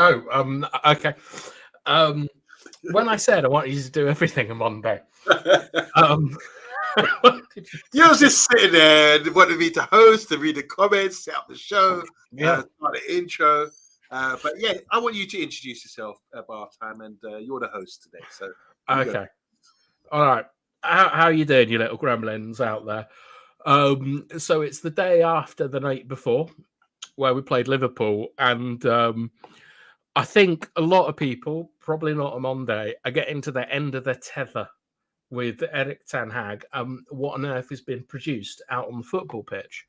Okay. When I said I wanted you to do everything in one day, what did you You was just sitting there and wanted me to host, to read the comments, set up the show, start the intro. But yeah, I want you to introduce yourself, Bath Time, and you're the host today. So Okay. All right. How you doing, you little gremlins out there? So it's the day after the night before where we played Liverpool, and I think a lot of people, probably not on Monday, are getting to the end of their tether with Eric Ten Hag. What on earth has been produced out on the football pitch?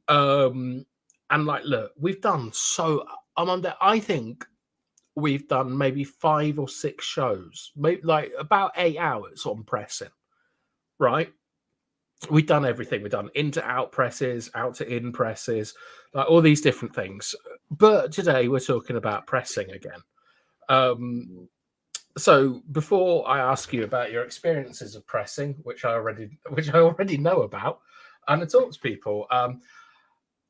And like, look, we've done so. I think we've done maybe 5 or 6 shows, maybe like about 8 hours on pressing, right? We've done everything. We've done in to out presses, out to in presses, like all these different things. But today we're talking about pressing again. So before I ask you about your experiences of pressing, which I already know about, and I talk to people,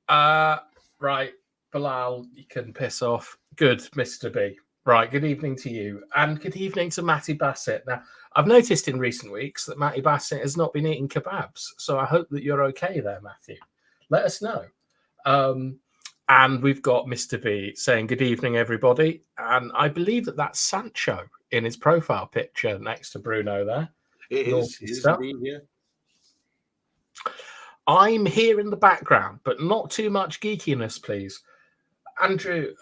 right, Bilal, you can piss off. Good, Mr. B. Right, good evening to you, and good evening to Matty Bassett. Now, I've noticed in recent weeks that Matty Bassett has not been eating kebabs, so I hope that you're okay there, Matthew. Let us know. And we've got Mr. B saying good evening, everybody, and I believe that that's Sancho in his profile picture next to Bruno there. It is indeed, yeah. I'm here in the background, but not too much geekiness, please. Andrew,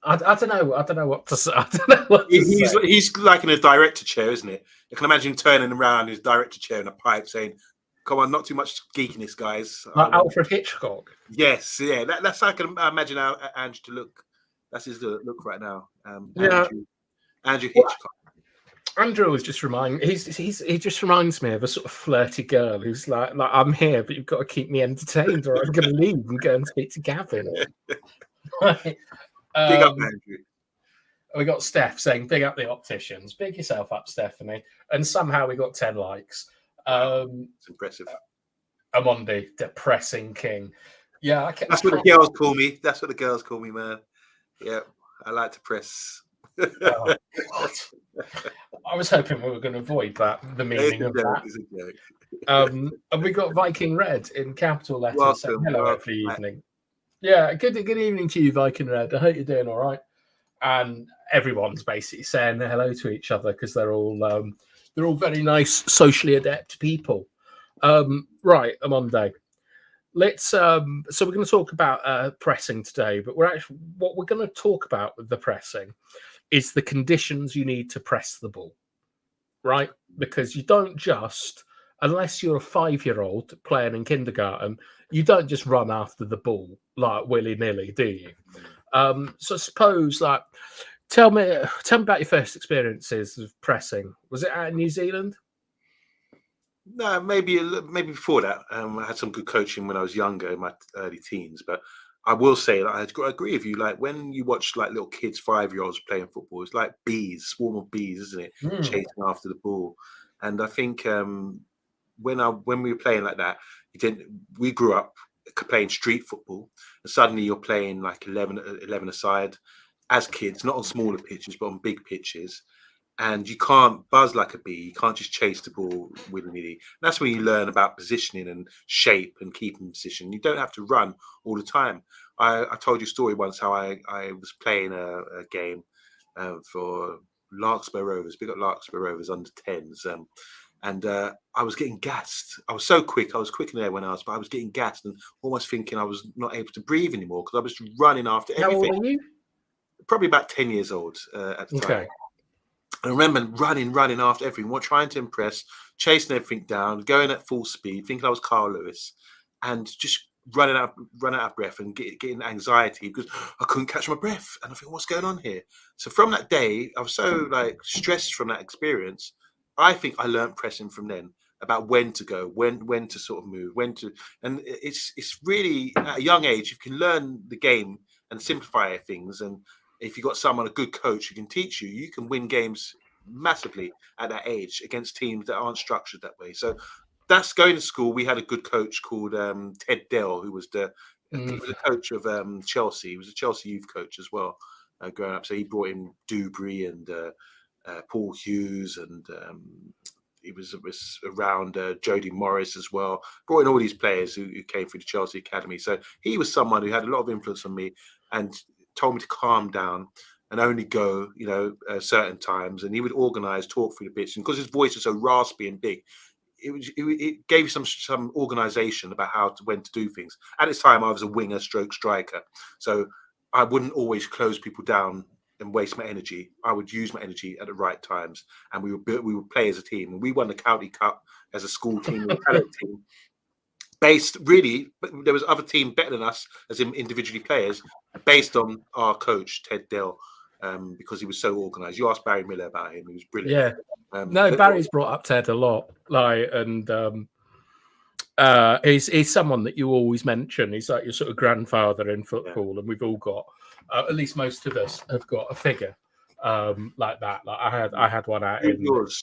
I don't know. I don't know what to say. I don't know what to say. He's like in a director chair, isn't it? I can imagine him turning around in his director chair in a pipe saying, "Come on, not too much geekiness, guys." Like Alfred Hitchcock. Yes, yeah. That's how I can imagine how Andrew to look. That's his look right now. Andrew Hitchcock. Andrew just he just reminds me of a sort of flirty girl who's like I'm here, but you've got to keep me entertained, or I'm going to leave and go and speak to Gavin. Big up, Andrew. We got Steph saying, "Big up the opticians." Big yourself up, Stephanie. And somehow we got 10 likes. It's impressive. Amondi, depressing king. Yeah, that's what the girls call me. That's what the girls call me, man. Yeah, I like to press. Oh, I was hoping we were going to avoid that. The meaning of that. It's a joke. And we got Viking Red in capital letters. Welcome, saying hello every evening. Yeah, good evening to you, Viking Red. I hope you're doing all right. And everyone's basically saying hello to each other because they're all very nice, socially adept people. Right, Monday. Let's so we're going to talk about pressing today, but what we're going to talk about with the pressing is the conditions you need to press the ball, right? Because you don't just, unless you're a 5-year-old playing in kindergarten, you don't just run after the ball like willy-nilly, do you? So suppose, like, tell me about your first experiences of pressing. Was it out in New Zealand? No, maybe before that. I had some good coaching when I was younger, in my early teens. But I will say that I agree with you. Like when you watch like little kids, 5-year-olds playing football, it's like bees, swarm of bees, isn't it? Chasing after the ball. And I think when we were playing like that, we grew up playing street football, and suddenly you're playing like 11 aside as kids, not on smaller pitches, but on big pitches. And you can't buzz like a bee. You can't just chase the ball willy-nilly. That's when you learn about positioning and shape and keeping position. You don't have to run all the time. I told you a story once how I was playing a game for Larkspur Rovers, big up Larkspur Rovers under 10s. And I was getting gassed. I was so quick. I was quick in there when I was, but I was getting gassed and almost thinking I was not able to breathe anymore because I was running after everything. How old were you? Probably about 10 years old at the time. I remember running after everyone, trying to impress, chasing everything down, going at full speed, thinking I was Carl Lewis, and just running out of breath and getting anxiety because I couldn't catch my breath. And I think, what's going on here? So from that day, I was so like stressed from that experience. I think I learned pressing from then about when to go, when to sort of move, and it's really at a young age you can learn the game and simplify things. And if you've got a good coach who can teach you, you can win games massively at that age against teams that aren't structured that way. So that's going to school. We had a good coach called Ted Dell, who was the coach of Chelsea. He was a Chelsea youth coach as well. growing up. So he brought in Dewberry and Paul Hughes, and he was around Jody Morris as well. Brought in all these players who came through the Chelsea Academy. So he was someone who had a lot of influence on me and told me to calm down and only go, certain times. And he would organise, talk through the pitch. And because his voice was so raspy and big, it gave some organisation about when to do things. At this time, I was a winger stroke striker. So I wouldn't always close people down and waste my energy. I would use my energy at the right times, and we would play as a team. And we won the county cup as a school team, a talent team. Based really, there was other team better than us as individually players, based on our coach Ted Dell, because he was so organised. You asked Barry Miller about him; he was brilliant. Yeah, no, Barry's brought up Ted a lot, he's someone that you always mention. He's like your sort of grandfather in football, and we've all got, at least most of us have got a figure like that. Like I had one out in yours.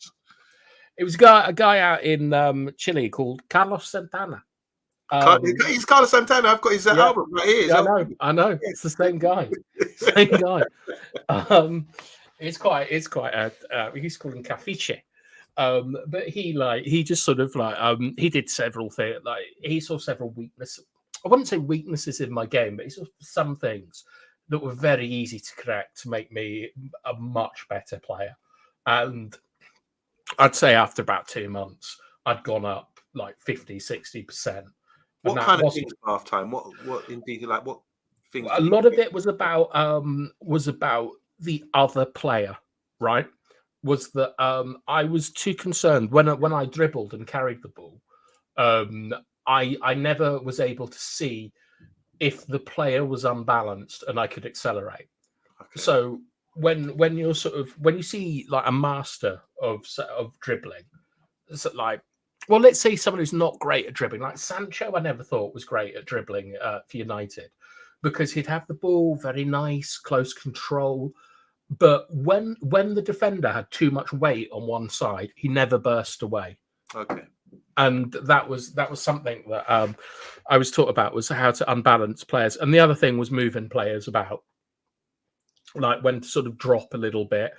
It was a guy out in Chile called Carlos Santana. He's Carlos Santana. I've got his album right here. Yeah, I know. It's the same guy. Same guy. It's quite he's called him Cafiche. But he just sort of he did several things. Like he saw several weaknesses. I wouldn't say weaknesses in my game, but he saw some things that were very easy to correct to make me a much better player. And I'd say after about 2 months, I'd gone up like 50, 60%. What kind of things half time? What indeed, like what things? A lot of it was about the other player, right? Was that I was too concerned when I dribbled and carried the ball. I never was able to see if the player was unbalanced and I could accelerate. Okay. So when you see like a master of dribbling, it's like, well, let's say someone who's not great at dribbling, like Sancho, I never thought was great at dribbling for United, because he'd have the ball, very nice, close control. But when the defender had too much weight on one side, he never burst away. Okay. And that was something that I was taught about, was how to unbalance players. And the other thing was moving players about, like when to sort of drop a little bit,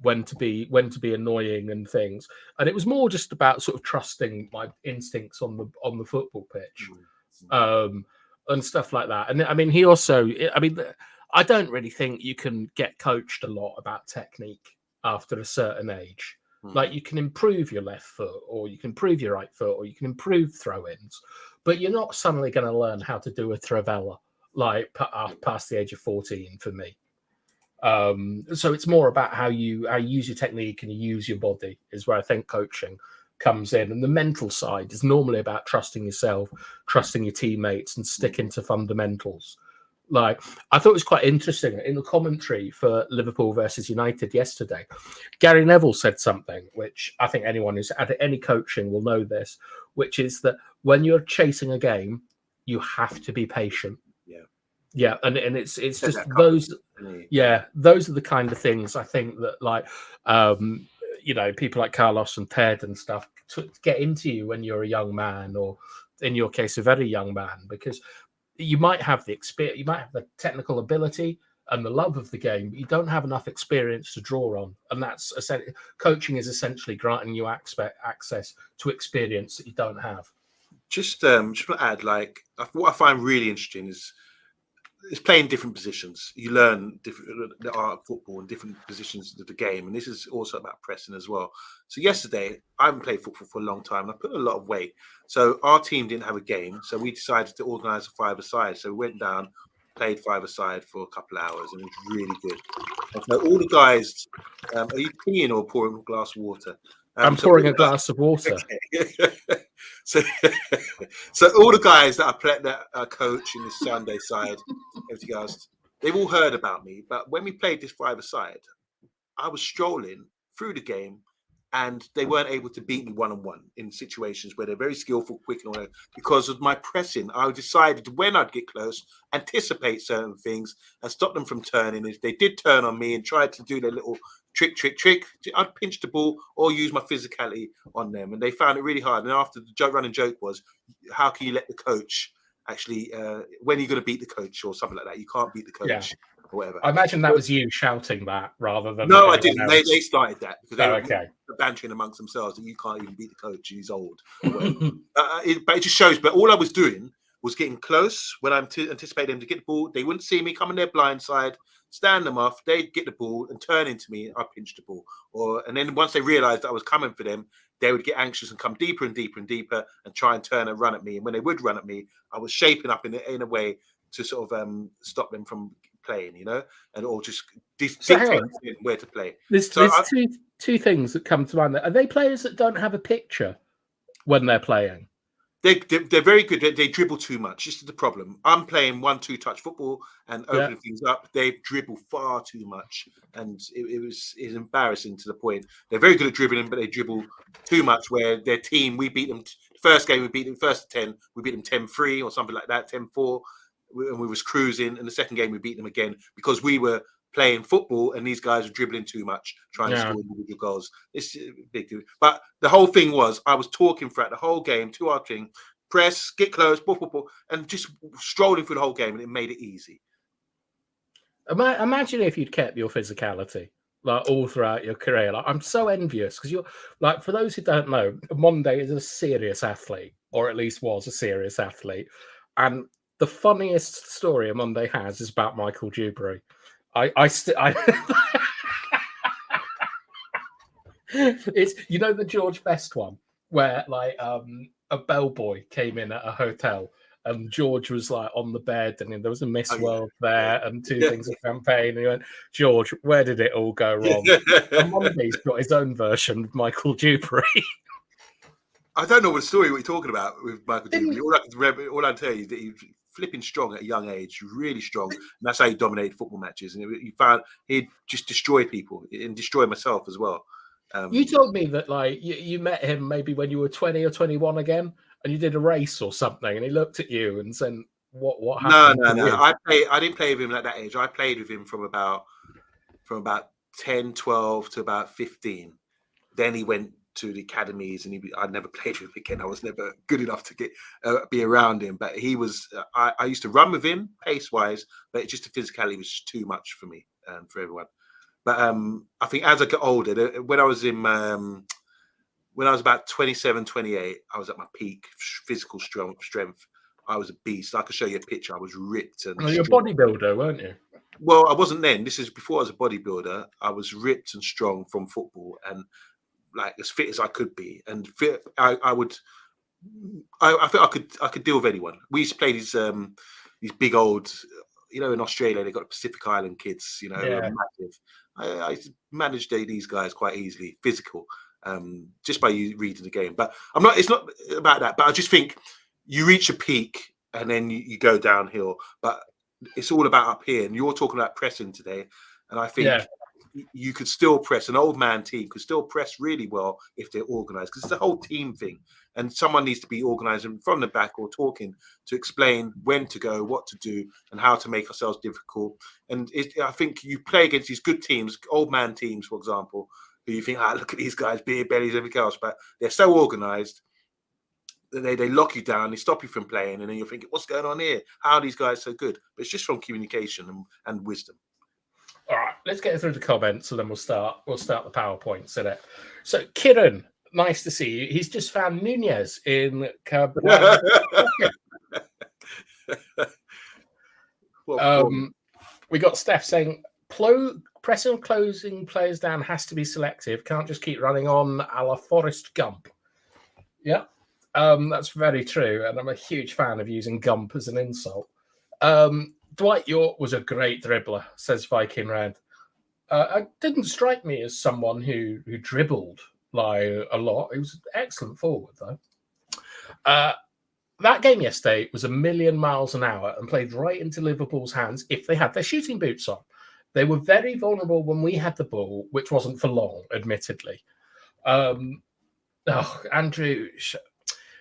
when to be annoying and things. And it was more just about sort of trusting my instincts on the football pitch, and stuff like that. And I mean, I don't really think you can get coached a lot about technique after a certain age. Like you can improve your left foot, or you can improve your right foot, or you can improve throw-ins, but you're not suddenly going to learn how to do a Travella like past the age of 14 for me. So it's more about how you use your technique and you use your body is where I think coaching comes in. And the mental side is normally about trusting yourself, trusting your teammates, and sticking to fundamentals. Like, I thought it was quite interesting in the commentary for Liverpool versus United yesterday. Gary Neville said something which I think anyone who's had any coaching will know this, which is that when you're chasing a game, you have to be patient. Yeah, and it's just those. Yeah, those are the kind of things I think that, like, people like Carlos and Ted and stuff to get into you when you're a young man, or in your case, a very young man, because you might have the experience, you might have the technical ability and the love of the game, but you don't have enough experience to draw on. And that's essentially, coaching is essentially granting you access to experience that you don't have. Just to add, like, what I find really interesting is playing different positions. You learn the art of football in different positions of the game, and this is also about pressing as well. So yesterday, I haven't played football for a long time, and I put a lot of weight. So our team didn't have a game, so we decided to organise a five-a-side. So we went down, played five-a-side for a couple of hours, and it was really good. And so all the guys, are you peeing or pouring a glass of water? I'm pouring a glass of water. Okay. So all the guys that I coach in the Sunday side, everything else, they've all heard about me. But when we played this five-a-side, I was strolling through the game, and they weren't able to beat me one-on-one in situations where they're very skillful, quick, and all that. Because of my pressing, I decided when I'd get close, anticipate certain things and stop them from turning. If they did turn on me and tried to do their little trick, I'd pinch the ball or use my physicality on them. And they found it really hard. And after the running joke was, how can you let the coach actually, when are you going to beat the coach or something like that? You can't beat the coach. or whatever. I imagine that was you shouting that rather than No, I anyone didn't. else. They started that because they Oh, were okay. bantering amongst themselves that you can't even beat the coach, he's old or whatever. But it just shows. But all I was doing was getting close when I'm anticipating them to get the ball. They wouldn't see me coming their blind side, stand them off. They'd get the ball and turn into me. I pinch the ball, and then once they realised I was coming for them, they would get anxious and come deeper and deeper and deeper and try and turn and run at me. And when they would run at me, I was shaping up in a way to sort of stop them from playing, and or just dictate where to play. There's two things that come to mind. Are they players that don't have a picture when they're playing? They're very good. They dribble too much. This is the problem. I'm playing 1-2 touch football and opening things up. They dribble far too much, and it's embarrassing to the point. They're very good at dribbling, but they dribble too much. Where their team, we beat them first game. We beat them first 10. We beat them 10-3 or something like that, 10-4, and we was cruising. And the second game we beat them again because we were playing football and these guys are dribbling too much, trying to score individual goals. It's a big deal. But the whole thing was I was talking throughout the whole game to our thing, press, get close, and just strolling through the whole game, and it made it easy. Imagine if you'd kept your physicality like all throughout your career. Like, I'm so envious because you're like, for those who don't know, Monday is a serious athlete, or at least was a serious athlete. And the funniest story Monday has is about Michael Dewberry. It's the George Best one where like a bellboy came in at a hotel and George was like on the bed and there was a Miss World there and two things of champagne and he went, George, where did it all go wrong? And Monday's got his own version of Michael Dewberry. I don't know what you're talking about with Michael Dewberry. All I can tell you is that he's flipping strong at a young age, really strong. And that's how he dominated football matches. And he found he'd just destroy people and destroy myself as well. You told me that like you met him maybe when you were 20 or 21 again, and you did a race or something, and he looked at you and said, "What happened?" No. I didn't play with him at that age. I played with him from about 10, 12 to about 15. Then he went to the academies, and I never played with him again. I was never good enough to get be around him. But he was. I used to run with him pace wise, but just the physicality was too much for me and for everyone. But I think as I got older, when I was about 27, 28, I was at my peak physical strength. I was a beast. I could show you a picture. I was ripped. And you're a bodybuilder, weren't you? Well, I wasn't then. This is before I was a bodybuilder. I was ripped and strong from football and like as fit as I could be. And fit, I think I could deal with anyone. We used to play these big old, in Australia they got the Pacific Island kids, massive. I managed these guys quite easily, physical, just by you reading the game. But it's not about that. But I just think you reach a peak and then you go downhill. But it's all about up here. And you're talking about pressing today. And I think you could still press. An old man team could still press really well if they're organised, because it's a whole team thing. And someone needs to be organising from the back or talking to explain when to go, what to do, and how to make ourselves difficult. And I think you play against these good teams, old man teams, for example, who you think, look at these guys, beer bellies, everything else. But they're so organised. They lock you down, they stop you from playing, and then you're thinking, what's going on here? How are these guys so good? But it's just from communication and wisdom. All right, let's get through the comments and then we'll start the PowerPoints in it. So Kieran, nice to see you. He's just found Nunez in we got Steph saying pressing and closing players down has to be selective. Can't just keep running on a la Forrest Gump. Yeah, that's very true. And I'm a huge fan of using Gump as an insult. Dwight York was a great dribbler, says Viking Red. It didn't strike me as someone who dribbled like a lot. He was an excellent forward, though. That game yesterday was a million miles an hour and played right into Liverpool's hands if they had their shooting boots on. They were very vulnerable when we had the ball, which wasn't for long, admittedly. Andrew,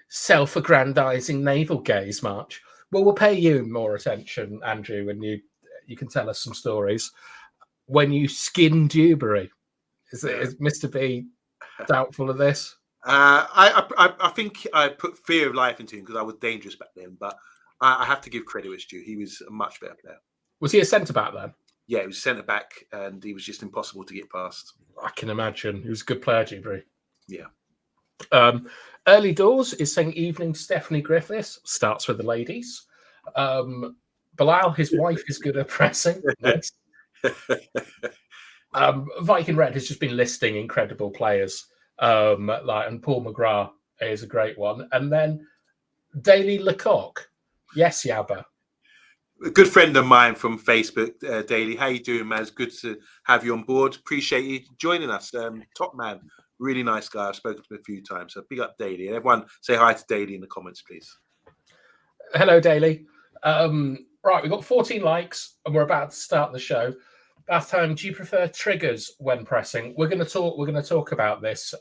self-aggrandizing navel gaze much. Well, we'll pay you more attention, Andrew, when you can tell us some stories. When you skinned Dewberry, is Mr. B doubtful of this? I think I put fear of life into him because I was dangerous back then. But I have to give credit where it's due. He was a much better player. Was he a centre back then? Yeah, he was centre back, and he was just impossible to get past. I can imagine. He was a good player, Jibri. Yeah. Early doors is saying evening. Stephanie Griffiths starts with the ladies. Bilal, his wife, is good at pressing. Nice. Viking Red has just been listing incredible players, and Paul McGrath is a great one. And then Daily Lecoq. Yes, Yabba. A good friend of mine from Facebook, Daily. How you doing, man? It's good to have you on board. Appreciate you joining us. Top man. Really nice guy. I've spoken to him a few times. So big up Daily. And everyone say hi to Daily in the comments, please. Hello, Daily. Right, we've got 14 likes and we're about to start the show. Bath time, do you prefer triggers when pressing? We're going to talk about this.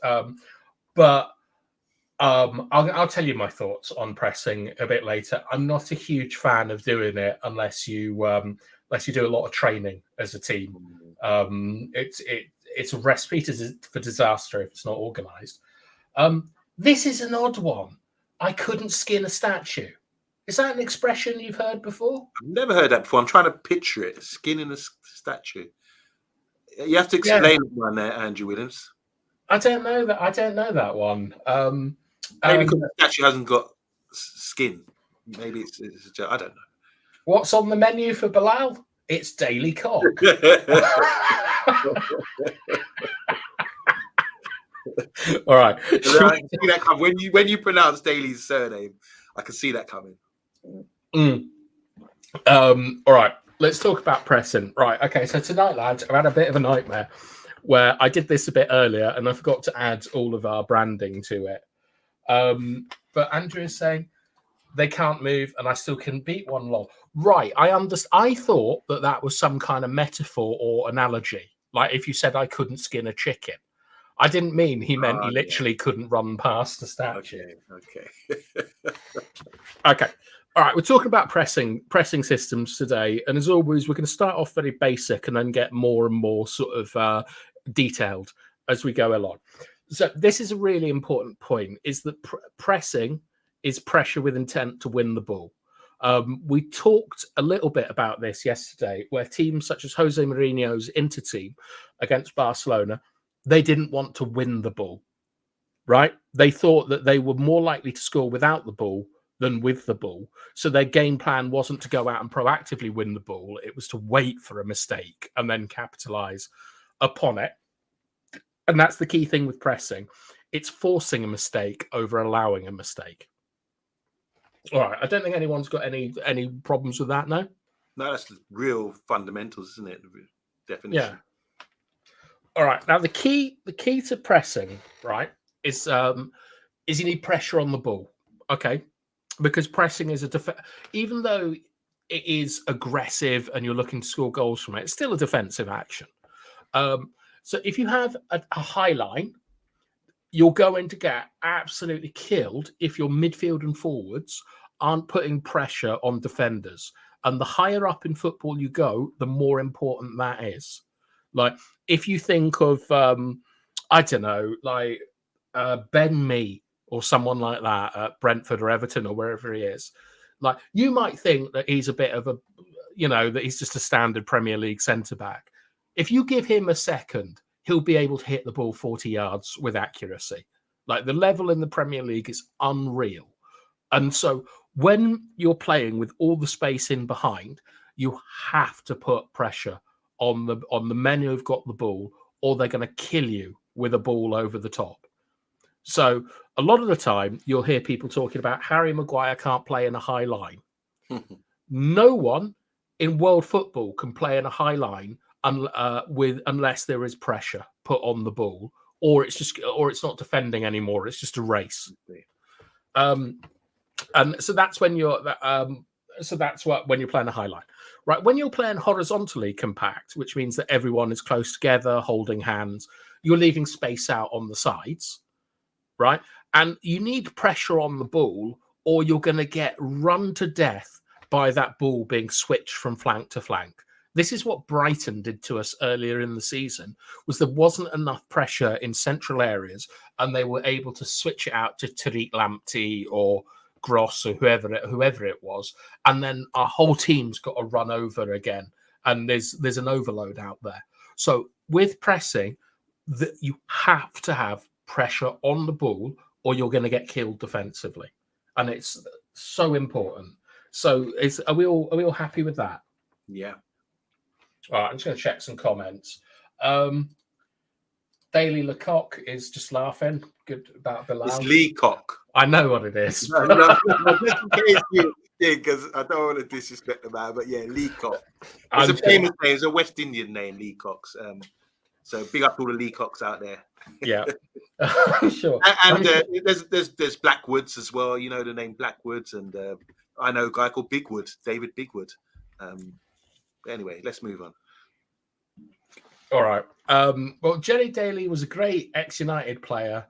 But I'll tell you my thoughts on pressing a bit later. I'm not a huge fan of doing it unless you do a lot of training as a team. It's a recipe for disaster if it's not organised. This is an odd one. I couldn't skin a statue. Is that an expression you've heard before? I've never heard that before. I'm trying to picture it. Skinning a statue. You have to explain one there, Andrew Williams. I don't know that one. Maybe because the statue hasn't got skin. Maybe it's a joke. I don't know. What's on the menu for Bilal? It's Daily Cock. All right. I can see that coming. When you pronounce Daly's surname, I can see that coming. All right. Let's talk about pressing. Right. Okay. So tonight, lads, I've had a bit of a nightmare where I did this a bit earlier and I forgot to add all of our branding to it. But Andrew is saying they can't move and I still can beat one lol. Right. I thought that was some kind of metaphor or analogy. Like if you said I couldn't skin a chicken. I didn't mean he meant he literally couldn't run past the statue. Okay. All right. We're talking about pressing systems today. And as always, we're going to start off very basic and then get more and more sort of detailed as we go along. So this is a really important point, is that pressing is pressure with intent to win the ball. We talked a little bit about this yesterday, where teams such as Jose Mourinho's Inter team against Barcelona, they didn't want to win the ball, right? They thought that they were more likely to score without the ball than with the ball. So their game plan wasn't to go out and proactively win the ball. It was to wait for a mistake and then capitalize upon it. And that's the key thing with pressing. It's forcing a mistake over allowing a mistake. All right. I don't think anyone's got any problems with that, no? No, that's the real fundamentals, isn't it? The definition. Yeah. All right. Now, the key to pressing, right, is you need pressure on the ball. Okay. Because pressing is even though it is aggressive and you're looking to score goals from it, it's still a defensive action. So if you have a high line, you're going to get absolutely killed if your midfield and forwards aren't putting pressure on defenders. And the higher up in football you go, the more important that is. Like if you think of, I don't know, like Ben Mee or someone like that at Brentford or Everton or wherever he is, like you might think that he's a bit of a, that he's just a standard Premier League centre-back. If you give him a second, he'll be able to hit the ball 40 yards with accuracy. Like the level in the Premier League is unreal. And so when you're playing with all the space in behind, you have to put pressure on the men who've got the ball, or they're going to kill you with a ball over the top. So a lot of the time, you'll hear people talking about Harry Maguire can't play in a high line. No one in world football can play in a high line unless there is pressure put on the ball, or it's not defending anymore. It's just a race. And so that's when you're when you're playing a high line, right? When you're playing horizontally compact, which means that everyone is close together, holding hands, you're leaving space out on the sides, right? And you need pressure on the ball, or you're going to get run to death by that ball being switched from flank to flank. This is what Brighton did to us earlier in the season, was there wasn't enough pressure in central areas, and they were able to switch it out to Tariq Lamptey or Gross or whoever it was, and then our whole team's got to run over again and there's an overload out there. So with pressing, that you have to have pressure on the ball, or you're going to get killed defensively, and it's so important. So are we all happy with that? Yeah. All right, I'm just going to check some comments. Daily Lecoq is just laughing. Good about Bilal. It's Leacock. I know what it is. No, just in case you did, because I don't want to disrespect the man, but yeah, Leacock. It's a famous name. It's a West Indian name, Leacocks. So big up to all the Leacocks out there. Yeah, sure. And there's Blackwoods as well. You know the name Blackwoods, and I know a guy called Bigwood, David Bigwood. Anyway, let's move on. All right. Well, Jenny Daly was a great ex-United player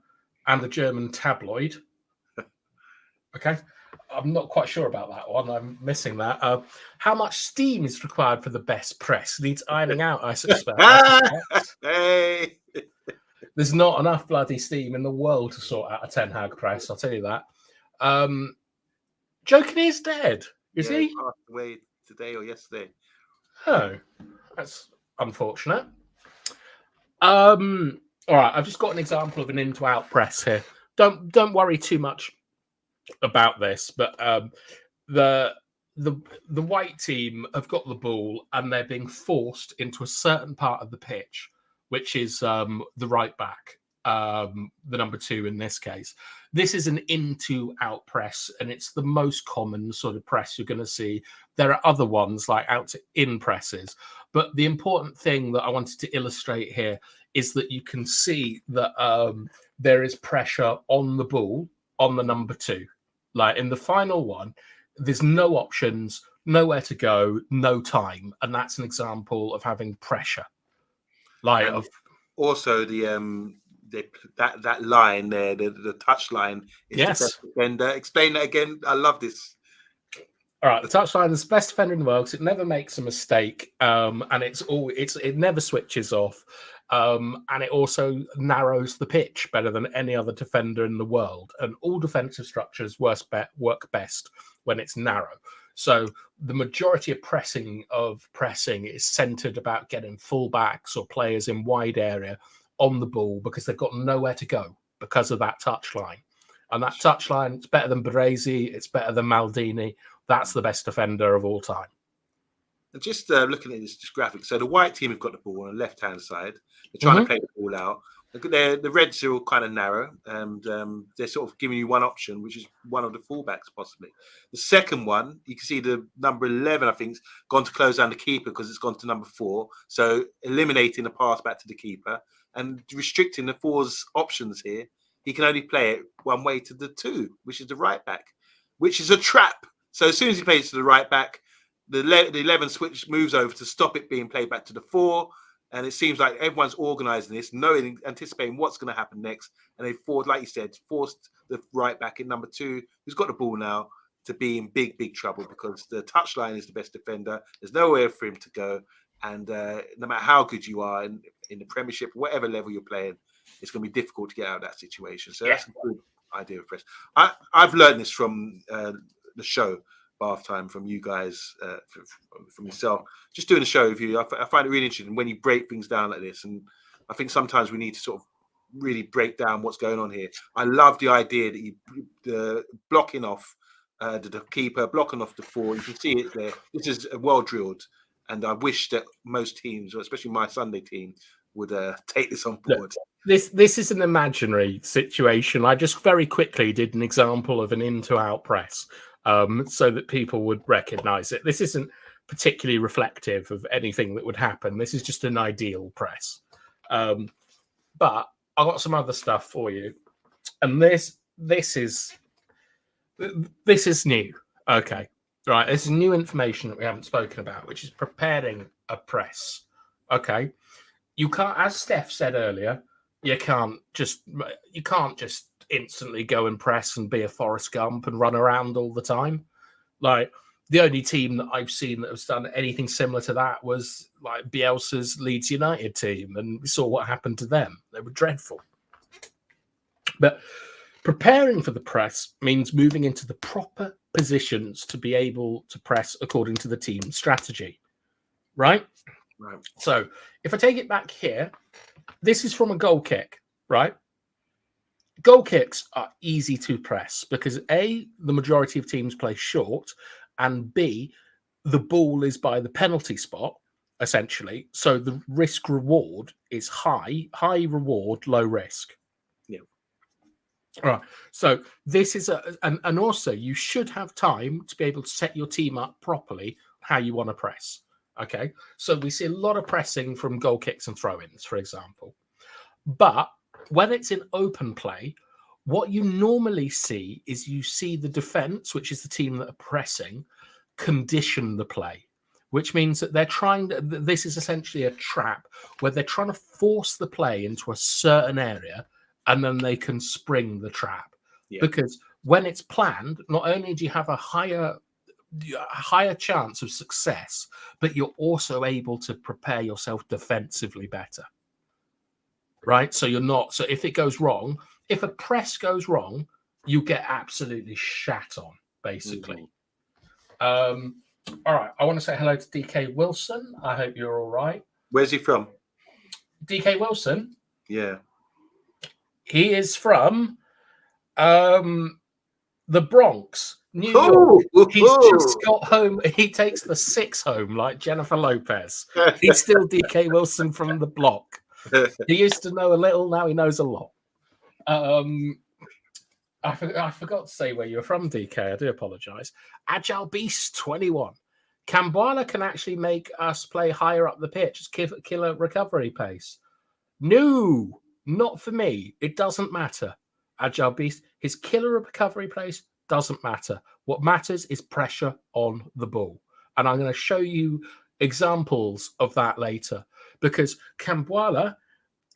and a German tabloid. Okay. I'm not quite sure about that one. I'm missing that. How much steam is required for the best press? Needs ironing out, I suspect. Hey. There's not enough bloody steam in the world to sort out a Ten Hag press, I'll tell you that. Joking is dead. Is he? Passed away today or yesterday. Oh, that's unfortunate. All right, I've just got an example of an in-to-out press here. Don't worry too much about this, but the white team have got the ball and they're being forced into a certain part of the pitch, which is the right back, the number 2 in this case. This is an in-to-out press, and it's the most common sort of press you're going to see. There are other ones like out-to-in presses, but the important thing that I wanted to illustrate here is that you can see that there is pressure on the ball on the number 2. Like in the final one, there's no options, nowhere to go, no time, and that's an example of having pressure. Like also that line there, the touch line is the best defender. Explain that again. I love this. All right, the touchline is the best defender in the world because it never makes a mistake, and it never switches off, and it also narrows the pitch better than any other defender in the world. And all defensive structures work best when it's narrow. So the majority of pressing is centered about getting fullbacks or players in wide area on the ball because they've got nowhere to go because of that touchline. And that touchline, it's better than Baresi, it's better than Maldini. That's the best defender of all time. And just looking at this graphic, so the white team have got the ball on the left-hand side. They're trying to play the ball out. The Reds are all kind of narrow, and they're sort of giving you one option, which is one of the fullbacks possibly. The second one, you can see the number 11, I think, has gone to close down the keeper because it's gone to number 4. So eliminating the pass back to the keeper and restricting the 4's options here. He can only play it one way to the 2, which is the right back, which is a trap. So as soon as he plays to the right back, the 11 switch moves over to stop it being played back to the 4. And it seems like everyone's organising this, anticipating what's going to happen next. And they like you said, forced the right back in number 2, who's got the ball now, to be in big, big trouble because the touchline is the best defender. There's nowhere for him to go. And no matter how good you are in the Premiership, whatever level you're playing, it's going to be difficult to get out of that situation. So that's a good idea of press. I've learned this from the show, Bath Time, from you guys, from yourself, just doing a show with you. I find it really interesting when you break things down like this. And I think sometimes we need to sort of really break down what's going on here. I love the idea that the blocking off the keeper, blocking off the 4. You can see it there. This is well drilled. And I wish that most teams, or especially my Sunday team, would take this on board. Look, this is an imaginary situation. I just very quickly did an example of an in-to-out press so that people would recognise it. This isn't particularly reflective of anything that would happen. This is just an ideal press. But I've got some other stuff for you. And this is new. Okay. Right, this is new information that we haven't spoken about, which is preparing a press. Okay, you can't, as Steph said earlier, you can't just instantly go and press and be a Forrest Gump and run around all the time. Like the only team that I've seen that has done anything similar to that was like Bielsa's Leeds United team, and we saw what happened to them. They were dreadful. But preparing for the press means moving into the proper positions to be able to press according to the team strategy. right? Right. So if I take it back here, this is from a goal kick, right? Goal kicks are easy to press because A, the majority of teams play short, and B, the ball is by the penalty spot, essentially. So the risk reward is high reward, low risk. Yeah. All right. So this is and also you should have time to be able to set your team up properly how you want to press. Okay. So we see a lot of pressing from goal kicks and throw-ins, for example. But when it's in open play, what you normally see is you see the defense, which is the team that are pressing, condition the play, which means that they're trying to, this is essentially a trap where they're trying to force the play into a certain area and then they can spring the trap. Yeah. Because when it's planned, not only do you have a higher chance of success, but you're also able to prepare yourself defensively better. Right? So you're not, so if it goes wrong, if a press goes wrong, you get absolutely shat on, basically. All right. I want to say hello to DK Wilson. I hope you're all right. Where's he from? DK Wilson? Yeah. He is from the Bronx, New York. He's just got home. He takes the 6 home like Jennifer Lopez. He's still DK Wilson from the block. He used to know a little, now he knows a lot. I forgot to say where you're from, DK. I do apologise. Agile Beast 21. Cambuala can actually make us play higher up the pitch. Killer recovery pace. No, not for me. It doesn't matter. Agile Beast, his killer recovery pace doesn't matter. What matters is pressure on the ball. And I'm going to show you examples of that later. Because Cambuala,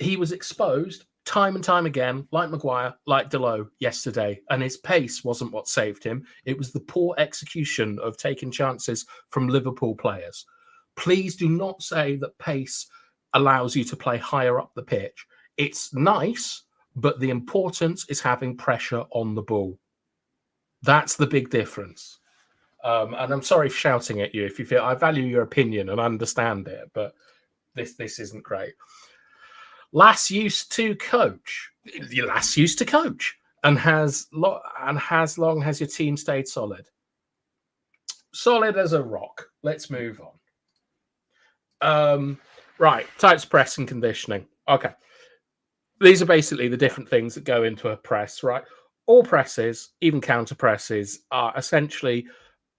he was exposed time and time again, like Maguire, like Delo yesterday, and his pace wasn't what saved him. It was the poor execution of taking chances from Liverpool players. Please do not say that pace allows you to play higher up the pitch. It's nice, but the importance is having pressure on the ball. That's the big difference. And I'm sorry for shouting at you if you feel I value your opinion and understand it, but this isn't great. Lass used to coach, and has long has your team stayed solid? Solid as a rock. Let's move on. Right, types of press and conditioning. Okay, these are basically the different things that go into a press. Right, all presses, even counter presses, are essentially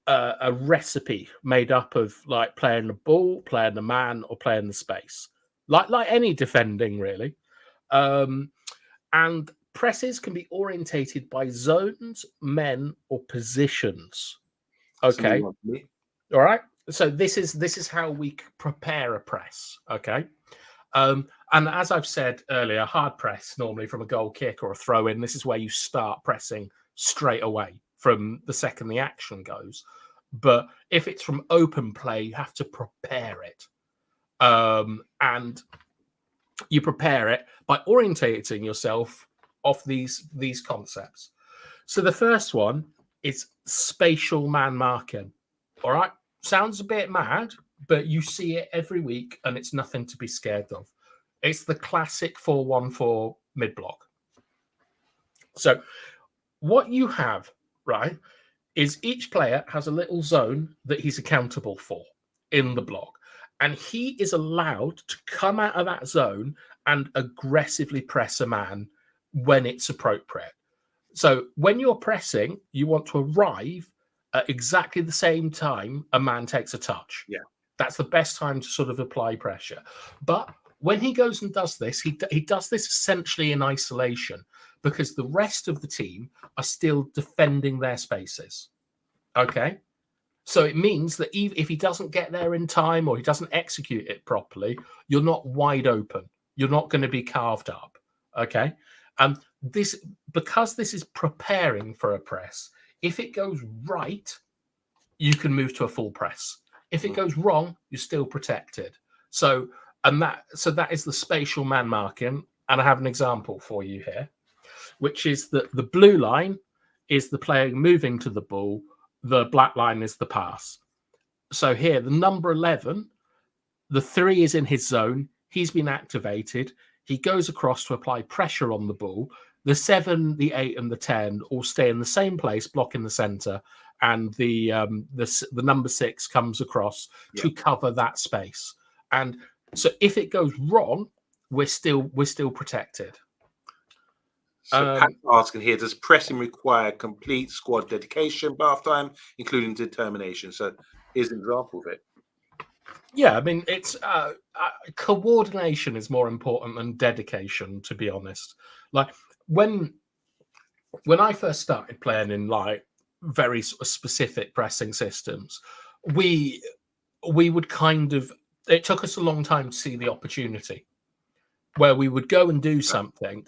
a recipe made up of like playing the ball, playing the man, or playing the space. Like any defending, really. And presses can be orientated by zones, men, or positions. Okay. All right. So this is how we prepare a press. Okay. And as I've said earlier, hard press normally from a goal kick or a throw in. This is where you start pressing straight away from the second the action goes. But if it's from open play, you have to prepare it. And you prepare it by orientating yourself off these concepts. So the first one is spatial man marking. All right. Sounds a bit mad, but you see it every week and it's nothing to be scared of. It's the classic 4-1-4 mid-block. So what you have, right, is each player has a little zone that he's accountable for in the block. And he is allowed to come out of that zone and aggressively press a man when it's appropriate. So when you're pressing, you want to arrive at exactly the same time a man takes a touch. Yeah. That's the best time to sort of apply pressure. But when he goes and does this, he does this essentially in isolation because the rest of the team are still defending their spaces. Okay? So it means that even if he doesn't get there in time or he doesn't execute it properly, you're not wide open. You're not going to be carved up. Okay. Because this is preparing for a press, if it goes right, you can move to a full press. If it goes wrong, you're still protected. So that is the spatial man marking. And I have an example for you here, which is that the blue line is the player moving to the ball. The black line is the pass. So here, the number 11 The 3 is in his zone. He's been activated. He goes across to apply pressure on the ball. The 7, the 8, and the 10 all stay in the same place, block in the centre, and the number 6 comes across to cover that space. And so if it goes wrong, we're still protected. So Pat's asking here, does pressing require complete squad dedication, bath time, including determination? So here's an example of it. Yeah, I mean, it's coordination is more important than dedication, to be honest. Like when I first started playing in like very sort of specific pressing systems, we would kind of, it took us a long time to see the opportunity where we would go and do something,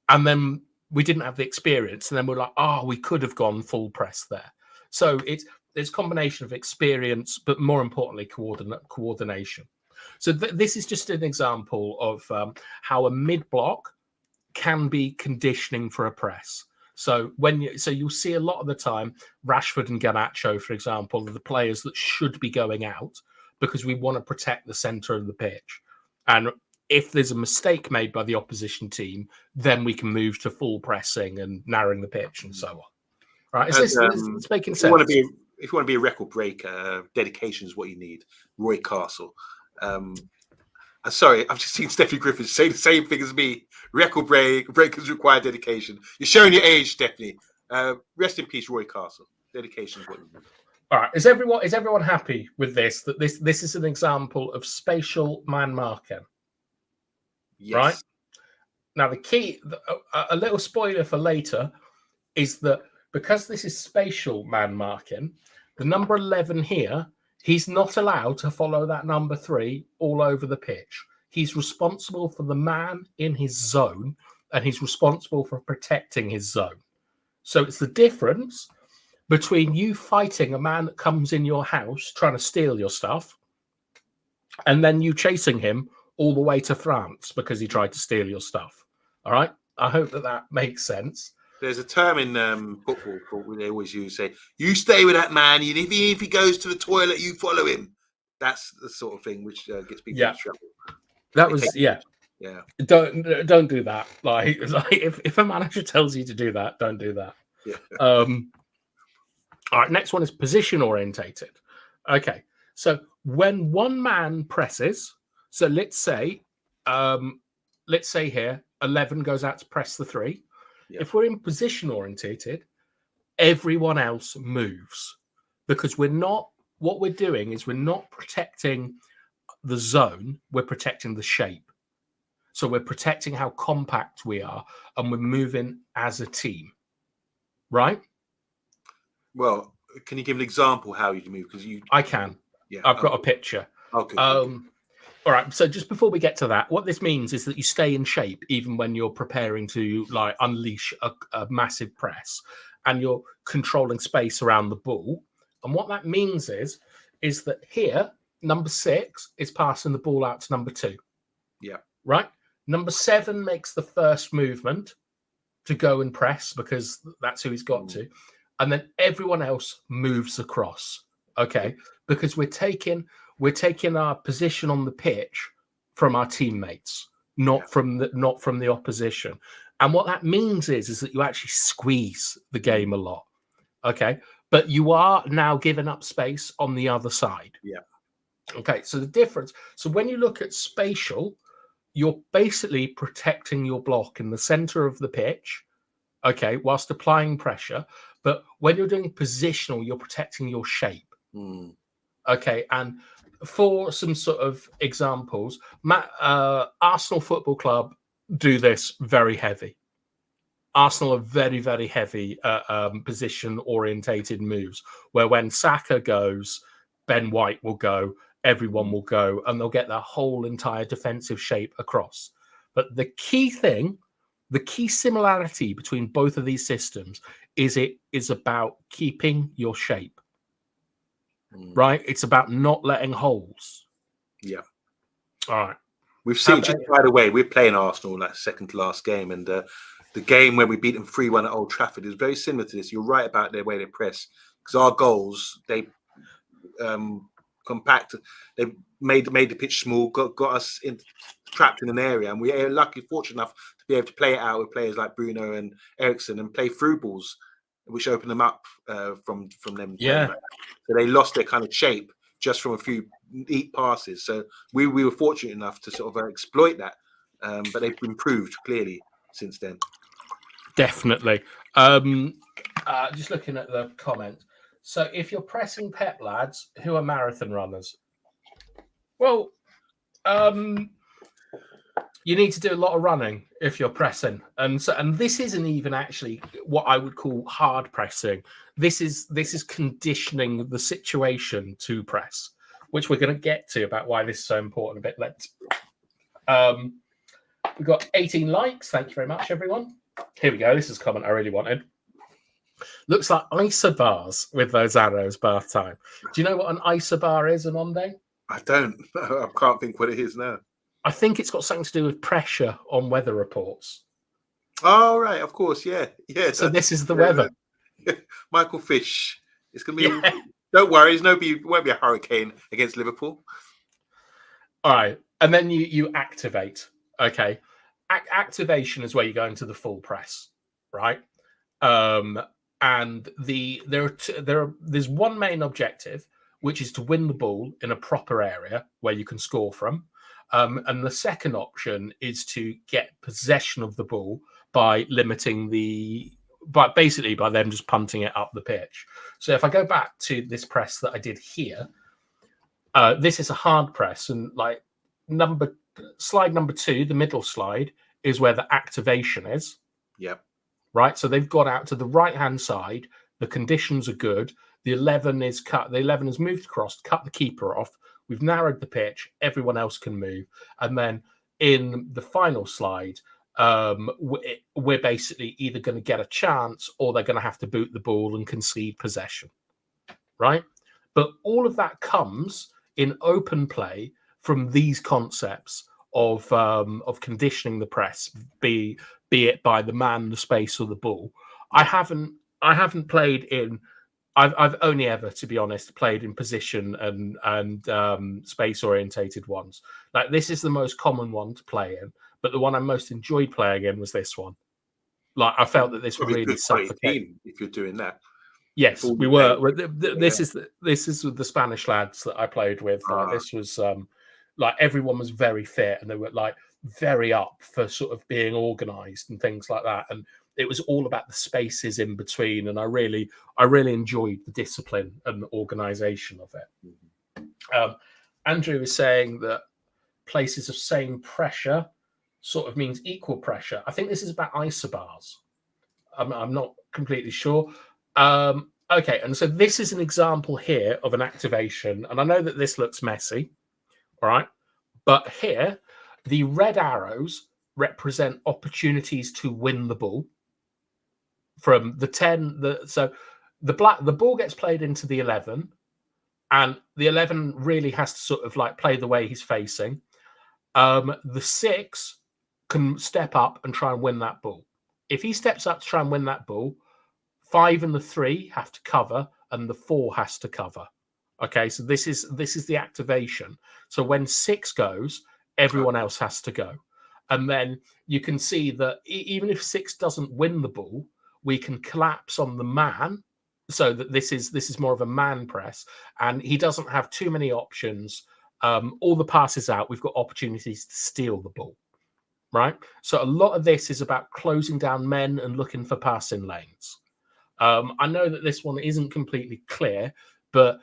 and then we didn't have the experience, and then we're like, oh, we could have gone full press there. So it's a combination of experience, but more importantly, coordination. So this is just an example of how a mid block can be conditioning for a press. So you'll see a lot of the time, Rashford and Garnacho, for example, are the players that should be going out because we want to protect the centre of the pitch. And if there's a mistake made by the opposition team, then we can move to full pressing and narrowing the pitch and so on. Right? Is this making sense? If you want to be a record breaker, dedication is what you need. Roy Castle. Sorry, I've just seen Stephanie Griffin say the same thing as me. Record breakers require dedication. You're showing your age, Stephanie. Rest in peace, Roy Castle. Dedication is what you need. All right. Is everyone happy with this? That this is an example of spatial man marking. Yes. Right. Now the key, a little spoiler for later, is that because this is spatial man marking, the number 11 here, he's not allowed to follow that number 3 all over the pitch. He's responsible for the man in his zone, and he's responsible for protecting his zone. So it's the difference between you fighting a man that comes in your house trying to steal your stuff, and then you chasing him all the way to France because he tried to steal your stuff. All right? I hope that makes sense. There's a term in football where they always use, say, you stay with that man, and if he goes to the toilet, you follow him. That's the sort of thing which gets people in trouble. That was, yeah. Don't do that. Like if a manager tells you to do that, don't do that. Yeah. All right, next one is position orientated. Okay, so when one man presses, so let's say here 11 goes out to press the 3. Yeah. If we're in position orientated, everyone else moves because what we're doing is we're not protecting the zone, we're protecting the shape. So we're protecting how compact we are, and we're moving as a team, right? Well, can you give an example how you move? Because I can. Yeah, I've got a picture. Okay. All right. So just before we get to that, what this means is that you stay in shape even when you're preparing to like unleash a massive press, and you're controlling space around the ball. And what that means is that here, number 6 is passing the ball out to number 2. Yeah. Right. Number 7 makes the first movement to go and press because that's who he's got to. And then everyone else moves across. Okay. Because we're taking our position on the pitch from our teammates, not from the opposition. And what that means is that you actually squeeze the game a lot. Okay. But you are now giving up space on the other side. Yeah. Okay. So the difference. So when you look at spatial, you're basically protecting your block in the center of the pitch. Okay. Whilst applying pressure. But when you're doing positional, you're protecting your shape. Okay. And for some sort of examples, Arsenal Football Club do this very heavy. Arsenal are very, very heavy position-orientated moves, where when Saka goes, Ben White will go, everyone will go, and they'll get their whole entire defensive shape across. But the key thing, the key similarity between both of these systems is it is about keeping your shape. Right? It's about not letting holes. Yeah. All right. We've seen, just by the way, we're playing Arsenal in that second to last game, and the game when we beat them 3-1 at Old Trafford is very similar to this. You're right about the way they press, because our goals, they compact. They made the pitch small, got us trapped in an area, and we are lucky, fortunate enough to be able to play it out with players like Bruno and Ericsson and play through balls, which opened them up from them playing like that. So they lost their kind of shape just from a few neat passes. So we were fortunate enough to sort of exploit that, but they've improved clearly since then. Definitely. Just looking at the comment. So if you're pressing Pep lads who are marathon runners, well, you need to do a lot of running if you're pressing, and this isn't even actually what I would call hard pressing. This is conditioning the situation to press, which we're going to get to about why this is so important a bit later. We've got 18 likes. Thank you very much, everyone. Here we go. This is a comment I really wanted. Looks like isobars with those arrows, bath time. Do you know what an isobar is, Amonde? I don't. I can't think what it is now. I think it's got something to do with pressure on weather reports. Oh, right. Of course. Yeah. So this is the weather. Michael Fish. It's going to be... Don't worry. It won't be a hurricane against Liverpool. All right. And then you activate. Okay. Activation is where you go into the full press, right? And there's one main objective, which is to win the ball in a proper area where you can score from. And the second option is to get possession of the ball by limiting by them just punting it up the pitch. So if I go back to this press that I did here, this is a hard press, and like slide number 2, the middle slide, is where the activation is. Yep. Right. So they've got out to the right-hand side. The conditions are good. The 11 is cut. The 11 has moved across, cut the keeper off. We've narrowed the pitch. Everyone else can move. And then in the final slide, we're basically either going to get a chance or they're going to have to boot the ball and concede possession. Right. But all of that comes in open play from these concepts of conditioning the press, be it by the man, the space, or the ball. I haven't played in. I've only ever, to be honest, played in position and space orientated ones. Like this is the most common one to play in, but the one I most enjoyed playing in was this one. Like I felt that this really suffocated. If you're doing that. Yes, we were. This is the Spanish lads that I played with. This was like everyone was very fit and they were like very up for sort of being organised and things like that. And it was all about the spaces in between. And I really enjoyed the discipline and the organisation of it. Andrew is saying that places of same pressure sort of means equal pressure. I think this is about isobars. I'm not completely sure. Okay, and so this is an example here of an activation, and I know that this looks messy, all right? But here, the red arrows represent opportunities to win the ball. From the 10, so the ball gets played into the 11, and the 11 really has to sort of like play the way he's facing. The 6 can step up and try and win that ball. If he steps up to try and win that ball, 5 and the 3 have to cover, and the 4 has to cover. Okay, so this is the activation. So when 6 goes, everyone else has to go, and then you can see that even if 6 doesn't win the ball, we can collapse on the man, so that this is more of a man press, and he doesn't have too many options. All the passes out, we've got opportunities to steal the ball. Right, so a lot of this is about closing down men and looking for passing lanes. I know that this one isn't completely clear, but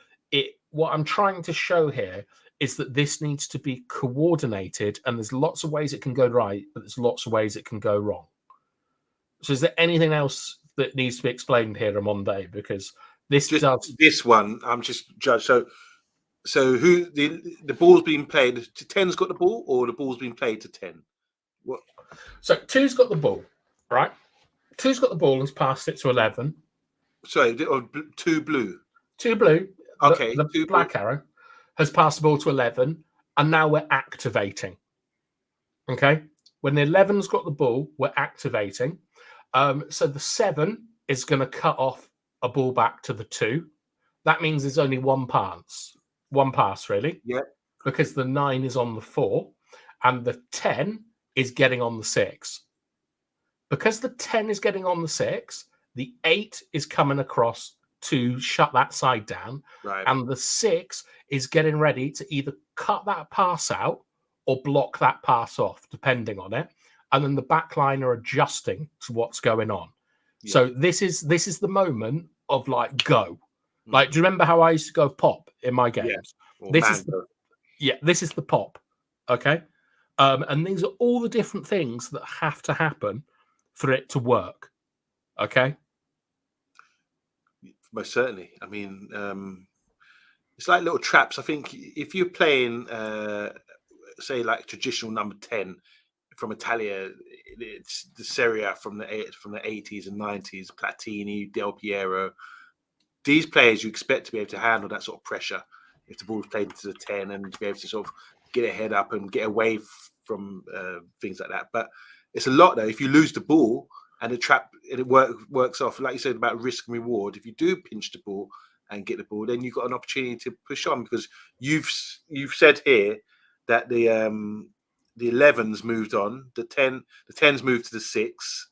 what I'm trying to show here is that this needs to be coordinated, and there's lots of ways it can go right, but there's lots of ways it can go wrong. So is there anything else that needs to be explained here, Ramonde? Because this one, I'm just judged. So who the ball's being played to 10's got the ball, or the ball's being played to 10? What? So 2's got the ball, right? 2's got the ball and has passed it to 11. Sorry, 2 blue. 2 blue. Okay. The black arrow has passed the ball to 11, and now we're activating. Okay. When the 11's got the ball, we're activating. So the 7 is going to cut off a ball back to the 2. That means there's only one pass. One pass, really. Yeah. Because the 9 is on the 4 and the 10 is getting on the 6. Because the 10 is getting on the 6, the 8 is coming across to shut that side down. Right. And the 6 is getting ready to either cut that pass out or block that pass off, depending on it. And then the back line are adjusting to what's going on. Yeah. So this is the moment of like go. Like, Mhm. do you remember how I used to go pop in my games? Or This is Mando. this is the pop. Okay. And these are all the different things that have to happen for it to work. Okay. Most certainly. I mean, it's like little traps. I think if you're playing, say, like traditional number 10 from Italia, it's the Serie A from the 80s and 90s, Platini, Del Piero. These players you expect to be able to handle that sort of pressure if the ball's played into the 10 and to be able to sort of get a head up and get away from things like that. But it's a lot, though. If you lose the ball and the trap and it works off, like you said about risk and reward, if you do pinch the ball and get the ball, then you've got an opportunity to push on, because you've said here that the 11's moved on, the 10's moved to the 6.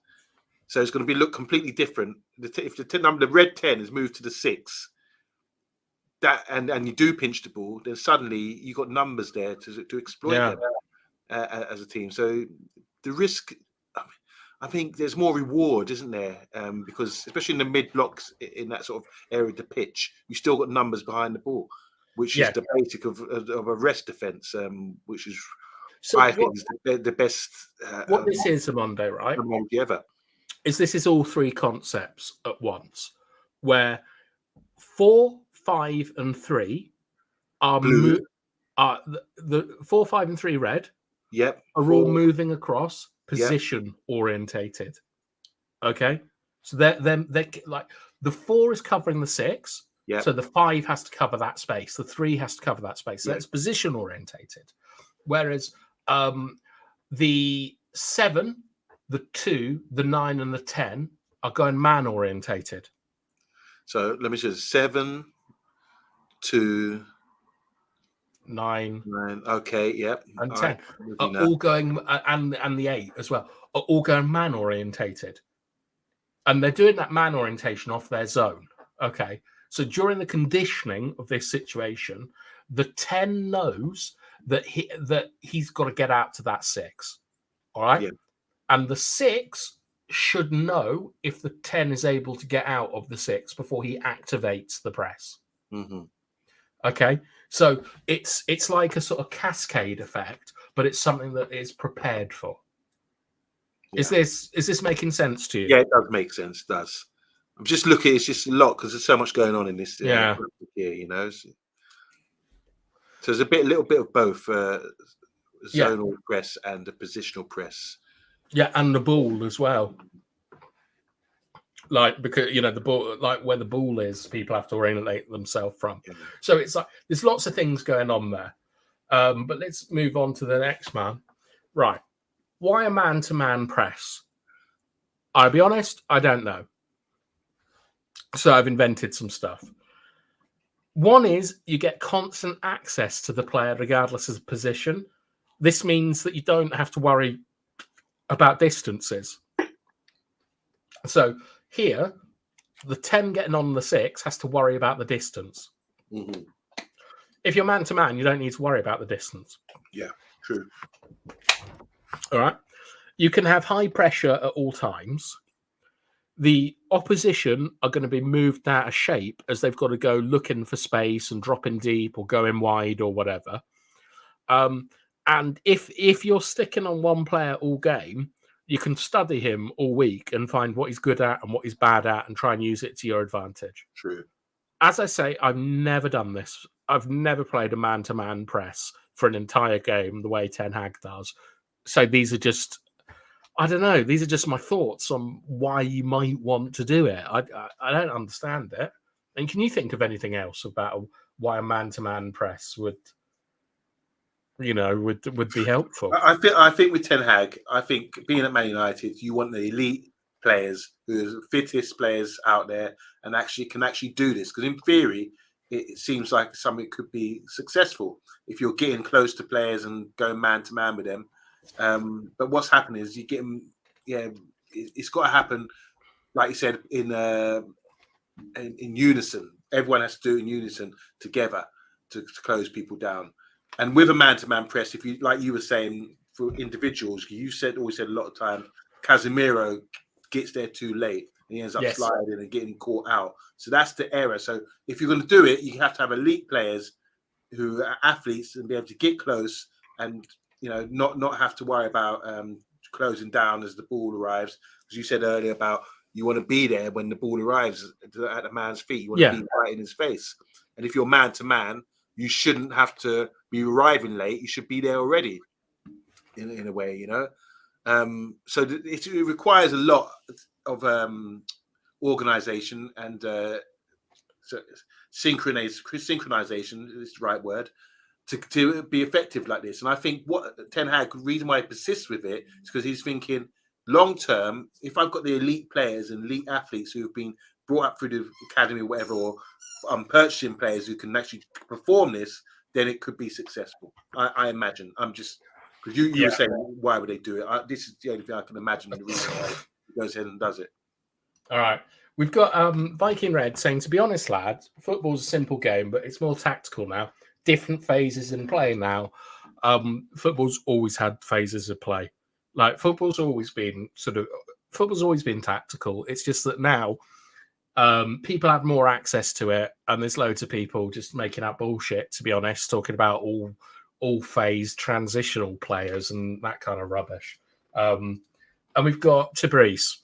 So it's going to look completely different. If the red 10 is moved to the 6, that and you do pinch the ball, then suddenly you got numbers there to exploit them as a team. So the risk, I think there's more reward, isn't there? Because especially in the mid blocks, in that sort of area of the pitch, you still got numbers behind the ball, which is the basic of a rest defense, which is think is the best. What this is, Amondo, right? Ever. This is all three concepts at once, where 4, 5, and 3 are blue. The 4, 5, and 3 red. Yep. Are all moving across, position orientated. Okay, so they're like the 4 is covering the 6. Yeah. So the 5 has to cover that space. The 3 has to cover that space. So that's position orientated. Whereas the 7, the 2, the 9, and the 10 are going man orientated. So let me say 7, 2, 9. Okay, yep. And 10 are all going, and the 8 as well, are all going man orientated. And they're doing that man orientation off their zone. Okay. So during the conditioning of this situation, the 10 knows that he's got to get out to that 6. All right. Yeah. And the 6 should know if the 10 is able to get out of the 6 before he activates the press. Mm-hmm. Okay. So it's like a sort of cascade effect, but it's something that is prepared for. Yeah. Is this making sense to you? Yeah, it does make sense. It does. I'm just looking. It's just a lot because there's so much going on in this. Here, you know. So there's a little bit of both zonal press and the positional press. Yeah, and the ball as well. Like, because the ball, like where the ball is, people have to orientate themselves from. Yeah. So it's like there's lots of things going on there. But let's move on to the next man. Right. Why a man-to-man press? I'll be honest, I don't know. So I've invented some stuff. One is you get constant access to the player regardless of position. This means that you don't have to worry about distances. So here, the 10 getting on the 6 has to worry about the distance. Mm-hmm. If you're man-to-man, you don't need to worry about the distance. Yeah, true. All right. You can have high pressure at all times. The opposition are going to be moved out of shape as they've got to go looking for space and dropping deep or going wide or whatever. And if you're sticking on one player all game, you can study him all week and find what he's good at and what he's bad at and try and use it to your advantage. True. As I say, I've never done this. I've never played a man-to-man press for an entire game the way Ten Hag does. So these are just, I don't know, these are just my thoughts on why you might want to do it. I don't understand it. And can you think of anything else about why a man-to-man press would be helpful? I think with Ten Hag, I think being at Man United, you want the elite players, who are the fittest players out there, and can actually do this. Because in theory, it seems like something could be successful if you're getting close to players and going man to man with them. But what's happening is you get them. Yeah, it's got to happen, like you said, in unison. Everyone has to do it in unison together to close people down. And with a man-to-man press, if you like you were saying for individuals, you always said a lot of times Casemiro gets there too late and he ends up sliding and getting caught out. So that's the error. So if you're going to do it, you have to have elite players who are athletes and be able to get close and not have to worry about closing down as the ball arrives. As you said earlier about you want to be there when the ball arrives at the man's feet. You want to be right in his face. And if you're man to man, you shouldn't have to be arriving late. You should be there already, in a way, So it requires a lot of organization and synchronization is the right word to be effective like this. And I think what Ten Hag, the reason why he persists with it is because he's thinking long term, if I've got the elite players and elite athletes who have been brought up through the academy or whatever, or I'm purchasing players who can actually perform this, then it could be successful. I imagine. I'm just because you were saying why would they do it? This is the only thing I can imagine the reason why he goes ahead and does it. All right. We've got Viking Red saying, to be honest, lads, football's a simple game, but it's more tactical now. Different phases in play now. Football's always had phases of play. Like football's always been tactical. It's just that now people have more access to it, and there's loads of people just making up bullshit, to be honest, talking about all phase transitional players and that kind of rubbish. And we've got Tabrice.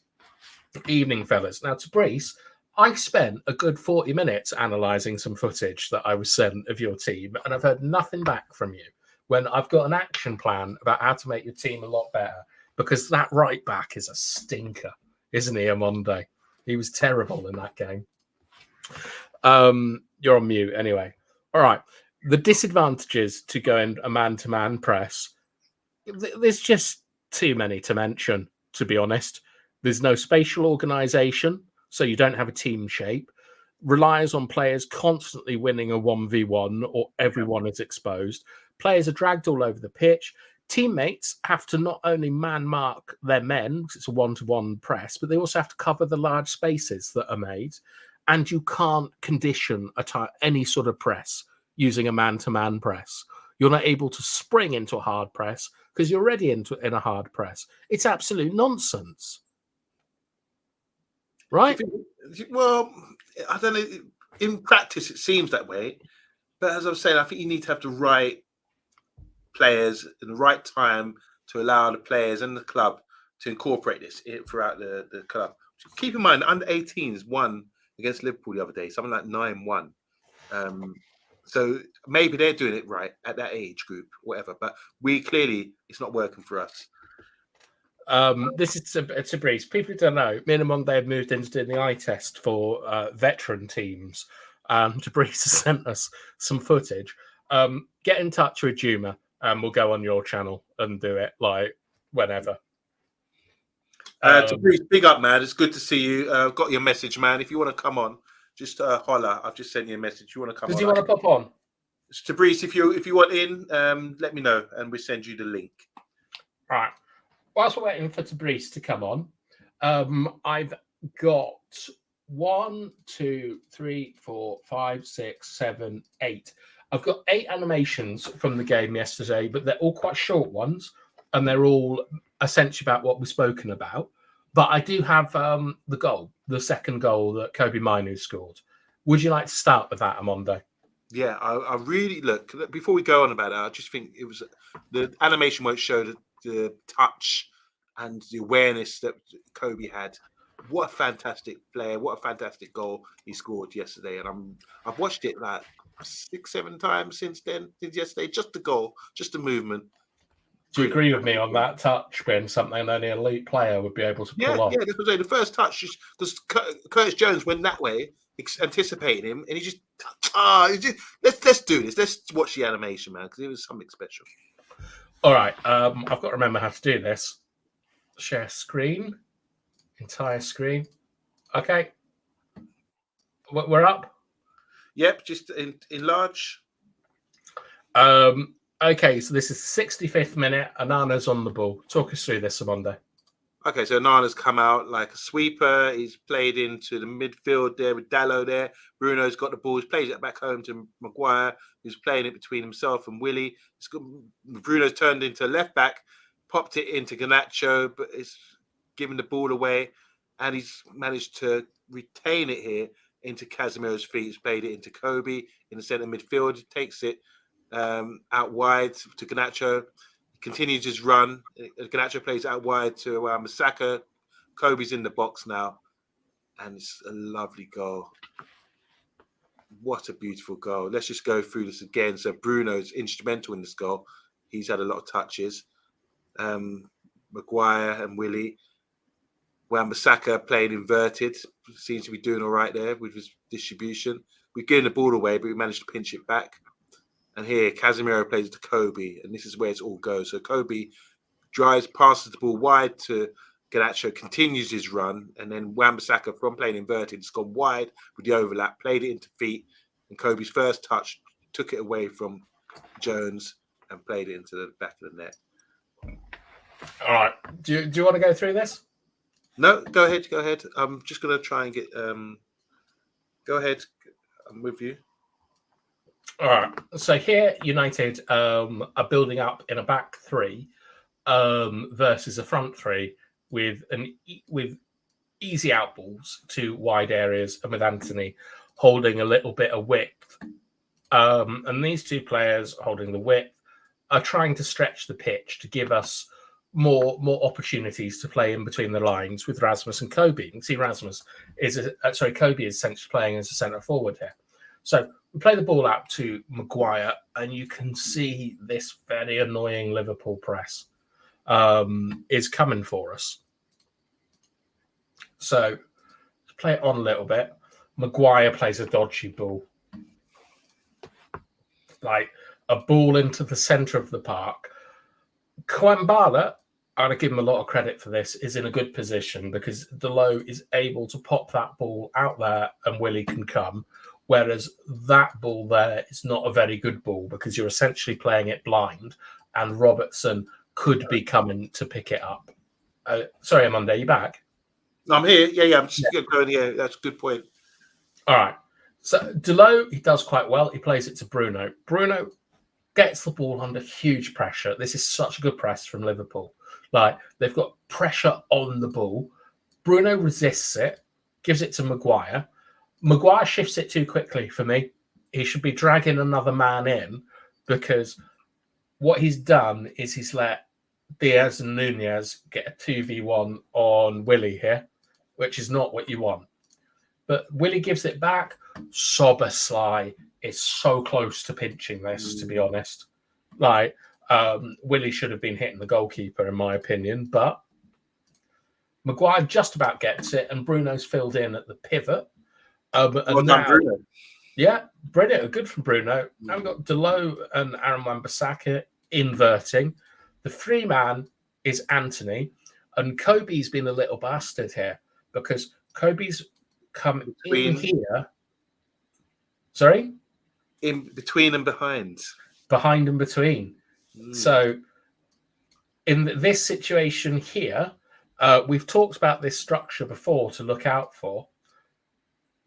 Evening, fellas. Now, Tabrice, I spent a good 40 minutes analysing some footage that I was sent of your team, and I've heard nothing back from you when I've got an action plan about how to make your team a lot better, because that right back is a stinker, isn't he, Amonde? He was terrible in that game. You're on mute anyway. All right. The disadvantages to going a man-to-man press, there's just too many to mention, to be honest. There's no spatial organisation, so you don't have a team shape. Relies on players constantly winning a 1v1 or everyone is exposed. Players are dragged all over the pitch. Teammates have to not only man mark their men, because it's a one-to-one press, but they also have to cover the large spaces that are made. And you can't condition any sort of press using a man-to-man press. You're not able to spring into a hard press because you're already in a hard press. It's absolute nonsense. Right? Well, I don't know. In practice, it seems that way. But as I was saying, I think you need to have the right players in the right time to allow the players and the club to incorporate this throughout the club. Keep in mind, under 18s won against Liverpool the other day, something like 9-1. So maybe they're doing it right at that age group, whatever. But it's not working for us. This is a brief. People who don't know, me and Amonde have moved into doing the eye test for veteran teams. Tabrice has sent us some footage. Get in touch with Juma and we'll go on your channel and do it like whenever. Tabrice, big up, man. It's good to see you. Got your message, man. If you want to come on, just holler. I've just sent you a message. You want to come on? Does he want to pop on? Tabrice, if you want in, let me know and we'll send you the link. All right. Whilst we're waiting for Tabrice to come on, I've got 1, 2, 3, 4, 5, 6, 7, 8. I've got 8 animations from the game yesterday, but they're all quite short ones, and they're all essentially about what we've spoken about. But I do have the second goal that Kobe Mainu scored. Would you like to start with that, Amonde? Yeah, I really look. Before we go on about that, I just think it was the animation won't show the touch and the awareness that Kobe had. What a fantastic player! What a fantastic goal he scored yesterday. And I've watched it like 6-7 times since yesterday. Just the goal, just the movement. Do you agree with me on that touch being something only an elite player would be able to pull off? Yeah, that's what I'm saying. The first touch, because Curtis Jones went that way, anticipating him, and he just let's do this. Let's watch the animation, man, because it was something special. All right, I've got to remember how to do this. Share screen, entire screen. Okay, we're up. Yep, just in large. Okay, so this is 65th minute. Anana's on the ball. Talk us through this, Amonde. Okay, so Nana's come out like a sweeper. He's played into the midfield there with Dallo there. Bruno's got the ball. He's played it back home to Maguire, who's playing it between himself and Willie. Bruno's turned into left back, popped it into Garnacho, but it's given the ball away, and he's managed to retain it here into Casemiro's feet. He's played it into Kobe in the centre midfield. He takes it out wide to Garnacho. Continues his run. Garnacho plays out wide to Masaka. Kobe's in the box now. And it's a lovely goal. What a beautiful goal. Let's just go through this again. So Bruno's instrumental in this goal. He's had a lot of touches. Maguire and Willie. Wan-Bissaka playing inverted. Seems to be doing all right there with his distribution. We're getting the ball away, but we managed to pinch it back. And here, Casemiro plays to Kobe, and this is where it all goes. So Kobe passes the ball wide to Garnacho, continues his run, and then Wan-Bissaka, from playing inverted, has gone wide with the overlap, played it into feet, and Kobe's first touch took it away from Jones and played it into the back of the net. All right. Do you want to go through this? No, go ahead. I'm just going to try and get... Go ahead. I'm with you. All right. So here, United are building up in a back three versus a front three with easy outballs to wide areas and with Anthony holding a little bit of width. And these two players holding the width are trying to stretch the pitch to give us more opportunities to play in between the lines with Rasmus and Kobe. You can see Kobe is essentially playing as a centre forward here. So we play the ball out to Maguire, and you can see this very annoying Liverpool press is coming for us. So let's play it on a little bit. Maguire plays a dodgy ball. Like a ball into the centre of the park. Kwambala, I'd give him a lot of credit for this, is in a good position because Dalot is able to pop that ball out there and Willie can come. Whereas that ball there is not a very good ball because you're essentially playing it blind and Robertson could be coming to pick it up. Sorry, Amonde, you back? I'm here. Yeah, I'm just going. Yeah, that's a good point. All right. So Dalot, he does quite well. He plays it to Bruno. Bruno gets the ball under huge pressure. This is such a good press from Liverpool. Like, they've got pressure on the ball. Bruno resists it, gives it to Maguire. Maguire shifts it too quickly for me. He should be dragging another man in because what he's done is he's let Diaz and Nunez get a 2v1 on Willie here, which is not what you want. But Willie gives it back. Szoboszlai is so close to pinching this, to be honest. Like, Willie should have been hitting the goalkeeper, in my opinion, but Maguire just about gets it, and Bruno's filled in at the pivot. And now, Bruno. Yeah, brilliant. Good from Bruno. Now we've got Dalot and Aaron Wan-Bissaka inverting. The free man is Anthony, and Kobe's been a little bastard here because Kobe's come in here. Sorry? In between and behind. Behind and between. So in this situation here, we've talked about this structure before to look out for.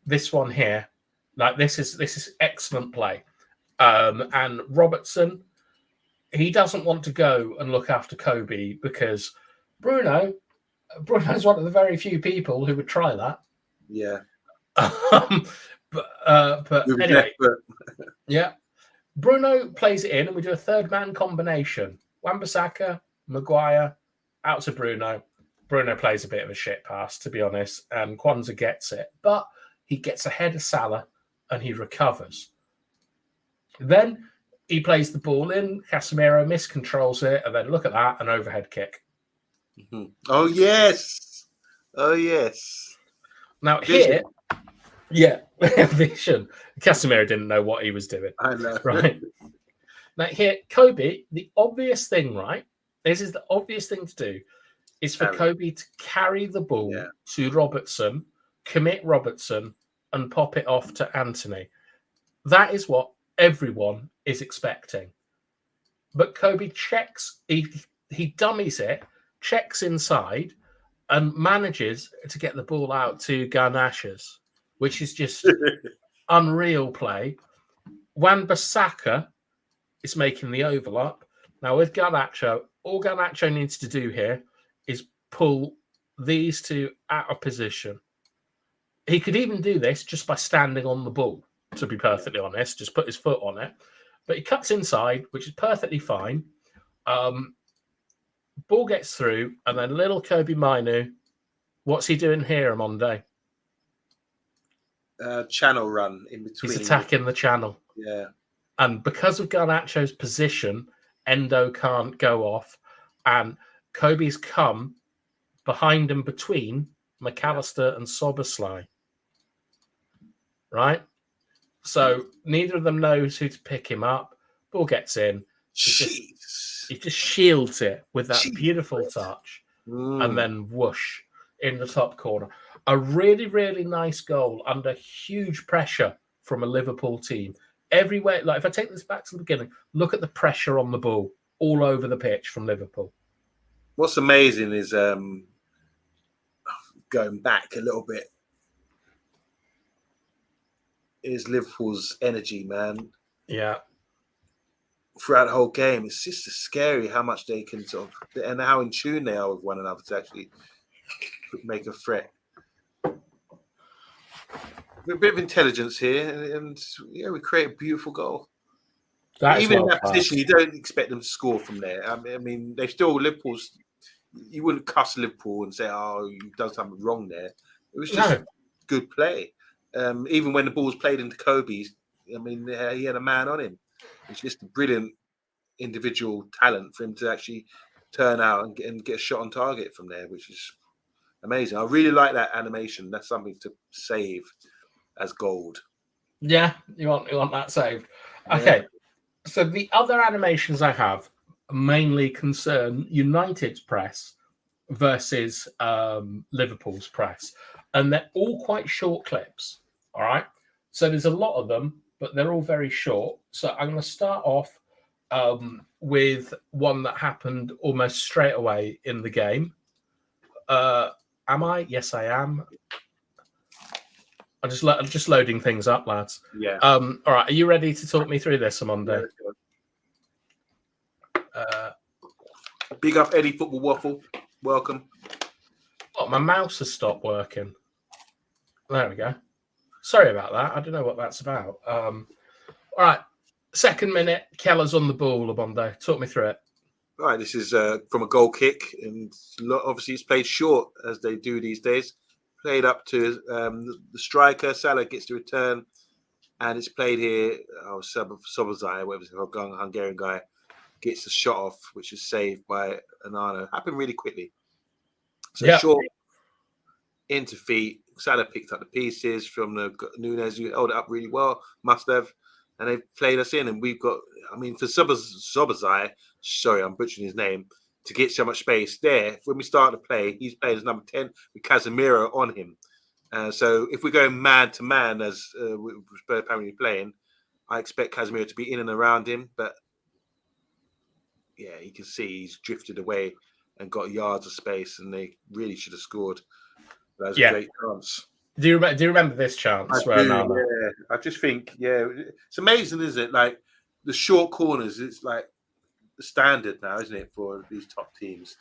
This one here, like this is excellent play. And Robertson, he doesn't want to go and look after Kobe because Bruno's one of the very few people who would try that. Yeah. But anyway, yeah. Bruno plays it in and we do a third man combination. Wan-Bissaka, Maguire, out to Bruno. Bruno plays a bit of a shit pass, to be honest, and Kwanzaa gets it. But he gets ahead of Salah and he recovers. Then he plays the ball in. Casemiro miscontrols it. And then look at that, an overhead kick. Mm-hmm. Oh, yes. Oh, yes. Now here, yeah, vision. Casemiro didn't know what he was doing. I know. Right. Now here, Kobe, the obvious thing, right? This is the obvious thing to do is for Kobe to carry the ball to Robertson, commit Robertson, and pop it off to Anthony. That is what everyone is expecting. But Kobe checks, he dummies it, checks inside, and manages to get the ball out to Garnachas, which is just unreal play. Wan-Bissaka is making the overlap. Now with Garnacho, all Garnacho needs to do here is pull these two out of position. He could even do this just by standing on the ball, to be perfectly honest, just put his foot on it. But he cuts inside, which is perfectly fine. Ball gets through, and then little Kobe Mainu, what's he doing here, Amonde? Channel run in between. He's attacking the channel. Yeah. And because of Garnacho's position, Endo can't go off. And Kobe's come behind and between McAllister and Soboslai. Right? So neither of them knows who to pick him up. Ball gets in. He just shields it with that beautiful touch. And then whoosh in the top corner. A really, really nice goal under huge pressure from a Liverpool team. Everywhere, like if I take this back to the beginning, look at the pressure on the ball all over the pitch from Liverpool. What's amazing is going back a little bit is Liverpool's energy, man. Yeah. Throughout the whole game, it's just scary how much they can sort of, and how in tune they are with one another to actually make a threat. A bit of intelligence here, and yeah, we create a beautiful goal. Even in that position, you don't expect them to score from there. I mean, they've still Liverpool's. You wouldn't cuss Liverpool and say, "Oh, you've done something wrong there." It was just good play. Even when the ball was played into Kobe's, I mean, he had a man on him. It's just a brilliant individual talent for him to actually turn out and get a shot on target from there, which is amazing. I really like that animation. That's something to save as gold. Yeah, you want that saved. Okay, so the other animations I have mainly concern United's press versus Liverpool's press, and they're all quite short clips. All right, so there's a lot of them, but they're all very short. So I'm going to start off with one that happened almost straight away in the game. Am I? Yes, I am. I'm just loading things up, lads. Yeah. All right. Are you ready to talk me through this, Amonde? Big up Eddie Football Waffle. Welcome. Oh, my mouse has stopped working. There we go. Sorry about that. I don't know what that's about. All right. Second minute, Keller's on the ball, Amonde. Talk me through it. All right. This is from a goal kick, and obviously it's played short as they do these days. Played up to the striker. Salah gets the return, and it's played here. Soboslai, whatever the Hungarian guy, gets the shot off, which is saved by Anano. Happened really quickly. So short into feet. Salah picked up the pieces from the Nunes, who held it up really well. Must have, and they played us in. And we've got, I mean, for Soboslai, sorry, I'm butchering his name, to get so much space there. When we start to play, he's playing as number 10 with Casemiro on him. So if we're going man to man, as we're apparently playing, I expect Casemiro to be in and around him. But yeah, you can see he's drifted away and got yards of space, and they really should have scored. That was a great chance. Do you remember this chance? I just think, it's amazing, isn't it? Like the short corners, it's like the standard now, isn't it, for these top teams?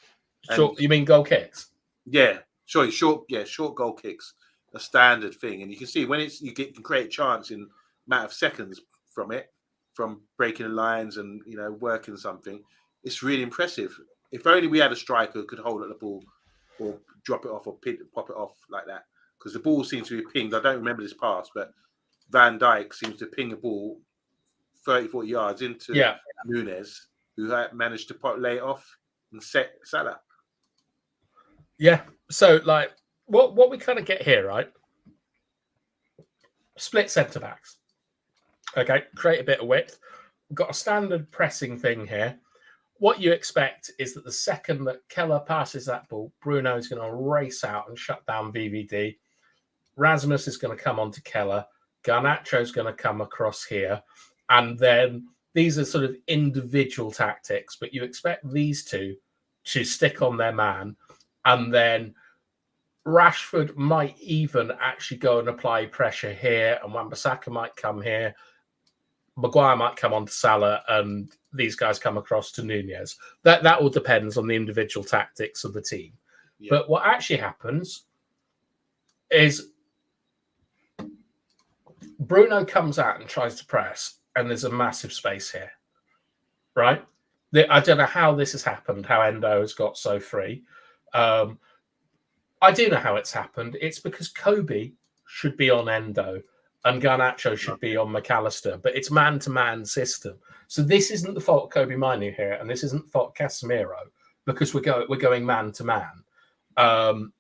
Short, you mean goal kicks? Yeah, sorry, short goal kicks, a standard thing, and you can see when you can create a chance in a matter of seconds from it, from breaking the lines and working something. It's really impressive. If only we had a striker who could hold at the ball or drop it off or pop it off like that, because the ball seems to be pinged. I don't remember this pass, but Van Dijk seems to ping the ball 30, 40 yards into Nunes, who managed to lay it off and set Salah. Yeah. So, like, what we kind of get here, right? Split centre backs. Okay, create a bit of width. We've got a standard pressing thing here. What you expect is that the second that Keller passes that ball, Bruno is going to race out and shut down VVD. Rasmus is going to come on to Keller. Garnacho's going to come across here. And then these are sort of individual tactics, but you expect these two to stick on their man. And then Rashford might even actually go and apply pressure here, and Wan-Bissaka might come here. Maguire might come on to Salah, and these guys come across to Nunez. That all depends on the individual tactics of the team. Yeah. But what actually happens is Bruno comes out and tries to press, and there's a massive space here, right? I don't know how this has happened, how Endo has got so free. I do know how it's happened. It's because Kobe should be on Endo and Garnacho should be on McAllister, but it's man-to-man system. So this isn't the fault of Kobe Minu here, and this isn't the fault of Casemiro, because we're going man-to-man. And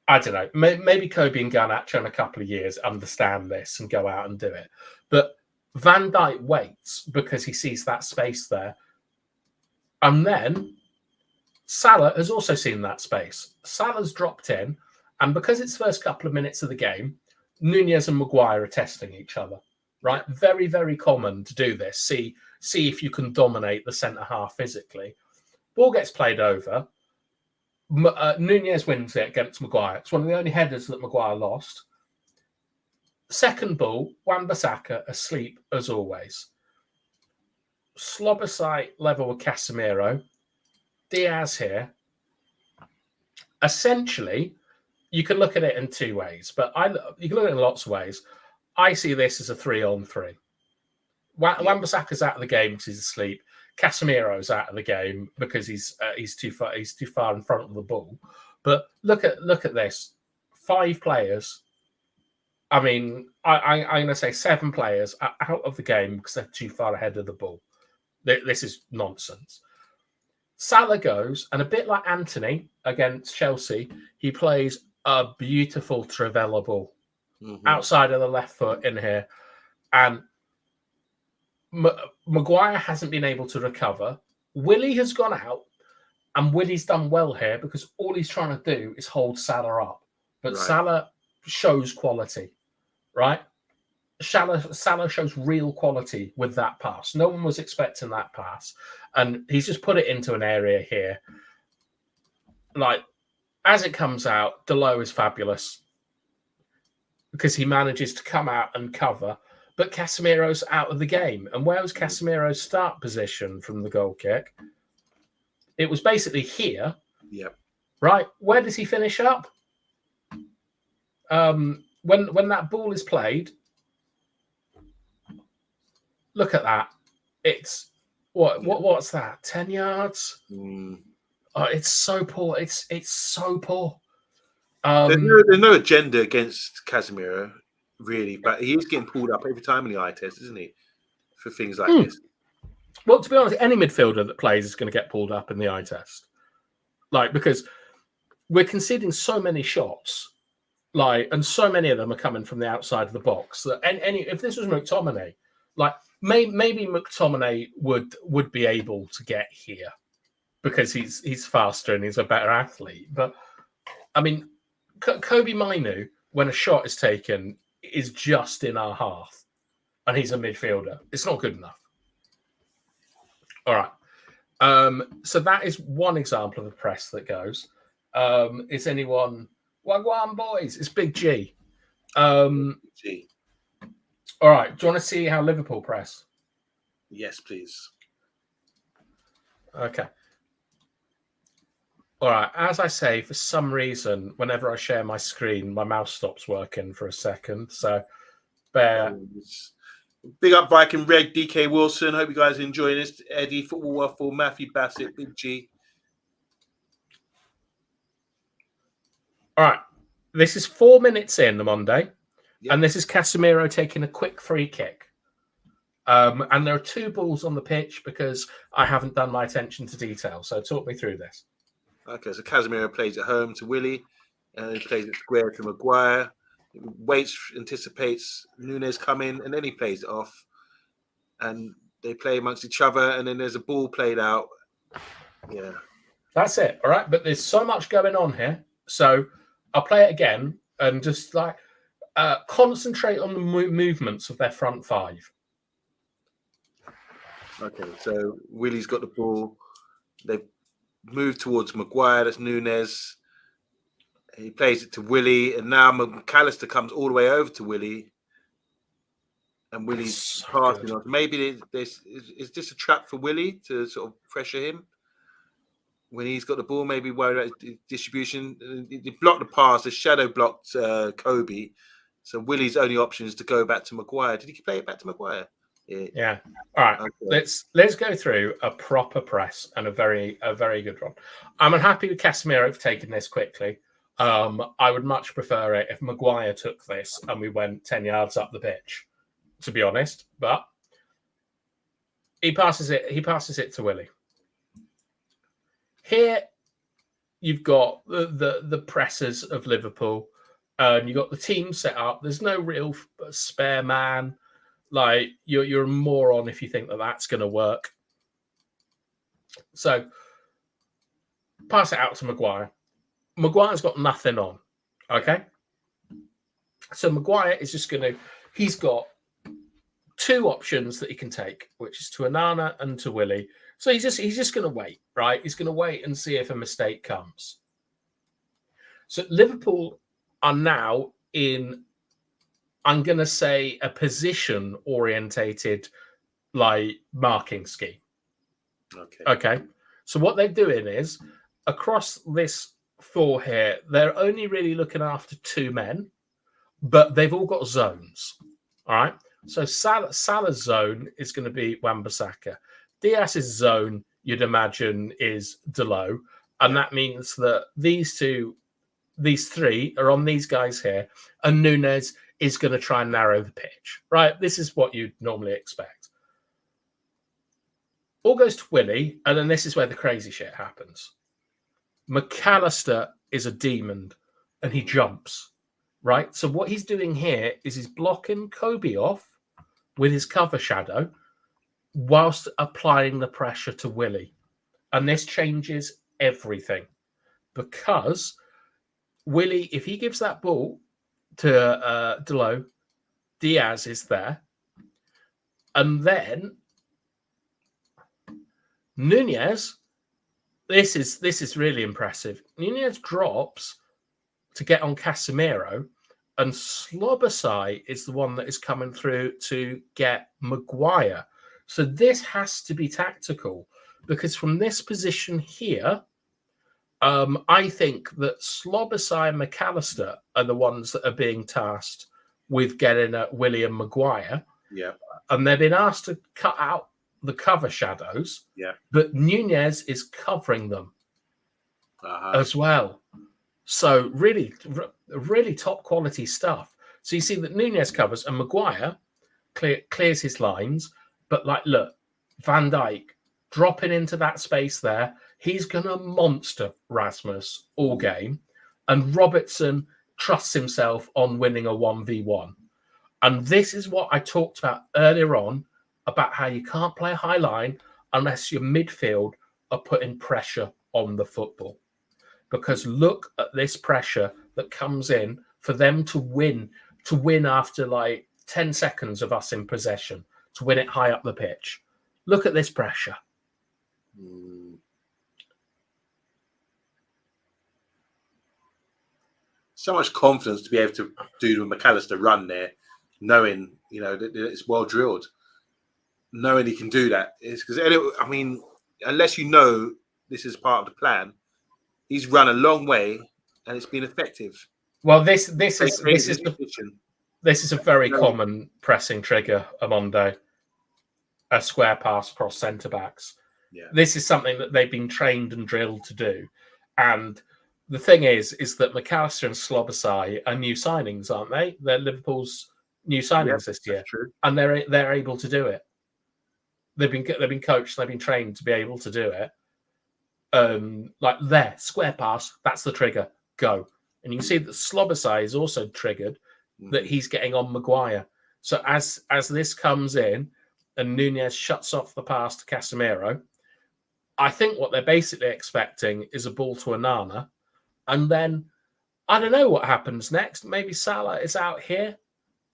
I don't know, maybe Kobe and Garnacho in a couple of years understand this and go out and do it. But Van Dijk waits because he sees that space there. And then Salah has also seen that space. Salah's dropped in, and because it's the first couple of minutes of the game, Nunez and Maguire are testing each other, right? Very, very common to do this. See if you can dominate the centre-half physically. Ball gets played over. Nunez wins it against Maguire. It's one of the only headers that Maguire lost. Second ball, Wan-Bissaka asleep as always. Slobosite level with Casemiro. Diaz here. Essentially, you can look at it in two ways, but you can look at it in lots of ways. I see this as a 3-on-3. Wan-Bissaka's out of the game because he's asleep. Casemiro's out of the game because he's too far in front of the ball. But look at this. 5 players. I mean, I'm going to say 7 players are out of the game because they're too far ahead of the ball. This is nonsense. Salah goes, and a bit like Anthony against Chelsea, he plays a beautiful Trivela ball outside of the left foot in here. And Maguire hasn't been able to recover. Willie has gone out, and Willie's done well here because all he's trying to do is hold Salah up. But Salah shows quality, right? Salah shows real quality with that pass. No one was expecting that pass. And he's just put it into an area here. Like, as it comes out, Delo is fabulous because he manages to come out and cover. But Casemiro's out of the game. And where was Casemiro's start position from the goal kick? It was basically here. Yep. Right? Where does he finish up? When that ball is played, look at that. It's what's that? 10 yards? Oh, it's so poor. It's so poor. There's no agenda against Casemiro, really, but he is getting pulled up every time in the eye test, isn't he? For things like this. Well, to be honest, any midfielder that plays is going to get pulled up in the eye test. Like, because we're conceding so many shots, and so many of them are coming from the outside of the box. That if this was McTominay, maybe McTominay would be able to get here because he's faster and he's a better athlete. But I mean, Kobe Minu, when a shot is taken, is just in our half, and he's a midfielder. It's not good enough. All right. So that is one example of a press that goes. Is anyone Wagwan boys? It's Big G. G. All right. Do you want to see how Liverpool press? Yes, please. Okay. All right. As I say, for some reason, whenever I share my screen, my mouse stops working for a second. So bear. Big up Viking Red, DK Wilson. Hope you guys are enjoying this. Eddie, Football Waffle, Matthew Bassett, Big G. All right. This is 4 minutes in the Monday. Yep. And this is Casemiro taking a quick free kick. And there are 2 balls on the pitch because I haven't done my attention to detail. So talk me through this. Okay, so Casemiro plays at home to Willie, and he plays it square to Maguire. Waits, anticipates Nunez coming, and then he plays it off. And they play amongst each other, and then there's a ball played out. Yeah. That's it, all right? But there's so much going on here. So I'll play it again, and just Concentrate on the movements of their front five. Okay, so Willie's got the ball. They've moved towards Maguire. That's Nunes. He plays it to Willie, and now McAllister comes all the way over to Willie, and Willie's So passing good. on. Maybe this is this a trap for Willie to sort of pressure him when he's got the ball. Maybe worried about his distribution. They blocked the pass. The shadow blocked Kobe, so Willie's only option is to go back to Maguire. Did he play it back to Maguire? Yeah. All right. Okay. Let's go through a proper press and a very good one. I'm unhappy with Casemiro for taking this quickly. I would much prefer it if Maguire took this and we went 10 yards up the pitch, to be honest. But he passes it to Willie. Here you've got the pressers of Liverpool, and you've got the team set up. There's no real spare man. Like, you're a moron if you think that that's going to work. So pass it out to Maguire. Maguire's got nothing on. Okay. So Maguire is just going to, he's got two options that he can take, which is to Onana and to Willie. So he's just going to wait, right? He's going to wait and see if a mistake comes. So Liverpool are now in, I'm going to say, a position-orientated, like, marking scheme. Okay. So what they're doing is, across this four here, they're only really looking after two men, but they've all got zones. All right. So Salah's zone is going to be Wan-Bissaka. Diaz's zone, you'd imagine, is Delo. And that means that these three are on these guys here, and Nunes is going to try and narrow the pitch, right? This is what you'd normally expect. All goes to Willie, and then this is where the crazy shit happens. McAllister is a demon, and he jumps, right? So what he's doing here is he's blocking Kobe off with his cover shadow whilst applying the pressure to Willie. And this changes everything, because Willie, if he gives that ball to Delo, Diaz is there. And then Nunez, this is really impressive. Nunez drops to get on Casemiro, and Slobosai is the one that is coming through to get Maguire. So this has to be tactical, because from this position here, I think that Slobosai and McAllister are the ones that are being tasked with getting at William Maguire. Yeah. And they've been asked to cut out the cover shadows. Yeah. But Nunez is covering them as well. So really, really top quality stuff. So you see that Nunez covers and Maguire clears his lines. But like, look, Van Dijk dropping into that space there. He's going to monster Rasmus all game. And Robertson trusts himself on winning a 1v1. And this is what I talked about earlier on, about how you can't play high line unless your midfield are putting pressure on the football. Because look at this pressure that comes in for them to win after like 10 seconds of us in possession, to win it high up the pitch. Look at this pressure. So much confidence to be able to do the McAllister run there, knowing, that it's well drilled, knowing he can do that. It's because, I mean, unless you know this is part of the plan, he's run a long way and it's been effective. Well, this is a very common pressing trigger, Amondo. A square pass across centre backs. Yeah. This is something that they've been trained and drilled to do. And the thing is that McAllister and Slobosai are new signings, aren't they? They're Liverpool's new signings this year, true. And they're able to do it. They've been coached, they've been trained to be able to do it. Like there, square pass, that's the trigger. Go. And you can see that Slobosai is also triggered that he's getting on Maguire. So as this comes in and Nunez shuts off the pass to Casemiro, I think what they're basically expecting is a ball to Onana, and then I don't know what happens next. Maybe Salah is out here.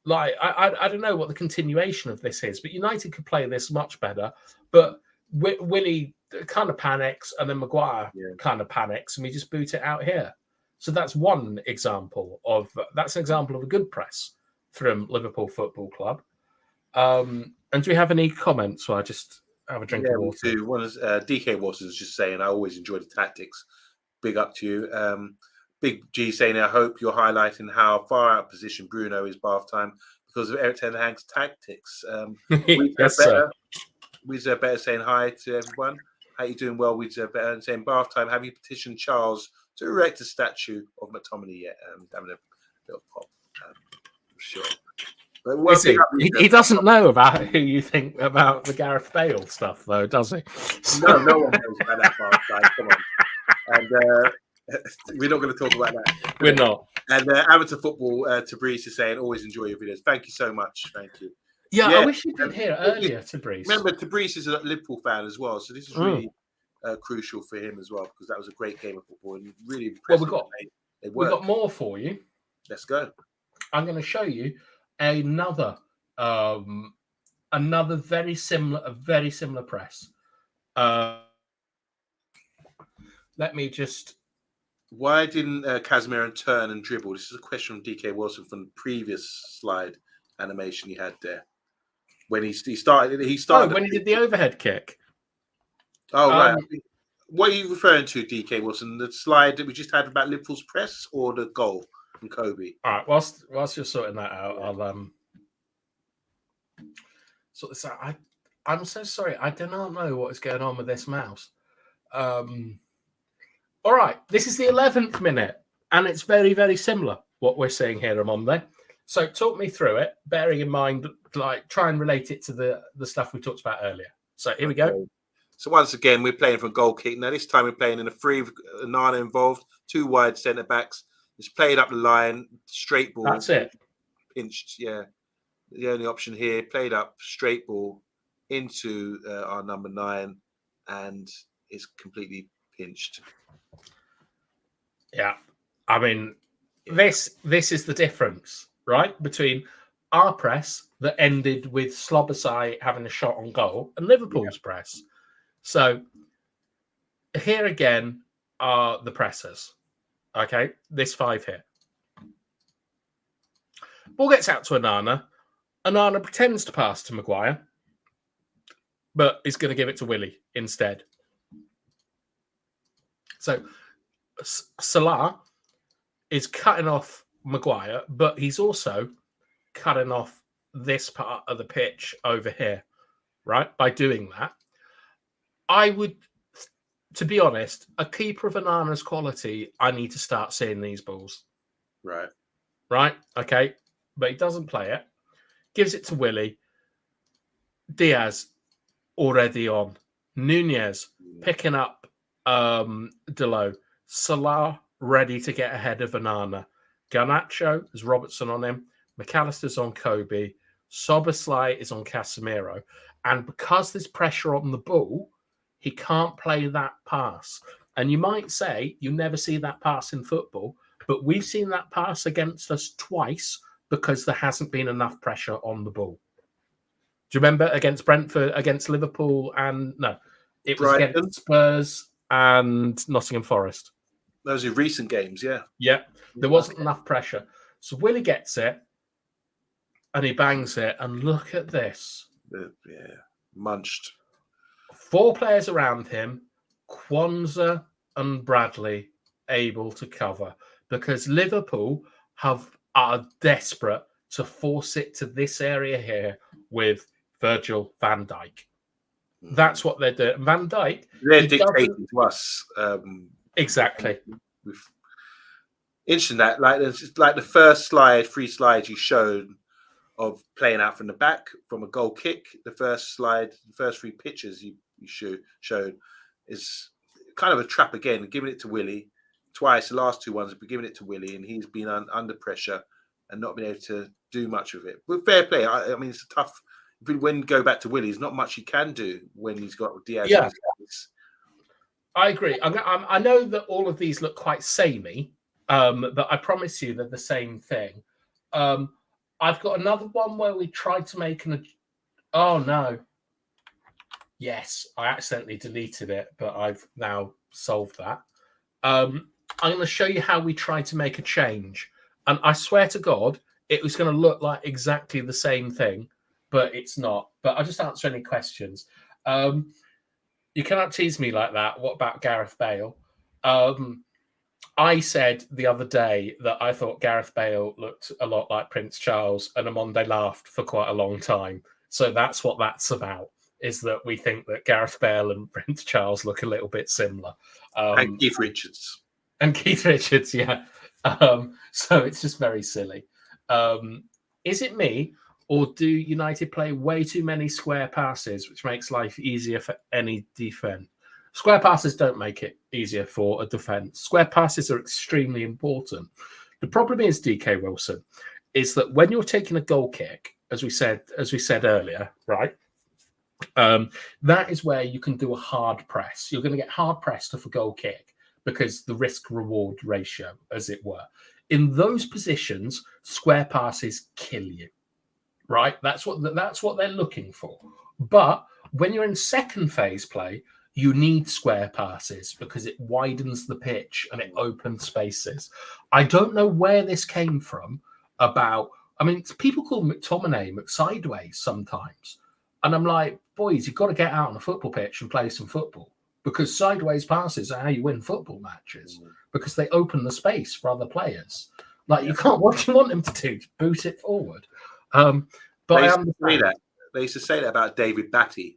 Like I don't know what the continuation of this is, but United could play this much better. But Willie kind of panics, and then Maguire kind of panics, and we just boot it out here. So that's one example of a good press from Liverpool Football Club. And do we have any comments? Well, I just have a drink of water. We do. One is DK Watson's just saying, I always enjoy the tactics. Big up to you. Big G saying, I hope you're highlighting how far out position Bruno is bath time because of Eric Ten Hag's tactics. We deserve better saying hi to everyone. How you doing? Well, we deserve better. And saying bath time. Have you petitioned Charles to erect a statue of McTominay yet? Having a little pop. Sure. But he doesn't know about who you think about the Gareth Bale stuff, though, does he? No one knows about that bath time. Come on. And we're not going to talk about that. We're not. And amateur football, Tabriz is saying, always enjoy your videos. Thank you so much. Thank you. Yeah, I wish you did hear earlier, Tabriz. Remember, Tabriz is a Liverpool fan as well, so this is really crucial for him as well because that was a great game of football and really impressive. Well, we've got more for you. Let's go. I'm going to show you another very similar press. Let me just. Why didn't Casemiro turn and dribble? This is a question from DK Wilson from the previous slide animation he had there. When he started. When he did the overhead kick. Oh right. What are you referring to, DK Wilson? The slide that we just had about Liverpool's press, or the goal from Kobe? All right. Whilst you're sorting that out, I'll sort this out. I'm so sorry. I do not know what is going on with this mouse. All right, this is the 11th minute, and it's very, very similar what we're seeing here on Monday. So talk me through it, bearing in mind, try and relate it to the stuff we talked about earlier. So here we go. So once again, we're playing for a goal kick. Now this time we're playing in a free, Nana involved, 2 wide centre backs. It's played up the line, straight ball. That's it. Pinched, yeah. The only option here, played up, straight ball into our number 9, and it's completely pinched. Yeah, I mean, this is the difference, right, between our press that ended with Slobosai having a shot on goal and Liverpool's press. So here again are the pressers. Okay, this 5 here. Ball gets out to Onana. Onana pretends to pass to Maguire, but is going to give it to Willie instead. So Salah is cutting off Maguire, but he's also cutting off this part of the pitch over here, right? By doing that, I would, to be honest, a keeper of Onana's quality, I need to start seeing these balls. Right. Okay. But he doesn't play it. Gives it to Willie. Diaz already on. Nunez picking up Delo. Salah ready to get ahead of Onana. Garnacho has Robertson on him. McAllister's on Kobe. Szoboszlai is on Casemiro. And because there's pressure on the ball, he can't play that pass. And you might say you never see that pass in football, but we've seen that pass against us twice because there hasn't been enough pressure on the ball. Do you remember against Brentford, against Liverpool, and no, it was against Spurs and Nottingham Forest. Those are recent games, yeah. Yeah, there wasn't enough pressure. So Willie gets it, and he bangs it, and look at this. Yeah, munched. 4 players around him, Kwanzaa and Bradley, able to cover because Liverpool are desperate to force it to this area here with Virgil van Dijk. That's what they're doing. Van Dijk, they're dictating to us. Exactly. Interesting that, like the first slide, 3 slides you showed of playing out from the back from a goal kick. The first slide, the first 3 pictures you showed is kind of a trap again, giving it to Willie twice. The last 2 ones have been giving it to Willie, and he's been under pressure and not been able to do much of it. With fair play, I mean, it's tough. When you go back to Willie, there's not much he can do when he's got Diaz. I agree. I know that all of these look quite samey, But I promise you they're the same thing. I've got another one where we tried to make an. Oh no. Yes, I accidentally deleted it, but I've now solved that. I'm going to show you how we tried to make a change. And I swear to God, it was going to look like exactly the same thing, but it's not. But I'll just answer any questions. You cannot tease me like that. What about Gareth Bale? I said the other day that I thought Gareth Bale looked a lot like Prince Charles, and Amonde laughed for quite a long time. So that's what that's about, is that we think that Gareth Bale and Prince Charles look a little bit similar. And Keith Richards. And Keith Richards, yeah. So it's just very silly. Is it me, or do United play way too many square passes, which makes life easier for any defence? Square passes don't make it easier for a defence. Square passes are extremely important. The problem is, DK Wilson, is that when you're taking a goal kick, as we said earlier, right? That is where you can do a hard press. You're going to get hard pressed off a goal kick because the risk-reward ratio, as it were. In those positions, square passes kill you, right? That's what they're looking for. But when you're in second phase play, you need square passes because it widens the pitch and it opens spaces. I don't know where this came from about, I mean, people call McTominay McSideways sometimes. And I'm like, boys, you've got to get out on a football pitch and play some football, because sideways passes are how you win football matches, because they open the space for other players. Like, you can't, what do you want them to do? Boot it forward. But they used to say that about David Batty.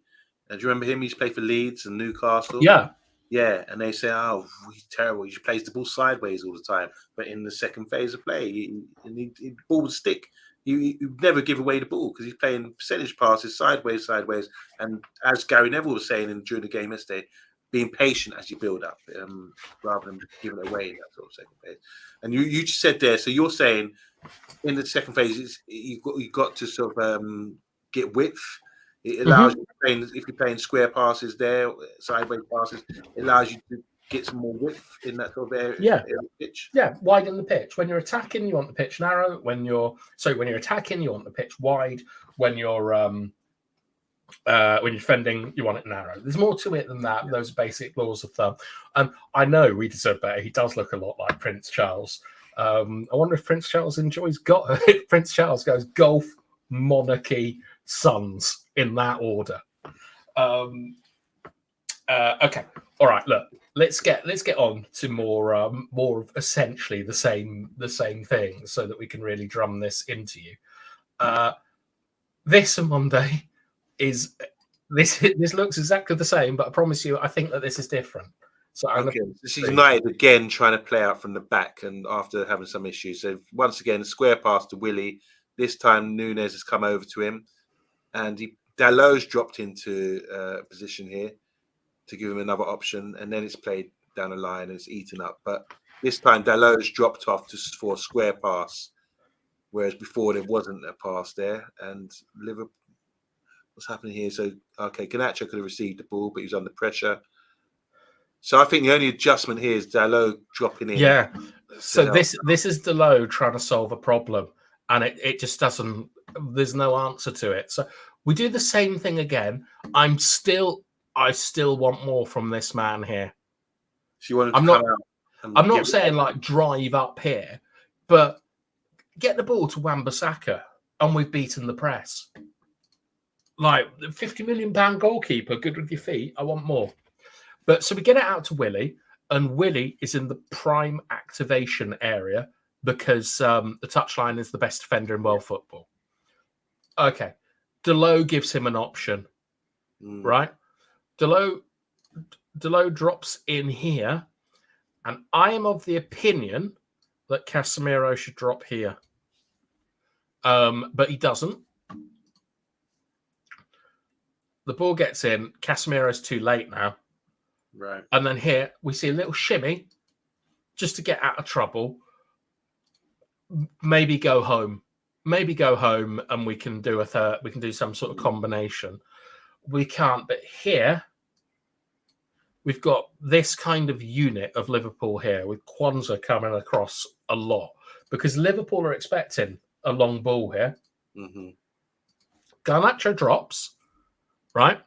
Do you remember him? He used to play for Leeds and Newcastle. Yeah. Yeah. And they say, oh, he's terrible. He plays the ball sideways all the time. But in the second phase of play, the ball would stick. You never give away the ball because he's playing percentage passes sideways. And as Gary Neville was saying during the game yesterday, being patient as you build up, rather than giving it away in that sort of second phase. And you just said there, so you're saying in the second phase, you've got to sort of get width. It allows you, if you're playing square passes there, sideways passes, it allows you to get some more width in that sort of area of the pitch. Yeah, widen the pitch. When you're attacking, you want the pitch narrow. When you're attacking, you want the pitch wide. When you're defending, you want it narrow. There's more to it than that. Those basic laws of thumb. I know we deserve better. He does look a lot like Prince Charles. I wonder if Prince Charles enjoys golf. Prince Charles goes golf, monarchy, sons in that order. Okay, all right. Look, let's get on to more of essentially the same thing, so that we can really drum this into you. This on Monday is this looks exactly the same, but I promise you, I think that this is different. So this is United again trying to play out from the back, and after having some issues, so once again a square pass to Willie. This time Nunes has come over to him, and Dalot's dropped into a position here to give him another option, and then it's played down the line and it's eaten up. But this time Dalot's dropped off for a square pass, whereas before there wasn't a pass there. And Liverpool, what's happening here? So okay, Garnacho could have received the ball, but he was under pressure. So I think the only adjustment here is Dalot dropping in. Yeah. So this is Dalot trying to solve a problem, and it just doesn't. There's no answer to it. So we do the same thing again. I still want more from this man here. So you want him to come out? I'm not saying like drive up here, but get the ball to Wan-Bissaka, and we've beaten the press. Like, the £50 million goalkeeper, good with your feet. I want more. But so we get it out to Willie, and Willie is in the prime activation area because the touchline is the best defender in world football. Okay. Dalot gives him an option, right? Dalot drops in here, and I am of the opinion that Casemiro should drop here. But he doesn't. The ball gets in. Casemiro's too late now. Right. And then here we see a little shimmy just to get out of trouble. Maybe go home. And we can do some sort of combination. We can't, but here we've got this kind of unit of Liverpool here with Kwanzaa coming across a lot because Liverpool are expecting a long ball here. Mm-hmm. Garnacho drops, right?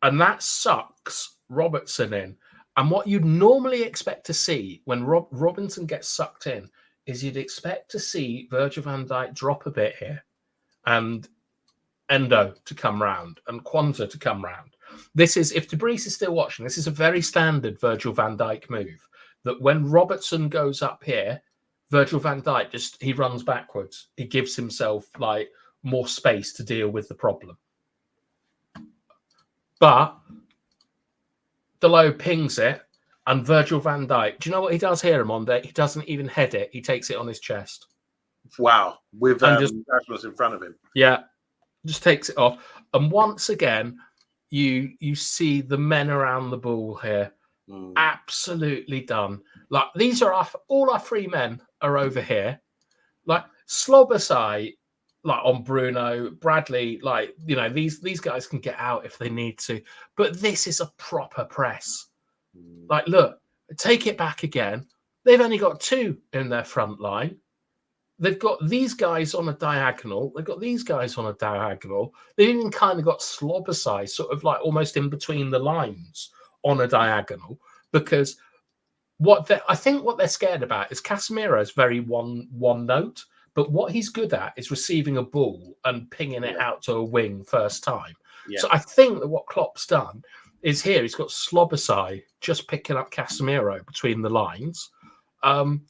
And that sucks Robertson in. And what you'd normally expect to see when Robinson gets sucked in is you'd expect to see Virgil van Dijk drop a bit here and Endo to come round and Kwanzaa to come round. This is, if Debris is still watching, this is a very standard Virgil van Dijk move. That when Robertson goes up here, Virgil van Dijk he runs backwards. He gives himself like more space to deal with the problem. But Delo pings it, and Virgil van Dijk, do you know what he does here, Amonde? He doesn't even head it. He takes it on his chest. Wow. With Rasmus in front of him. Yeah. Just takes it off. And once again, you see the men around the ball here. Absolutely done. Like, these are all our free men are over here. Like, Slobosai, like on Bruno, Bradley, like, you know, these guys can get out if they need to. But this is a proper press. Like, look, take it back again. They've only got 2 in their front line. They've got these guys on a diagonal. They've got these guys on a diagonal. They've even kind of got Slobosai sort of like almost in between the lines on a diagonal, because I think what they're scared about is Casemiro is very one note, but what he's good at is receiving a ball and pinging it out to a wing first time. Yeah. So I think that what Klopp's done is here he's got Slobosai just picking up Casemiro between the lines. And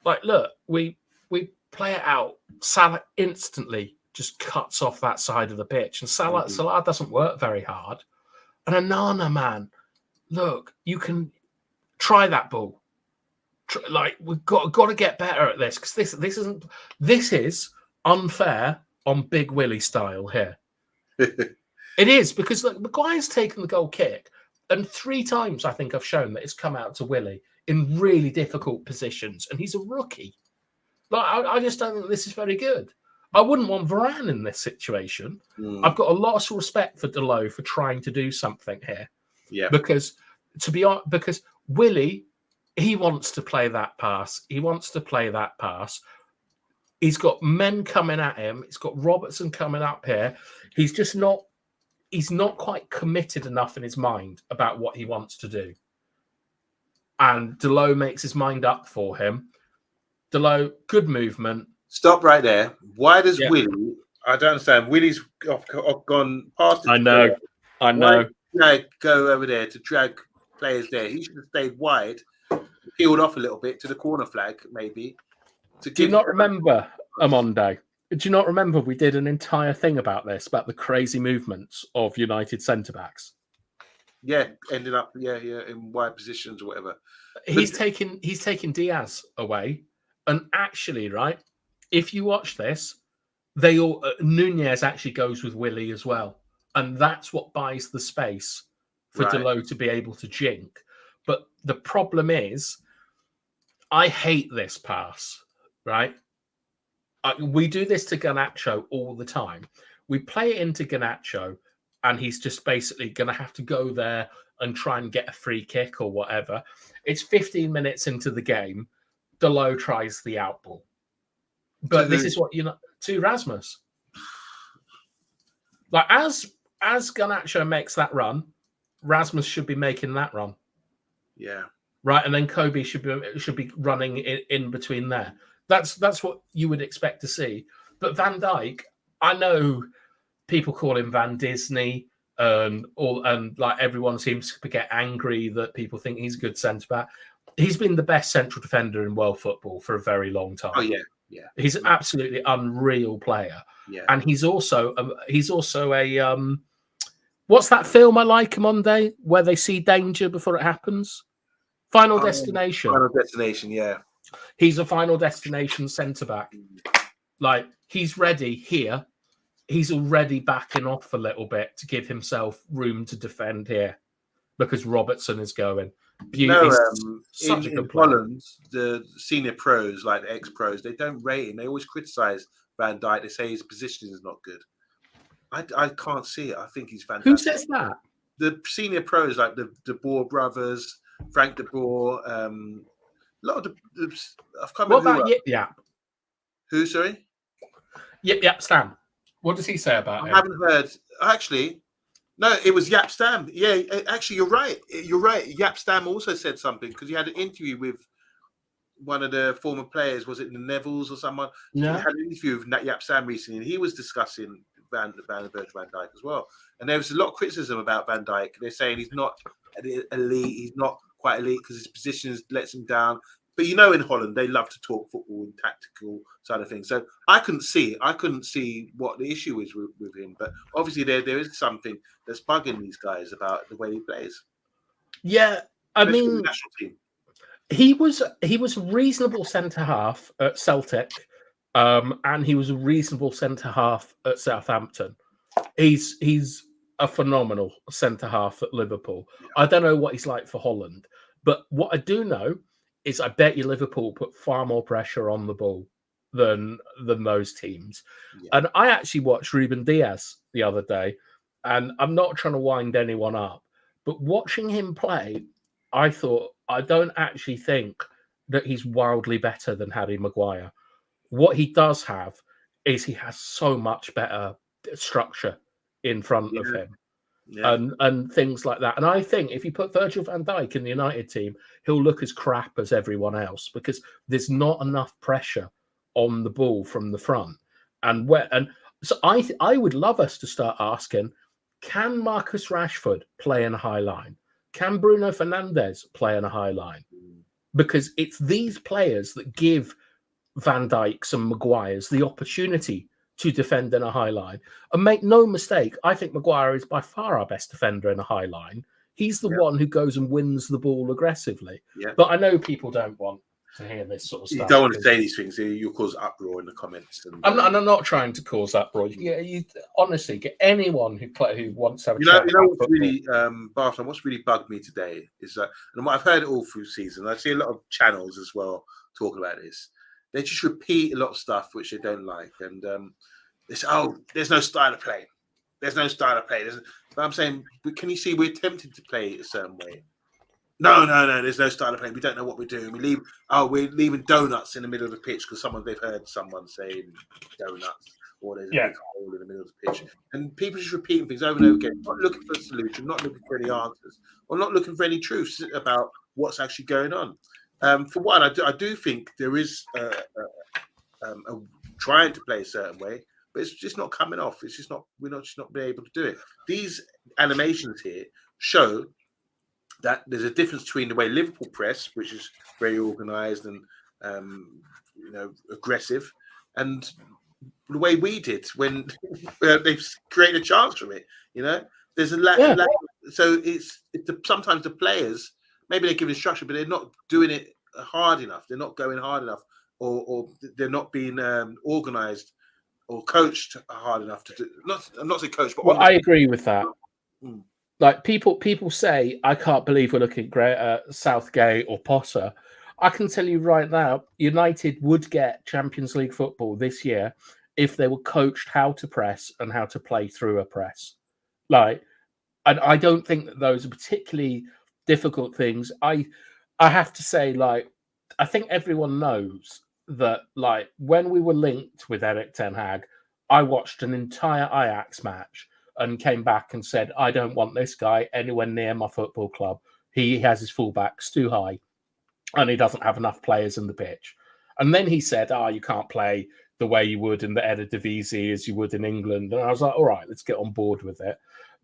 like, look, we play it out. Salah instantly just cuts off that side of the pitch, and Salah doesn't work very hard. And Onana, man, look, you can try that ball. Like, we've got to get better at this, because this is unfair on Big Willie style here. It is, because like, Maguire's taken the goal kick, and 3 times I think I've shown that it's come out to Willie in really difficult positions, and he's a rookie. Like, I just don't think this is very good. I wouldn't want Varane in this situation. I've got a lot of respect for Delo for trying to do something here. Yeah. Because Willie, he wants to play that pass. He's got men coming at him. He's got Robertson coming up here. He's not quite committed enough in his mind about what he wants to do. And Delo makes his mind up for him. Delo, good movement. Stop right there. Why does Willie? I don't understand. Willie's gone past. I know. Why go over there to drag players there? He should have stayed wide, peeled off a little bit to the corner flag, maybe. Do you not remember, Amonde? Do you not remember we did an entire thing about this, about the crazy movements of United centre backs? Yeah, ended up in wide positions or whatever. He's taken Diaz away, and actually, right, if you watch this, Nunez actually goes with Willie as well, and that's what buys the space for Delo to be able to jink. But the problem is, I hate this pass, right? We do this to Garnacho all the time. We play it into Garnacho, and he's just basically going to have to go there and try and get a free kick or whatever. It's 15 minutes into the game. Delo tries the outball. But this is what to Rasmus. Like, as Garnacho makes that run, Rasmus should be making that run. Yeah. Right, and then Kobe should be running in between there. That's what you would expect to see. But Van Dijk, I know people call him Van Disney, and like everyone seems to get angry that people think he's a good centre back. He's been the best central defender in world football for a very long time. Oh yeah. He's an absolutely unreal player. Yeah. And he's also a what's that film I like him on day where they see danger before it happens? Final Destination. Final Destination, yeah. He's a Final Destination centre back. Like, he's ready here. He's already backing off a little bit to give himself room to defend here because Robertson is going. In Holland, the senior pros, like the ex-pros, they don't rate him. They always criticise Van Dijk. They say his position is not good. I can't see it. I think he's fantastic. Who says that? the senior pros like the De Boer brothers, Frank De Boer, a lot of I can't What remember about Yip Yap? who. Sorry, Yip Yap Stam. What does he say about I him? haven't heard. Actually, no, it was Yap Stam. Yeah, actually, you're right. You're right. Yap Stam also said something because he had an interview with one of the former players. Was it the Nevilles or someone? Yeah. He had an interview with Yap Stam recently, and he was discussing Virgil van Dijk as well. And there was a lot of criticism about Van Dijk. They're saying he's not elite. He's not quite elite because his position lets him down. But in Holland, they love to talk football and tactical side of things. So I couldn't see what the issue is with him. But obviously, there is something that's bugging these guys about the way he plays. Yeah, I Especially mean, the national team. he was a reasonable centre half at Celtic, and he was a reasonable centre half at Southampton. He's a phenomenal centre half at Liverpool. Yeah. I don't know what he's like for Holland, but what I do know is I bet you Liverpool put far more pressure on the ball than those teams. Yeah. And I actually watched Ruben Diaz the other day, and I'm not trying to wind anyone up, but watching him play, I thought, I don't actually think that he's wildly better than Harry Maguire. What he does have is he has so much better structure in front of him. Yeah. And things like that. And I think if you put Virgil van Dijk in the United team, he'll look as crap as everyone else because there's not enough pressure on the ball from the front. And so I would love us to start asking, can Marcus Rashford play in a high line? Can Bruno Fernandes play in a high line? Because it's these players that give Van Dijks and Maguires the opportunity to defend in a high line. And make no mistake, I think Maguire is by far our best defender in a high line. He's the one who goes and wins the ball aggressively. Yeah. But I know people don't want to hear this sort of stuff. You don't want to say these things. You'll cause uproar in the comments. And, I'm not trying to cause uproar. You honestly get anyone who wants to have a chat. You know what's really, Barton, what's really bugged me today is that, and I've heard it all through season. I see a lot of channels as well talking about this. They just repeat a lot of stuff which they don't like, and they say, "Oh, there's no style of play. There's no style of play." But I'm saying, can you see we're tempted to play a certain way? No. There's no style of play. We don't know what we're doing. We're leaving donuts in the middle of the pitch because they've heard someone saying donuts, or there's a big hole in the middle of the pitch, and people just repeating things over and over again, not looking for a solution, not looking for any answers, or not looking for any truths about what's actually going on. For one, I do think there is trying to play a certain way, but it's just not coming off. It's just not. We're just not being able to do it. These animations here show that there's a difference between the way Liverpool press, which is very organised and aggressive, and the way we did when they created a chance from it. There's a lack. So it's sometimes the players, maybe they give instruction, but they're not doing it hard enough. They're not going hard enough, or they're not being organised or coached hard enough to do. I'm not saying coached, but I agree with that. Like people say, I can't believe we're looking great at Southgate or Potter. I can tell you right now, United would get Champions League football this year if they were coached how to press and how to play through a press. And I don't think that those are particularly difficult things. I have to say, I think everyone knows that, when we were linked with Erik ten Hag, I watched an entire Ajax match and came back and said, I don't want this guy anywhere near my football club. He has his fullbacks too high and he doesn't have enough players in the pitch. And then he said, you can't play the way you would in the Eredivisie as you would in England. And I was like, all right, let's get on board with it.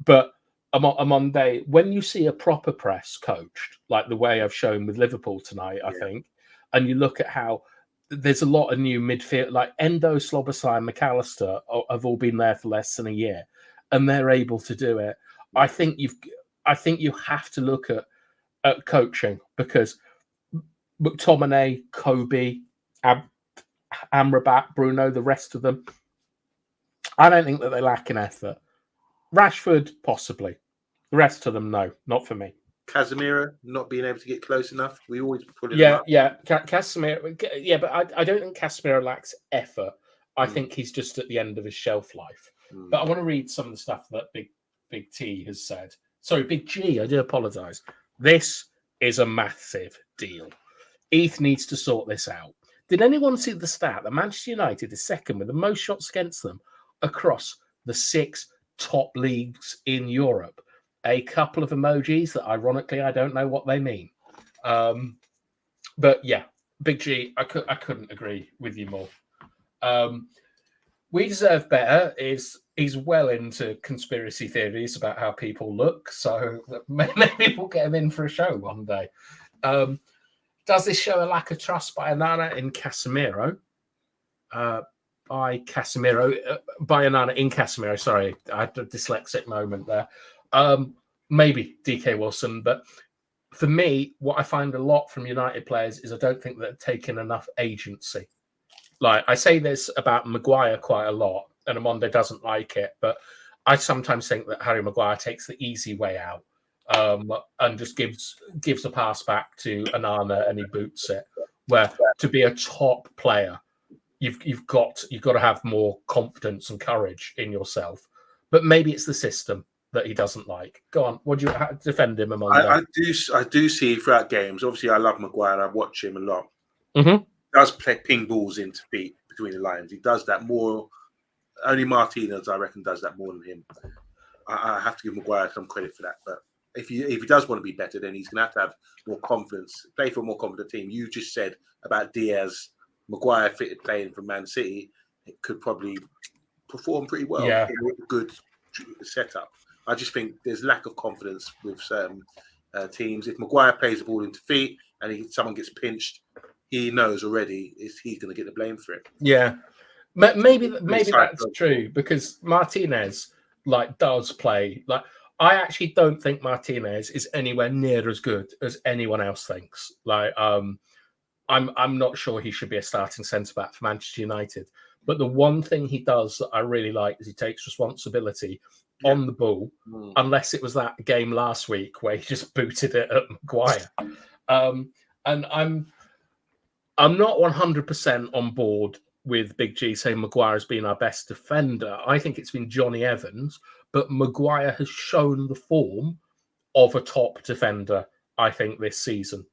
But Monday, when you see a proper press coached, like the way I've shown with Liverpool tonight, I think, and you look at how there's a lot of new midfield, like Endo, Slobosai, and McAllister have all been there for less than a year, and they're able to do it. I think you have to look at coaching, because McTominay, Kobe, Amrabat, Bruno, the rest of them, I don't think that they lack in effort. Rashford, possibly. The rest of them, no, not for me. Casemiro not being able to get close enough. We always put him up. Casemiro. Yeah, but I don't think Casemiro lacks effort. I think he's just at the end of his shelf life. But I want to read some of the stuff that Big T has said Sorry, Big G, I do apologise. This is a massive deal. Heath needs to sort this out. Did anyone see the stat that Manchester United is second with the most shots against them across the 6 top leagues in Europe? A couple of emojis that, ironically, I don't know what they mean. But yeah, Big G, I couldn't agree with you more. We Deserve Better he's well into conspiracy theories about how people look, so maybe we'll get him in for a show one day. Does this show a lack of trust by Onana in Casemiro? By Onana in Casemiro. Sorry, I had a dyslexic moment there. Maybe DK Wilson, but for me, what I find a lot from United players is I don't think they're taking enough agency. Like, I say this about Maguire quite a lot, and Amonde doesn't like it, but I sometimes think that Harry Maguire takes the easy way out and just gives a pass back to Onana and he boots it. Where to be a top player, you've got to have more confidence and courage in yourself. But maybe it's the system that he doesn't like. Go on, what do you defend him among? I do see throughout games. Obviously, I love Maguire and I watch him a lot. Mm-hmm. Does play ping balls into feet between the lines. He does that more. Only Martinez, I reckon, does that more than him. I have to give Maguire some credit for that. But if he does want to be better, then he's going to have more confidence, play for a more confident team. You just said about Diaz, Maguire fitted playing from Man City. It could probably perform pretty well in a good setup. I just think there's lack of confidence with certain teams. If Maguire plays the ball into feet and someone gets pinched, he knows already he's going to get the blame for it. Yeah, maybe that's true because Martinez does play. Like, I actually don't think Martinez is anywhere near as good as anyone else thinks. Like, I'm not sure he should be a starting centre back for Manchester United. But the one thing he does that I really like is he takes responsibility on the ball, unless it was that game last week where he just booted it at Maguire. And I'm not 100% on board with Big G saying Maguire has been our best defender. I think it's been Johnny Evans, but Maguire has shown the form of a top defender, I think, this season.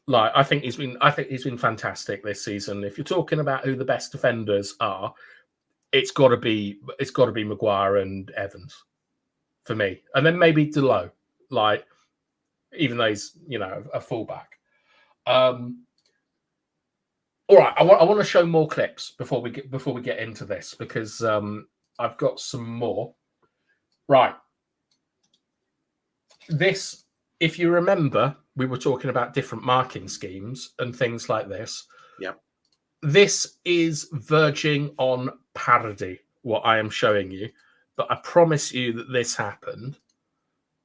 I think he's been fantastic this season. If you're talking about who the best defenders are, it's got to be Maguire and Evans for me, and then maybe Delot, even though he's a fullback. All right, I want to show more clips before we get into this because I've got some more. Right, this, if you remember, we were talking about different marking schemes and things like this. Yeah. This is verging on parody, what I am showing you, but I promise you that this happened.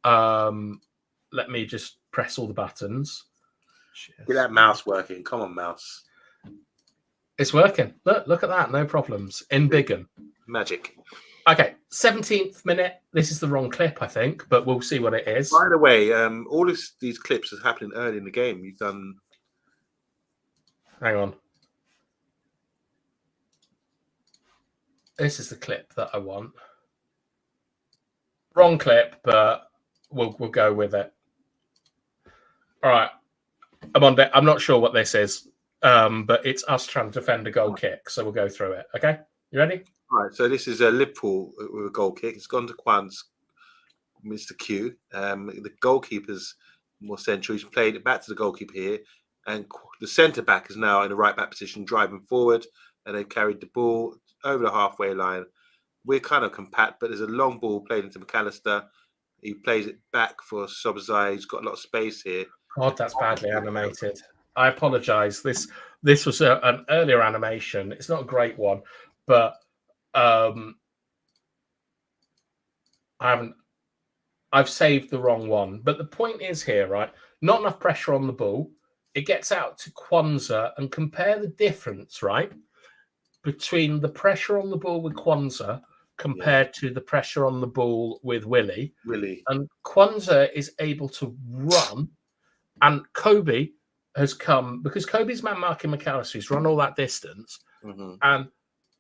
Let me just press all the buttons. Get that mouse working. Come on, mouse. It's working. Look at that. No problems. In Bigham. Magic. Okay, 17th minute. This is the wrong clip, I think, but we'll see what it is. By the way, all these clips are happening early in the game. You've done... Hang on. This is the clip that I want. Wrong clip, but we'll go with it. All right. I'm not sure what this is, but it's us trying to defend a goal kick, so we'll go through it. Okay? You ready? All right, so this is a Liverpool with a goal kick. It's gone to Kwan's, Mr. Q. The goalkeeper's more central. He's played it back to the goalkeeper here, and the centre-back is now in the right-back position, driving forward, and they've carried the ball over the halfway line. We're kind of compact, but there's a long ball played into McAllister. He plays it back for Sobozai. He's got a lot of space here. God, that's badly animated. I apologise. This was an earlier animation. It's not a great one, but I've saved the wrong one. But the point is here, right? Not enough pressure on the ball. It gets out to Kwanzaa, and compare the difference, right, between the pressure on the ball with Kwanzaa compared to the pressure on the ball with Willie. And Kwanzaa is able to run, and Kobe has come, because Kobe's man marking McAllister, he's run all that distance, and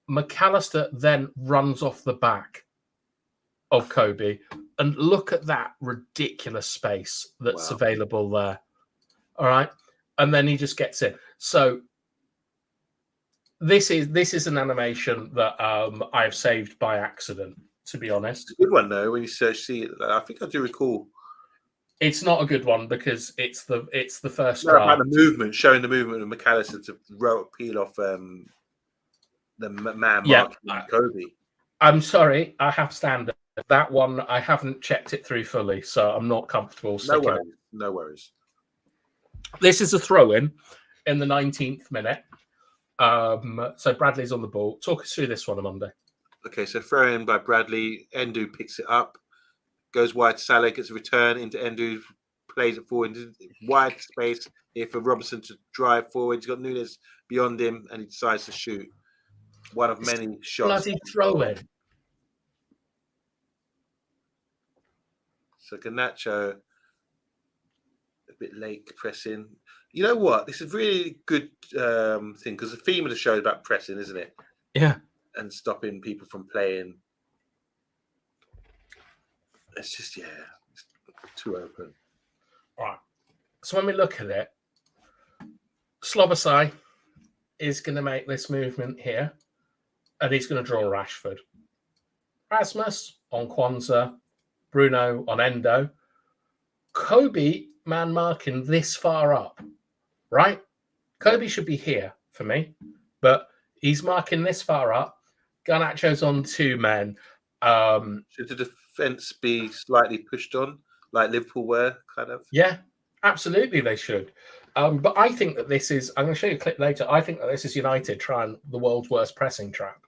McAllister then runs off the back of Kobe, And look at that ridiculous space that's available there. All right. And then he just gets in. So this is an animation that I've saved by accident, to be honest. Good one though. When you see it, I think I do recall. It's not a good one because it's the first No, draft. about the movement, showing the movement of McAllister to peel off the man marking Kobe. I'm sorry, I have standard. That one I haven't checked it through fully, so I'm not comfortable. No worries. This is a throw-in in the 19th minute. So Bradley's on the ball. Talk us through this one, Amanda. Okay, so throw in by Bradley. Endu picks it up, goes wide to Salah, gets a return into Endu, plays it forward into wide space here for Robertson to drive forward. He's got Nunes beyond him, and he decides to shoot. One of many shots. Bloody throw-in. So Garnacho, a bit late pressing. You know what? This is a really good thing because the theme of the show is about pressing, isn't it? Yeah. And stopping people from playing. It's just, it's too open. All right. So when we look at it, Slobosai is going to make this movement here, and he's going to draw Rashford. Rasmus on Kwanzaa, Bruno on Endo. Kobe man marking this far up, right? Kobe should be here for me, but he's marking this far up. Garnacho's on two men. Should the defence be slightly pushed on, like Liverpool were, kind of? Yeah, absolutely they should. But I think that this is, I'm going to show you a clip later, I think that this is United trying the world's worst pressing trap.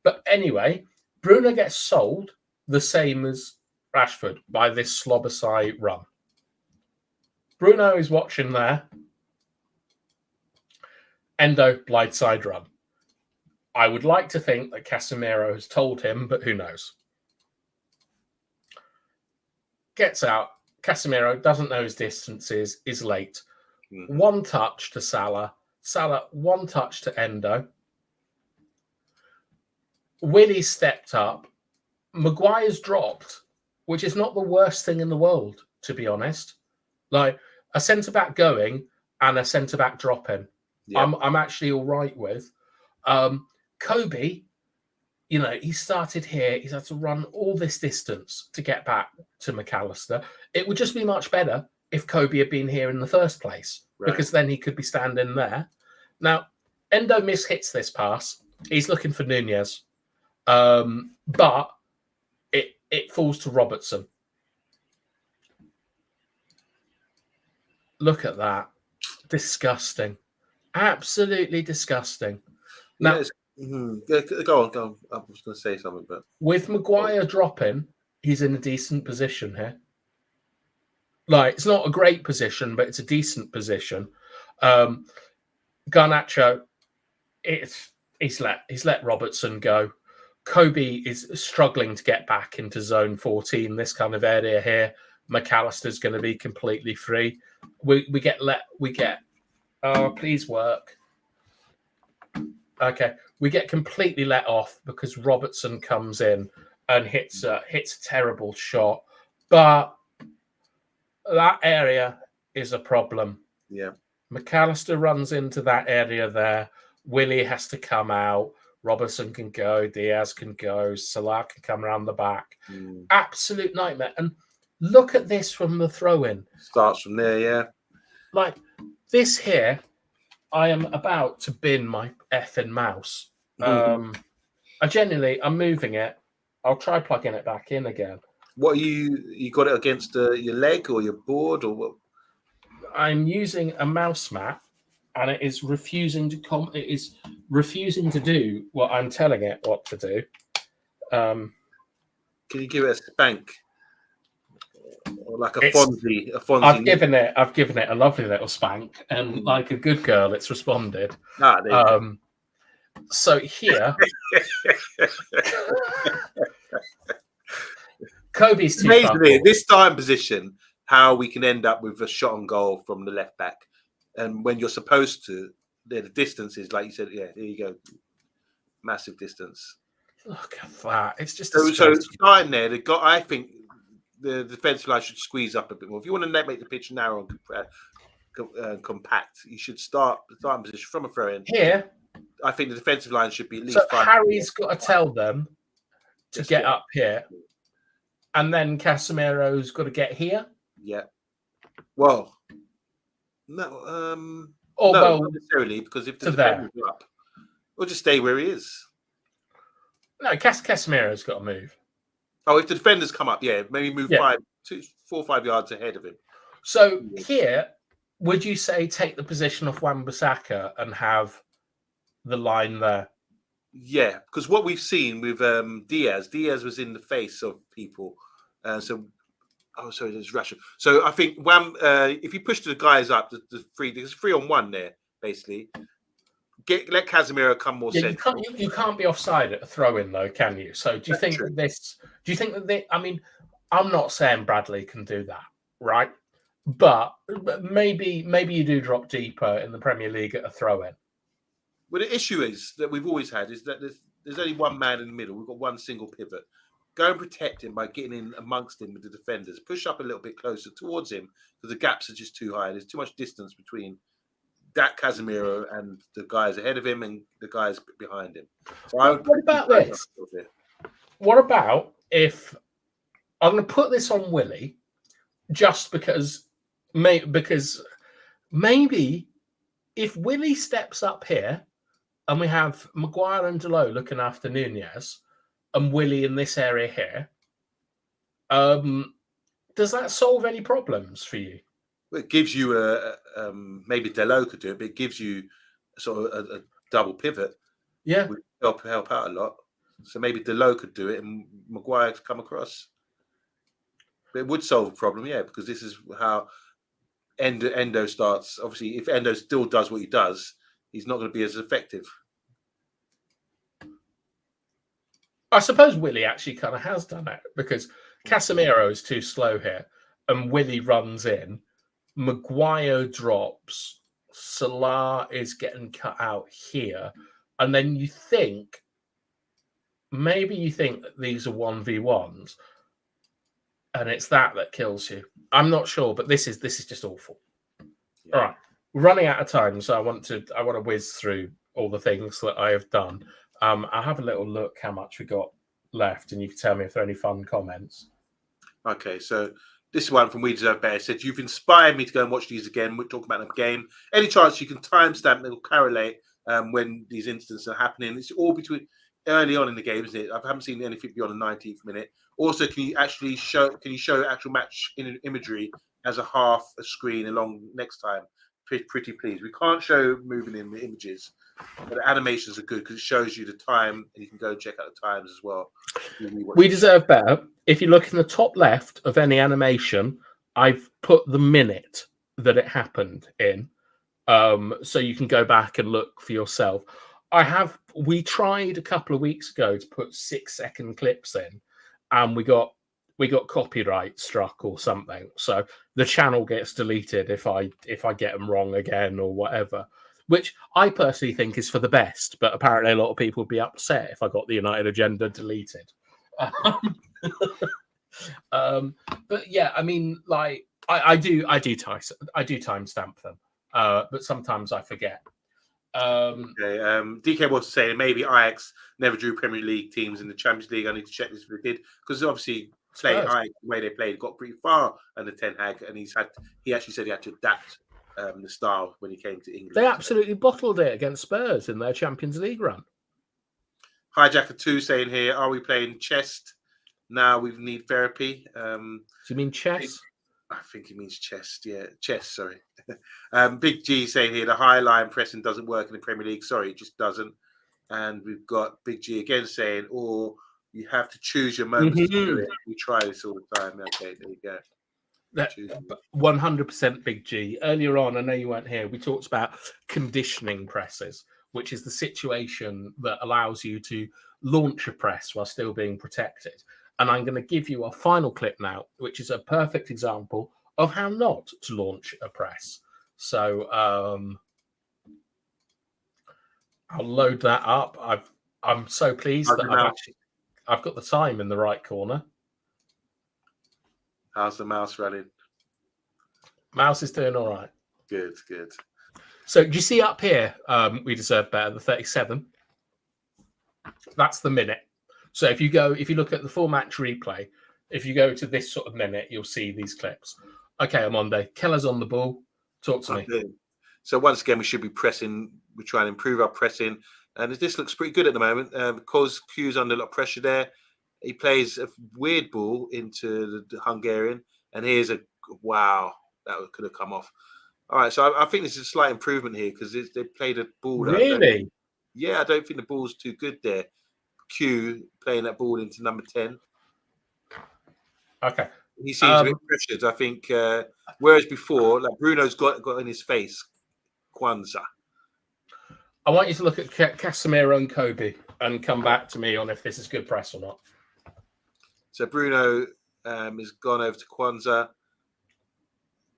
But anyway, Bruno gets sold the same as Rashford by this Slobosai run. Bruno is watching there. Endo, blindside run. I would like to think that Casemiro has told him, but who knows? Gets out. Casemiro doesn't know his distances, is late. Mm-hmm. One touch to Salah. Salah, one touch to Endo. Willie stepped up. Maguire's dropped, which is not the worst thing in the world, to be honest. Like a centre-back going and a centre-back dropping. Yeah. I'm actually all right with. Kobe, you know, he started here. He's had to run all this distance to get back to McAllister. It would just be much better if Kobe had been here in the first place, right? Because then he could be standing there. Now, Endo mishits this pass. He's looking for Nunez. But it falls to Robertson. Look at that. Disgusting. Absolutely disgusting. Now, go on. I was going to say something, but with Maguire dropping, he's in a decent position here. Like, it's not a great position, but it's a decent position. Garnacho, he's let Robertson go. Kobe is struggling to get back into zone 14, this kind of area here. McAllister's going to be completely free. We get oh, please work. Okay, we get completely let off because Robertson comes in and hits a terrible shot. But that area is a problem. Yeah. McAllister runs into that area there. Willie has to come out. Robertson can go. Diaz can go. Salah can come around the back. Absolute nightmare. And look at this from the throw-in. Starts from there, yeah. Like this here, I am about to bin my effing mouse. I'm moving it. I'll try plugging it back in again. What you got it against your leg or your board or what? I'm using a mouse mat, and it is refusing to do what I'm telling it what to do. Can you give it a spank? Or like a Fonzie? I've given it a lovely little spank, and like a good girl, it's responded. So here, Kobe's too amazing. This time position, how we can end up with a shot on goal from the left back, and when you're supposed to, the distance is like you said. Yeah, here you go, massive distance. Look at that! It's just so starting there. I think the defensive line should squeeze up a bit more. If you want to make the pitch narrow and compact, you should start the starting position from a throw in. Here, I think the defensive line should be at least so 5. Harry's got to tell them to Just get up here, and then Casemiro's got to get here. Yeah. Well, no, well, not necessarily, because if the defender's up, we'll just stay where he is. No, Casemiro's got to move. Oh, if the defenders come up, maybe move 4 or 5 yards ahead of him. So here, would you say take the position of Wan-Bissaka and have the line there? Yeah, because what we've seen with Diaz was in the face of people. There's Rashford. So I think if you push the guys up, there's 3-on-1 there, basically. Let Casemiro come more central. You can't be offside at a throw-in, though, can you? So do you think that I mean, I'm not saying Bradley can do that, right? But maybe you do drop deeper in the Premier League at a throw-in. Well, the issue is that we've always had is that there's only one man in the middle. We've got one single pivot. Go and protect him by getting in amongst him with the defenders. Push up a little bit closer towards him because the gaps are just too high. There's too much distance between that Casemiro and the guys ahead of him and the guys behind him. So what about this? What about if I'm going to put this on Willie just because maybe if Willie steps up here and we have Maguire and Delot looking after Nunez and Willie in this area here, does that solve any problems for you? Well, it gives you maybe Delot could do it, but it gives you sort of a double pivot. Yeah, would help out a lot. So maybe Delot could do it and Maguire could come across. But it would solve a problem, because this is how Endo starts. Obviously, if Endo still does what he does, he's not going to be as effective. I suppose Willie actually kind of has done it because Casemiro is too slow here and Willie runs in. Maguire drops. Salah is getting cut out here. And then you think that these are 1v1s and it's that kills you. I'm not sure, but this is just awful. Yeah. All right. We're running out of time, so I want to whiz through all the things that I have done. I'll have a little look how much we got left, and you can tell me if there are any fun comments. Okay, so this one from We Deserve Better said, "You've inspired me to go and watch these again. We'll talk about them game. Any chance you can timestamp that will correlate when these incidents are happening? It's all between early on in the game, isn't it? I haven't seen anything beyond the 19th minute. Also, can you show actual match imagery as a half a screen along next time? Pretty please. We can't show moving in the images, but the animations are good because it shows you the time and you can go and check out the times as well. We Deserve Better. If you look in the top left of any animation, I've put the minute that it happened in, so you can go back and look for yourself. We tried a couple of weeks ago to put 6-second clips in, and we got copyright struck or something. So the channel gets deleted if I get them wrong again or whatever, which I personally think is for the best. But apparently a lot of people would be upset if I got the United Agenda deleted. But yeah, I mean, like I do timestamp them, but sometimes I forget. DK was saying maybe Ajax never drew Premier League teams in the Champions League. I need to check this if they did, because obviously Ajax, the way they played, got pretty far under Ten Hag, and he actually said he had to adapt the style when he came to England. They absolutely bottled it against Spurs in their Champions League run. Hijacker2 saying here, are we playing chest? Now we need therapy. Do you mean chess? I think he means chest. Yeah, chest. Sorry. Big G saying here the high line pressing doesn't work in the Premier League. Sorry, it just doesn't. And we've got Big G again saying, "Or you have to choose your moments to do it." We try this all the time. Okay, there you go. 100% Big G. Earlier on, I know you weren't here. We talked about conditioning presses, which is the situation that allows you to launch a press while still being protected. And I'm going to give you a final clip now, which is a perfect example of how not to launch a press. So I'll load that up. I'm so pleased that I've got the time in the right corner. How's the mouse running? Mouse is doing all right. Good, good. So do you see up here, we deserve better, the 37? That's the minute. So if you look at the full match replay, if you go to this sort of minute, you'll see these clips. Okay, Amonde, Keller's on the ball. Talk to me. So once again, we should be pressing. We try and improve our pressing. And this looks pretty good at the moment because Q's under a lot of pressure there. He plays a weird ball into the Hungarian. And here's wow, that could have come off. All right, so I think this is a slight improvement here because they played a ball. Really? I don't think the ball's too good there. Q playing that ball into number 10. Okay. He seems a bit pressured. I think, whereas before, like Bruno's got in his face, Kwanzaa. I want you to look at Casemiro and Kobe and come back to me on if this is good press or not. So Bruno has gone over to Kwanzaa.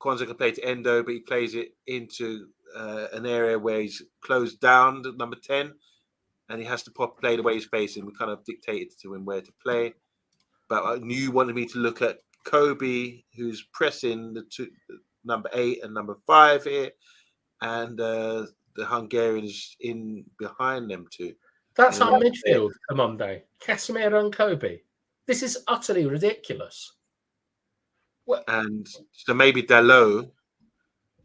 Kwanzaa can play to Endo, but he plays it into an area where he's closed down to number 10, and he has to play the way he's facing. We kind of dictated to him where to play. But you wanted me to look at Kobe, who's pressing the number 8 and number 5 here, and the Hungarians in behind them too. That's our midfield, Amonde. Casemiro and Kobe. This is utterly ridiculous. And so maybe Dalot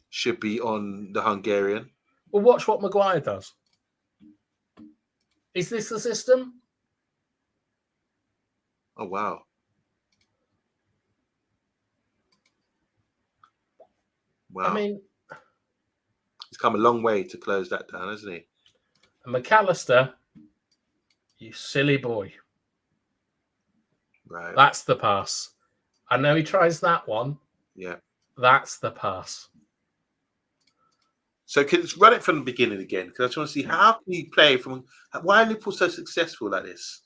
should be on the Hungarian. Well, watch what Maguire does. Is this the system? Oh, wow. Wow. I mean, he's come a long way to close that down, hasn't he? And McAllister, you silly boy. Right. That's the pass. I know he tries that one. Yeah. That's the pass. So let's run it from the beginning again, because I just want to see how can you play from. Why are Liverpool so successful like this?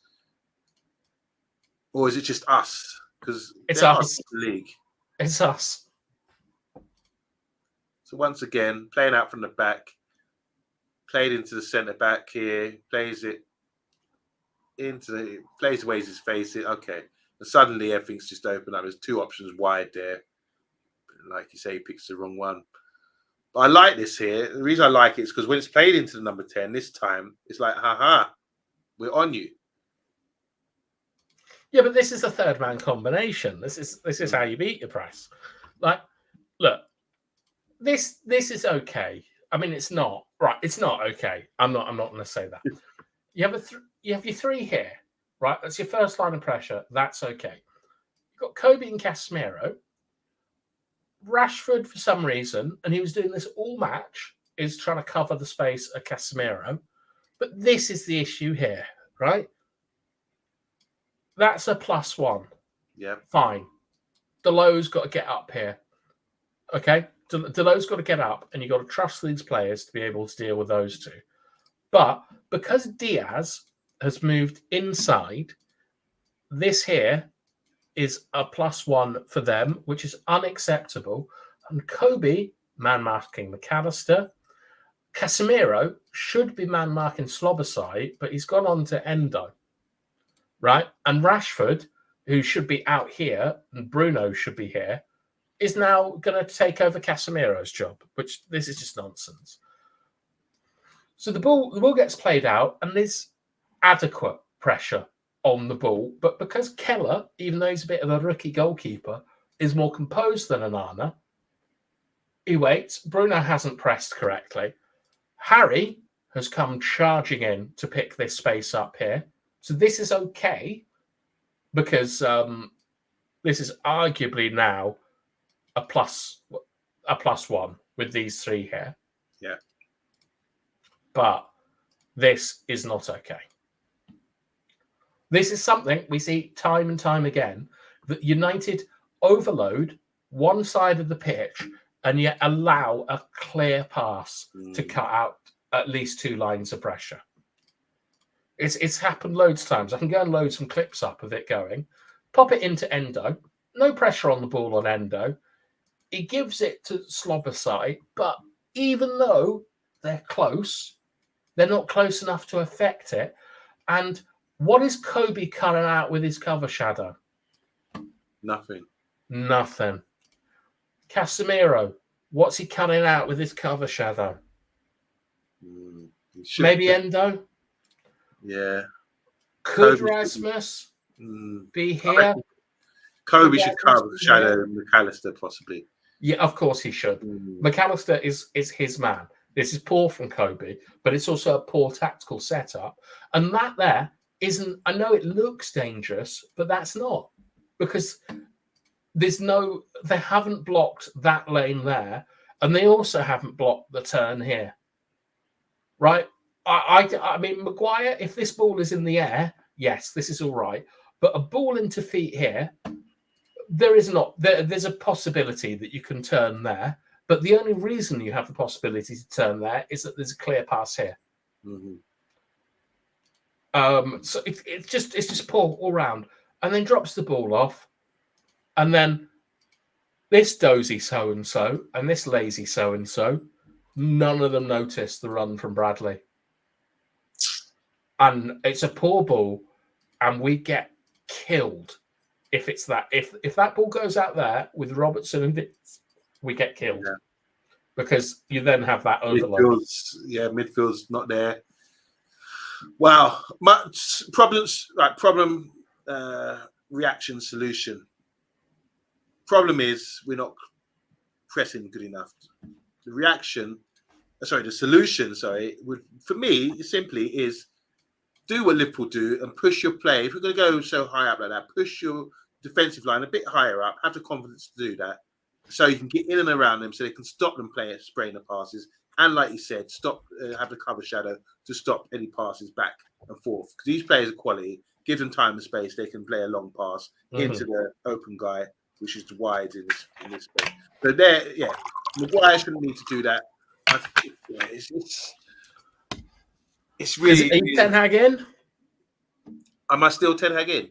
Or is it just us? Because it's us. The league. It's us. So once again, playing out from the back, played into the centre back here, plays it plays the ways he's facing. Okay. And suddenly everything's just open up. There's two options wide there. Like you say, he picks the wrong one. But I like this here. The reason I like it is because when it's played into the number 10 this time, it's like, haha, we're on you. Yeah, but this is a third man combination. This is how you beat your press. Like, look, this is okay. I mean, it's not right. It's not okay. I'm not going to say that. You have your three here, right? That's your first line of pressure. That's okay. You've got Kobe and Casemiro. Rashford, for some reason, and he was doing this all match, is trying to cover the space of Casemiro. But this is the issue here, right? That's a +1. Yeah. Fine. Dalot's got to get up here. Okay? Dalot's got to get up, and you've got to trust these players to be able to deal with those two. But because Diaz has moved inside, this here is a +1 for them, which is unacceptable. And Kobe, man-marking McAllister. Casemiro should be man-marking Slobosai, but he's gone on to Endo. Right? And Rashford, who should be out here, and Bruno should be here, is now going to take over Casemiro's job, which this is just nonsense. So the ball gets played out, and there's adequate pressure on the ball. But because Keller, even though he's a bit of a rookie goalkeeper, is more composed than Onana, he waits. Bruno hasn't pressed correctly. Harry has come charging in to pick this space up here. So this is okay because this is arguably now a +1 with these three here. Yeah. But this is not okay. This is something we see time and time again, that United overload one side of the pitch and yet allow a clear pass to cut out at least two lines of pressure. It's happened loads of times. I can go and load some clips up of it going. Pop it into Endo. No pressure on the ball on Endo. He gives it to Slobosai, but even though they're close, they're not close enough to affect it. And what is Kobe cutting out with his cover shadow? Nothing. Nothing. Casemiro, what's he cutting out with his cover shadow? Maybe Endo? Yeah. Could Rasmus be here? Kobe should cover shadow McAllister, possibly. Yeah, of course he should. McAllister is his man. This is poor from Kobe, but it's also a poor tactical setup. And that there isn't, I know it looks dangerous, but that's not. Because they haven't blocked that lane there, and they also haven't blocked the turn here. Right? I mean, Maguire, if this ball is in the air, yes, this is all right. But a ball into feet here, there's a possibility that you can turn there. But the only reason you have the possibility to turn there is that there's a clear pass here. So it's just poor all round, and then drops the ball off, and then this dozy so and so and this lazy so and so, none of them noticed the run from Bradley, and it's a poor ball, and we get killed if it's that. If that ball goes out there with Robertson and Vince, we get killed because you then have that overload. Midfield's not there. Wow, problem, reaction, solution. Problem is we're not pressing good enough. The solution, for me, simply is do what Liverpool do and push your play. If you're going to go so high up like that, push your defensive line a bit higher up, have the confidence to do that, so you can get in and around them, so they can stop them spraying the passes. And like you said, have the cover shadow to stop any passes back and forth. Because these players are quality. Give them time and space. They can play a long pass into the open guy, which is the wide in this space. So Maguire shouldn't need to do that. I think, it's really. Are you Ten Hag in? Am I still Ten Hag in?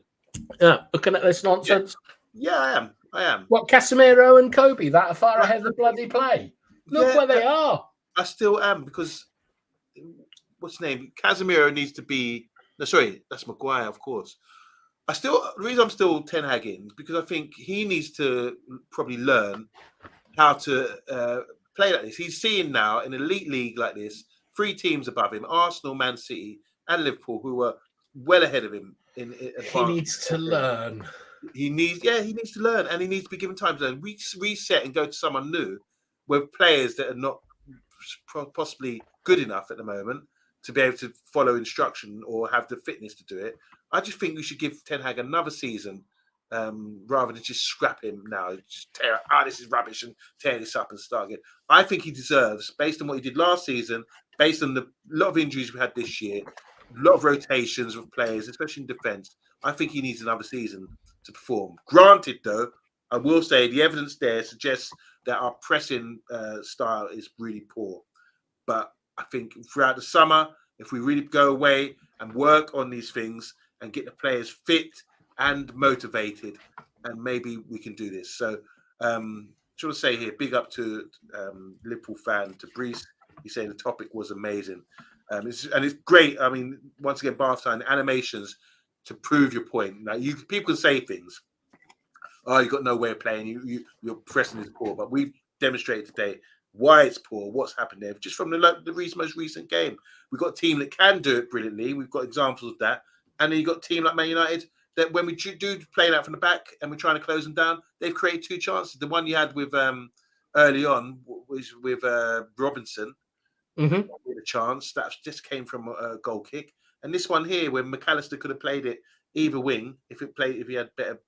Yeah, looking at this nonsense. Yeah, I am. What, Casemiro and Kobe that far ahead of the bloody play? Look where they are. I still am, because what's his name? Casemiro needs to be. No, sorry, that's Maguire, of course. The reason I'm still Ten Hag in is because I think he needs to probably learn how to play like this. He's seeing now in an elite league like this, 3 teams above him: Arsenal, Man City, and Liverpool, who are well ahead of him. He needs to learn. He needs to learn, and he needs to be given time to learn. Reset and go to someone new, with players that are not possibly good enough at the moment to be able to follow instruction or have the fitness to do it. I just think we should give Ten Hag another season, rather than just scrap him now. Just this is rubbish, and tear this up and start again. I think he deserves, based on what he did last season, based on the lot of injuries we had this year, a lot of rotations of players, especially in defence. I think he needs another season to perform. Granted, though, I will say the evidence there suggests that our pressing style is really poor. But I think throughout the summer, if we really go away and work on these things and get the players fit and motivated, and maybe we can do this. So, just want to say here, big up to Liverpool fan, to Brees. He said the topic was amazing. It's great. I mean, once again, Bath time animations to prove your point. Now, people can say things. Oh, you've got no way of playing. Your pressing is poor, but we've demonstrated today why it's poor, what's happened there. Just from the most recent game, we've got a team that can do it brilliantly. We've got examples of that, and then you've got a team like Man United that when we do play out from the back and we're trying to close them down, they've created 2 chances. The one you had with early on was with Robinson. With a chance that just came from a goal kick, and this one here where McAllister could have played it either wing if he had better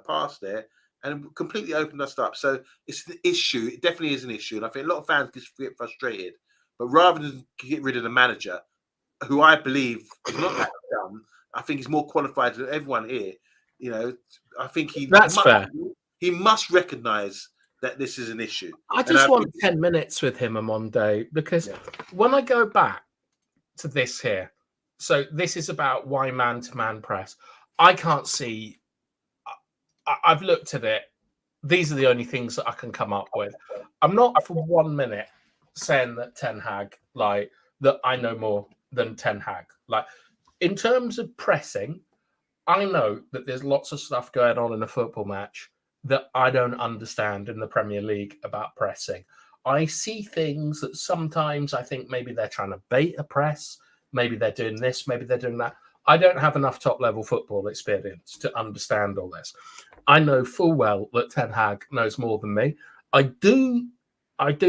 pass there, and completely opened us up. So it's an issue. It definitely is an issue, and I think a lot of fans get frustrated. But rather than get rid of the manager, who I believe is not that dumb, I think he's more qualified than everyone here. I think that's fair. He must recognise that this is an issue. I just want 10 minutes with him on Monday, because when I go back to this here, so this is about why MantoMan Press. I can't see. I've looked at it. These are the only things that I can come up with. I'm not for 1 minute saying that Ten Hag, that I know more than Ten Hag. In terms of pressing, I know that there's lots of stuff going on in a football match that I don't understand in the Premier League about pressing. I see things that sometimes I think maybe they're trying to bait a press, maybe they're doing this, maybe they're doing that. I don't have enough top-level football experience to understand all this. I know full well that Ten Hag knows more than me. I do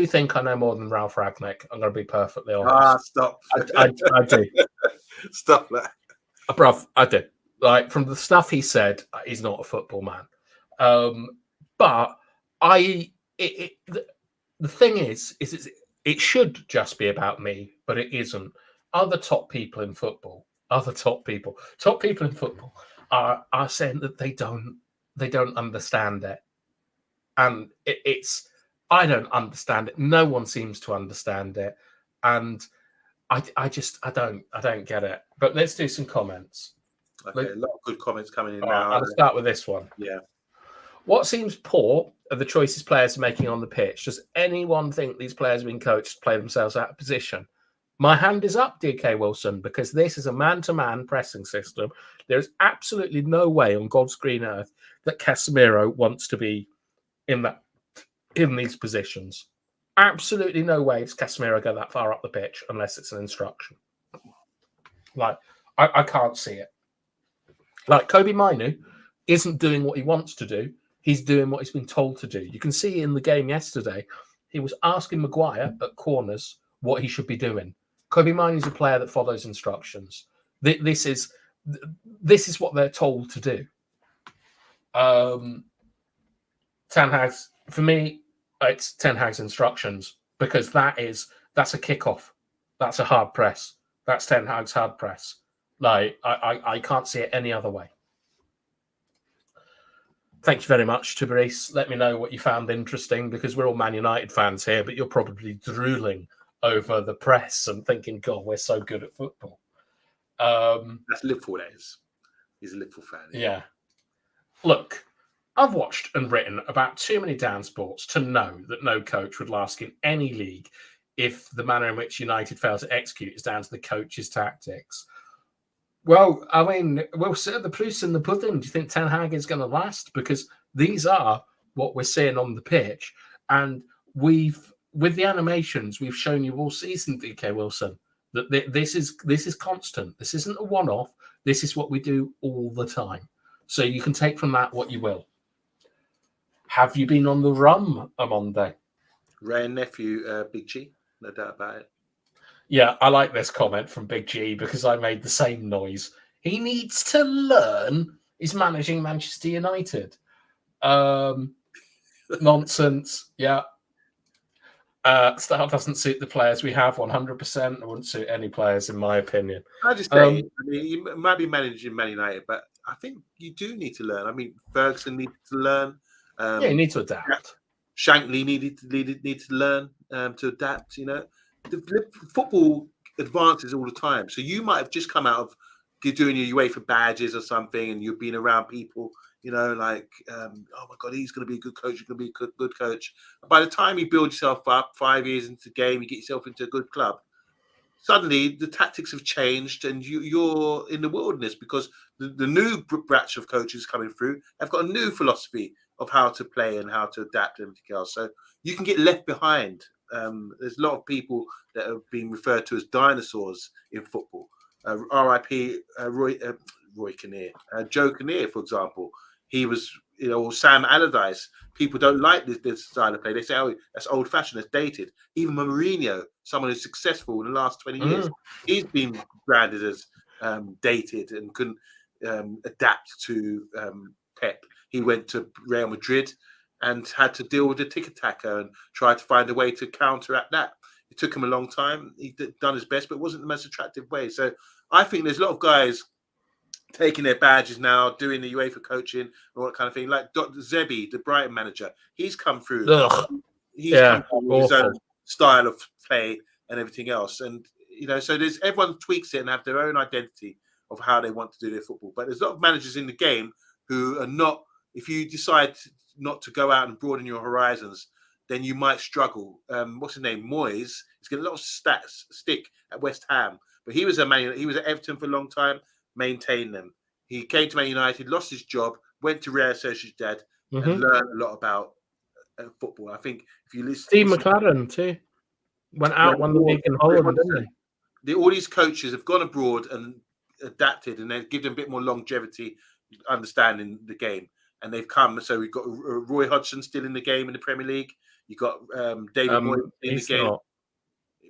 think I know more than Ralph Ragnick. I'm going to be perfectly honest. Stop. I do. Stop that. Bruv, I do. Like, from the stuff he said, he's not a football man. But the thing is it should just be about me, but it isn't. Other top people in football are saying that they don't understand it, and it's I don't understand it. No one seems to understand it, and I don't get it. But let's do some comments. Okay, a lot of good comments coming in now. Right, I'll start with this one. Yeah. What seems poor are the choices players are making on the pitch. Does anyone think these players have been coached to play themselves out of position? My hand is up, DK Wilson, because this is a man-to-man pressing system. There is absolutely no way on God's green earth that Casemiro wants to be in these positions. Absolutely no way does Casemiro go that far up the pitch unless it's an instruction. Like, I can't see it. Like, Kobe Mainu isn't doing what he wants to do. He's doing what he's been told to do. You can see in the game yesterday, he was asking Maguire at corners what he should be doing. Kobe Mainu is a player that follows instructions. This is what they're told to do. Ten Hag's, for me, it's Ten Hag's instructions, because that's a kickoff. That's a hard press. That's Ten Hag's hard press. Like, I can't see it any other way. Thank you very much, Tiberice. Let me know what you found interesting, because we're all Man United fans here, but you're probably drooling over the press and thinking, God, we're so good at football. That's Liverpool, that is. He's a Liverpool fan. Yeah. Look, I've watched and written about too many down sports to know that no coach would last in any league if the manner in which United fail to execute is down to the coach's tactics. Well, I mean, we'll see the proof's in the pudding. Do you think Ten Hag is going to last? Because these are what we're seeing on the pitch. And with the animations, we've shown you all season, DK Wilson, that this is constant. This isn't a one-off. This is what we do all the time. So you can take from that what you will. Have you been on the rum on Monday? Ray and nephew, Big G, no doubt about it. Yeah, I like this comment from Big G because I made the same noise. He needs to learn. He's managing Manchester United. Nonsense. Yeah. Style doesn't suit the players we have 100%. It wouldn't suit any players, in my opinion. I just say, I mean, you might be managing Man United, but I think you do need to learn. I mean, Ferguson needed to learn. Yeah, you need to adapt. Shankly needed to learn to adapt. You know, the football advances all the time. So you might have just come out of doing your UEFA badges or something, and you've been around people. You know, like, oh my God, he's going to be a good coach. You're going to be a good coach. By the time you build yourself up 5 years into the game, you get yourself into a good club. Suddenly, the tactics have changed, and you're in the wilderness because the new batch of coaches coming through have got a new philosophy of how to play and how to adapt and everything else. So you can get left behind. There's a lot of people that have been referred to as dinosaurs in football. R.I.P. Roy Kinnear, Joe Kinnear, for example. He was, or Sam Allardyce. People don't like this style of play. They say, oh, that's old-fashioned, that's dated. Even Mourinho, someone who's successful in the last 20 years, he's been branded as dated and couldn't adapt to Pep. He went to Real Madrid and had to deal with the tiki-taka and try to find a way to counteract that. It took him a long time. He done his best, but it wasn't the most attractive way. So I think there's a lot of guys taking their badges now, doing the UEFA coaching and all that kind of thing. Like Dr. Zebi, the Brighton manager, he's come through. He's come through with his own style of play and everything else. And, so everyone tweaks it and have their own identity of how they want to do their football. But there's a lot of managers in the game who are not, if you decide not to go out and broaden your horizons, then you might struggle. What's his name? Moyes. He's getting a lot of stick at West Ham. But he was at Everton for a long time, maintained them. He came to Man United, lost his job, went to Real Sociedad, and learn a lot about football. I think if you listen, Steve McLaren too went out, won the league in Holland, didn't he? All these coaches have gone abroad and adapted, and they've given them a bit more longevity, understanding the game, and they've come. So we've got Roy Hodgson still in the game in the Premier League. You got David Moyes in the game. Not.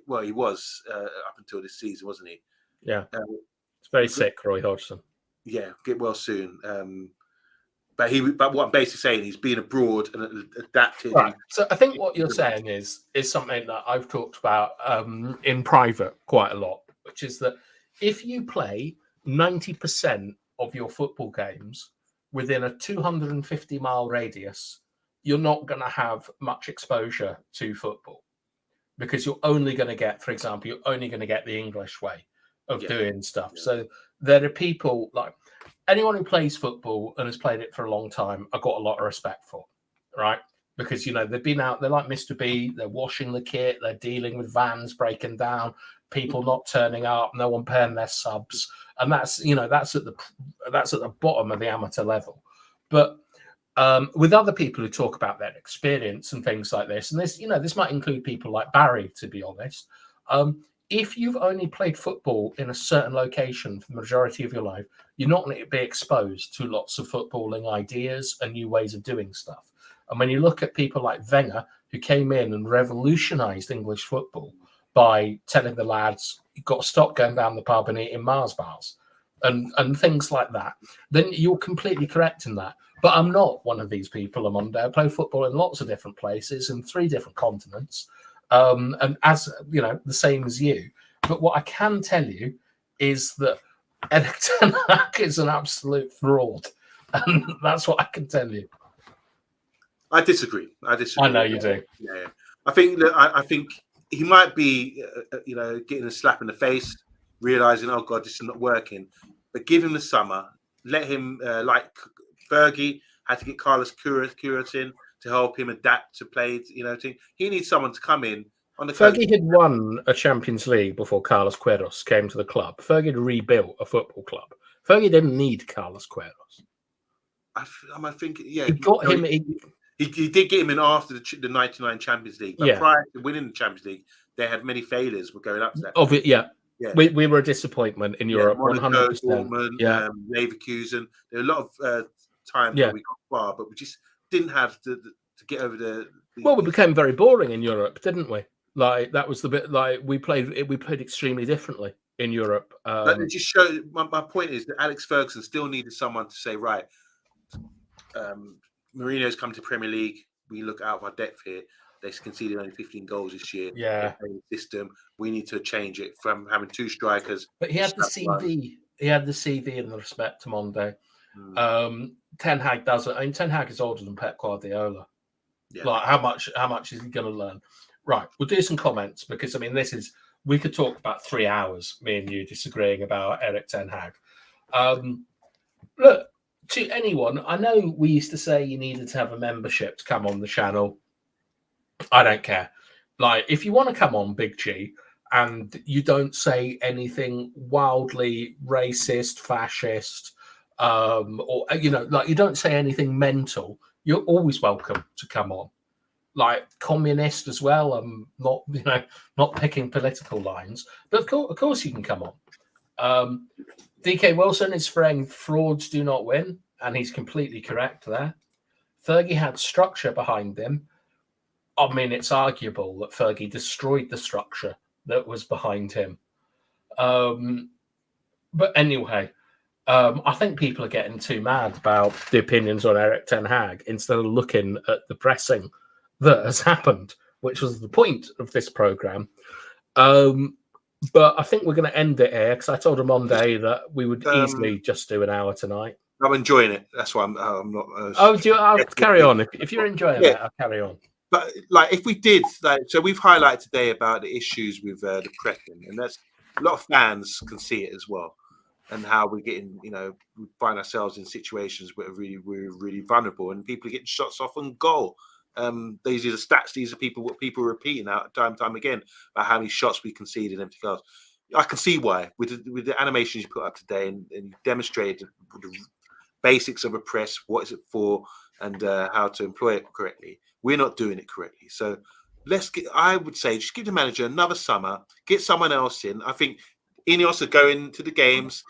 Well, he was up until this season, wasn't he? Yeah, it's very sick, Roy Hodgson. Yeah, get well soon. But what I'm basically saying, he's been abroad and adapted. Right. So I think what you're saying is something that I've talked about in private quite a lot, which is that if you play 90% of your football games within a 250-mile radius, you're not going to have much exposure to football, because you're only going to get, for example, you're only going to get the English way of doing stuff. Yeah. So there are people like anyone who plays football and has played it for a long time, I've got a lot of respect for, right? Because, they've been out, they're like Mr. B, they're washing the kit, they're dealing with vans breaking down, people not turning up, no one paying their subs. And that's, that's at the bottom of the amateur level. But with other people who talk about their experience and things like this, and this, this might include people like Barry, to be honest. If you've only played football in a certain location for the majority of your life, you're not going to be exposed to lots of footballing ideas and new ways of doing stuff. And when you look at people like Wenger, who came in and revolutionized English football by telling the lads, you've got to stop going down the pub and eating Mars bars and things like that, then you're completely correct in that. But I'm not one of these people, Amondo. I play football in lots of different places in 3 different continents. And as the same as you. But what I can tell you is that Erik ten Hag is an absolute fraud, and that's what I can tell you. I disagree. I know you do. Yeah, I think he might be, getting a slap in the face, realizing, oh God, this is not working. But give him the summer. Let him, like Fergie had to get Carlos Queiroz in to help him adapt to play. He needs someone to come in. Fergie had won a Champions League before Carlos Queiroz came to the club. Fergie had rebuilt a football club. Fergie didn't need Carlos Queiroz. I think, yeah, he got him. He did get him in after the 99 Champions League. But prior to winning the Champions League, they had many failures were going up to that. Of it, yeah. We were a disappointment in Europe. Monaco, 100%. Dortmund, Leverkusen. There were a lot of times where we got far, but we just didn't have to get over the. Well, we became very boring in Europe, didn't we? Like that was the bit. Like we played extremely differently in Europe. But it just showed. My point is that Alex Ferguson still needed someone to say, right, Mourinho's come to Premier League. We look out of our depth here. They conceded only 15 goals this year. Yeah, system. We need to change it from having 2 strikers. But he had the CV. He had the CV in the respect to Monday. Ten Hag doesn't. I mean, Ten Hag is older than Pep Guardiola. Yeah. Like how much is he going to learn? Right. We'll do some comments because we could talk about 3 hours, me and you disagreeing about Erik ten Hag. Look, to anyone, I know we used to say you needed to have a membership to come on the channel. I don't care. Like, if you want to come on, Big G, and you don't say anything wildly racist, fascist, or like you don't say anything mental, you're always welcome to come on. Like communist as well. I'm not picking political lines, but of course you can come on. DK Wilson is saying frauds do not win, and he's completely correct there. Fergie had structure behind him. I mean, it's arguable that Fergie destroyed the structure that was behind him. But anyway, I think people are getting too mad about the opinions on Erik ten Hag instead of looking at the pressing that has happened, which was the point of this program. But I think we're going to end it here because I told him Monday that we would easily just do an hour tonight. I'm enjoying it. That's why I'm not. I'll carry on. If you're enjoying it, I'll carry on. But like, if we did, so we've highlighted today about the issues with the pressing, and that's a lot of fans can see it as well, and how we're getting, we find ourselves in situations where we're really vulnerable, and people are getting shots off on goal. These are the stats. These are what people are repeating out time and time again about how many shots we conceded and everything else. I can see why with the animations you put up today, and you demonstrated basics of a press, what is it for, and how to employ it correctly. We're not doing it correctly. So I would say, just give the manager another summer, get someone else in. I think Ineos are going to the games.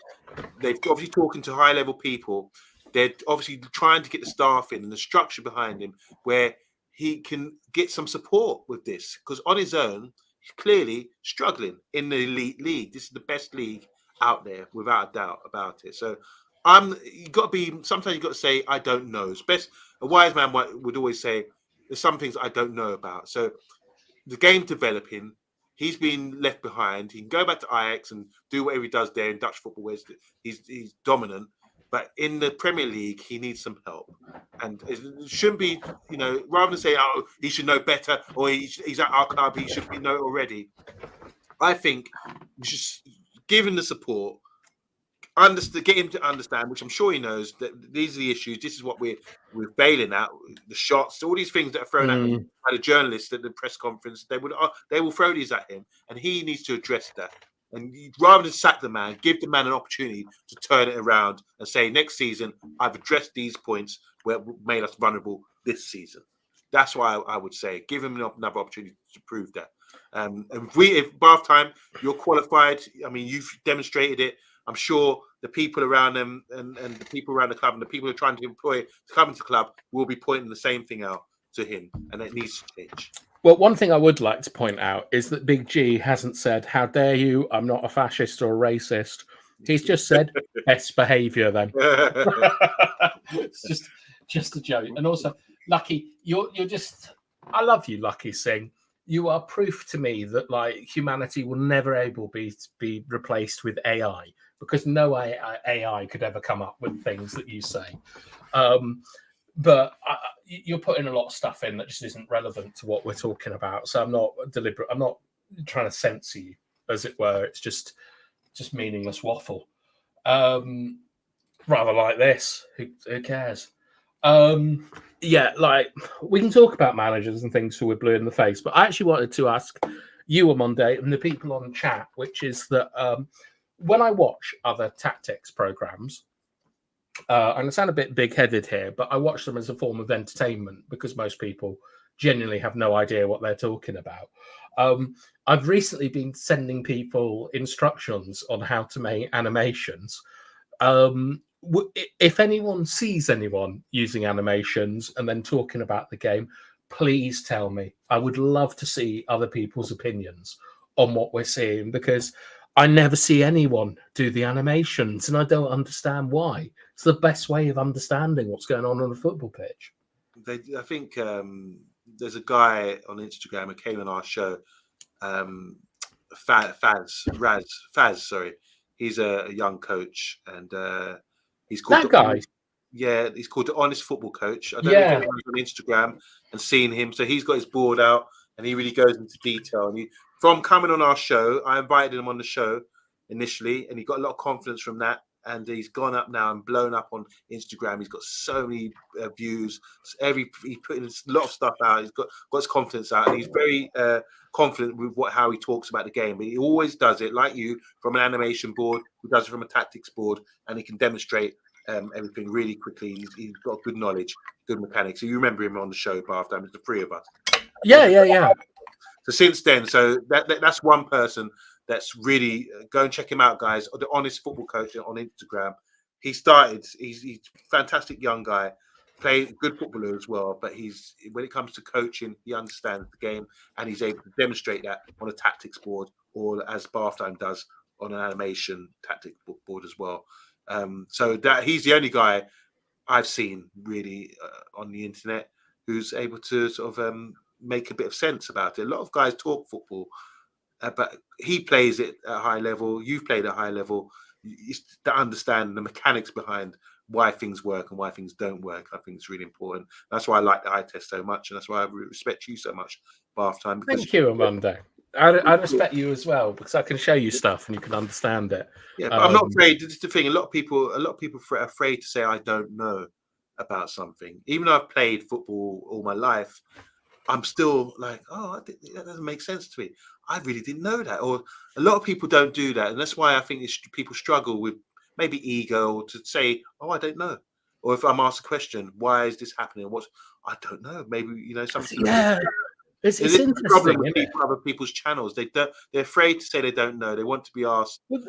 They've obviously talking to high level people. They're obviously trying to get the staff in and the structure behind him where he can get some support with this, because on his own, he's clearly struggling in the elite league. This is the best league out there, without a doubt about it. So sometimes you got to say, I don't know. It's best, a wise man would always say, there's some things I don't know about. So the game developing, he's been left behind. He can go back to Ajax and do whatever he does there in Dutch football, where he's dominant. But in the Premier League, he needs some help. And it shouldn't be, rather than say, oh, he should know better, or he's at our club, he should know already. I think you should give him the support, get him to understand, which I'm sure he knows, that these are the issues. This is what we're failing at. The shots, all these things that are thrown at him by the journalists at the press conference, they will throw these at him, and he needs to address that. And rather than sack the man, give the man an opportunity to turn it around and say, next season, I've addressed these points where made us vulnerable this season. That's why I would say, give him another opportunity to prove that. And if Bath time, you're qualified. I mean, you've demonstrated it. I'm sure the people around them and the people around the club and the people who are trying to employ to come into the club will be pointing the same thing out to him, and it needs to change. Well, one thing I would like to point out is that Big G hasn't said, how dare you, I'm not a fascist or a racist. He's just said, best behaviour then. It's just a joke. And also, Lucky, you're just, I love you, Lucky Singh. You are proof to me that humanity will never be replaced with AI, because no AI could ever come up with things that you say. But you're putting a lot of stuff in that just isn't relevant to what we're talking about. So I'm not deliberate. I'm not trying to censor you, as it were. It's just meaningless waffle. Rather like this. Who cares? Yeah, we can talk about managers and things who we're blue in the face, but I actually wanted to ask you on Monday and the people on chat, which is that when I watch other tactics programs, and I sound a bit big-headed here, but I watch them as a form of entertainment because most people genuinely have no idea what they're talking about. I've recently been sending people instructions on how to make animations. If anyone sees anyone using animations and then talking about the game, please tell me. I would love to see other people's opinions on what we're seeing, because I never see anyone do the animations, and I don't understand why. It's the best way of understanding what's going on a football pitch. I think there's a guy on Instagram who came on our show, Faz, sorry. He's a young coach, and he's called that guy. He's called the Honest Football Coach. I don't know if anyone's on Instagram and seen him. So he's got his board out, and he really goes into detail. And from coming on our show, I invited him on the show initially, and he got a lot of confidence from that. And he's gone up now and blown up on Instagram. He's got so many views. He's putting a lot of stuff out. He's got his confidence out, and he's very confident with how he talks about the game. But he always does it, like you, from an animation board. He does it from a tactics board, and he can demonstrate everything really quickly. He's got good knowledge, good mechanics. So you remember him on the show, Bath Time. It's the three of us. Yeah. So since then, that's one person that's really go and check him out, guys. The Honest Football Coach on Instagram. He's a fantastic young guy, play good footballer as well. But when it comes to coaching, he understands the game, and he's able to demonstrate that on a tactics board, or as Bath Time does on an animation tactics board as well. So that he's the only guy I've seen really on the internet who's able to sort of make a bit of sense about it. A lot of guys talk football, but he plays it at a high level. You've played at a high level. It's to understand the mechanics behind why things work and why things don't work. I think it's really important. That's why I like the eye test so much, and that's why I respect you so much, Bath Time. Thank you, Amanda. I respect you as well, because I can show you stuff and you can understand it. Yeah, but I'm not afraid. This is the thing. A lot of people are afraid to say I don't know about something. Even though I've played football all my life, I'm still like, that doesn't make sense to me. I really didn't know that. Or a lot of people don't do that, and that's why I think people struggle with maybe ego to say, I don't know. Or if I'm asked a question, why is this happening? I don't know. Maybe something. Yeah, it's This is the problem interesting, with isn't it? other people's channels. They're afraid to say they don't know. They want to be asked. Well,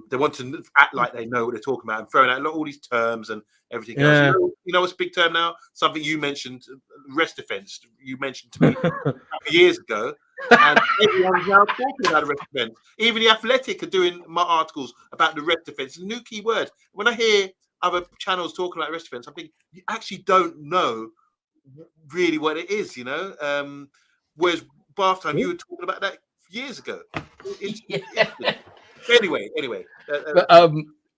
They want to act like they know what they're talking about and throwing out all these terms and everything else. Yeah. You know what's a big term now? Something you mentioned, rest defense. You mentioned to me a couple of years ago, and everyone's now talking about the rest defense. Even the Athletic are doing my articles about the rest defense. It's a new key word. When I hear other channels talking about rest defense, I'm thinking you actually don't know really what it is, whereas bath time, you were talking about that years ago. Anyway. But,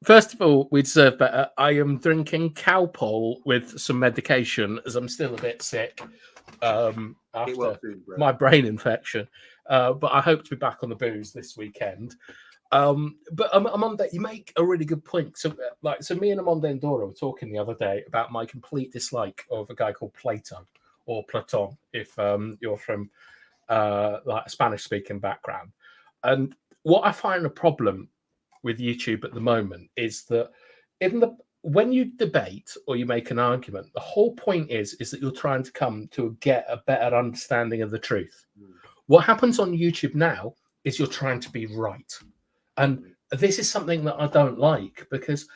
first of all, we deserve better. I am drinking Calpol with some medication as I'm still a bit sick after my brain infection. But I hope to be back on the booze this weekend. But Amanda, you make a really good point. So me and Amanda and Dora were talking the other day about my complete dislike of a guy called Plato or Platon, if you're from like a Spanish-speaking background. And what I find a problem with YouTube at the moment is that when you debate or you make an argument, the whole point is that you're trying to come to get a better understanding of the truth. What happens on YouTube now is you're trying to be right. And this is something that I don't like, because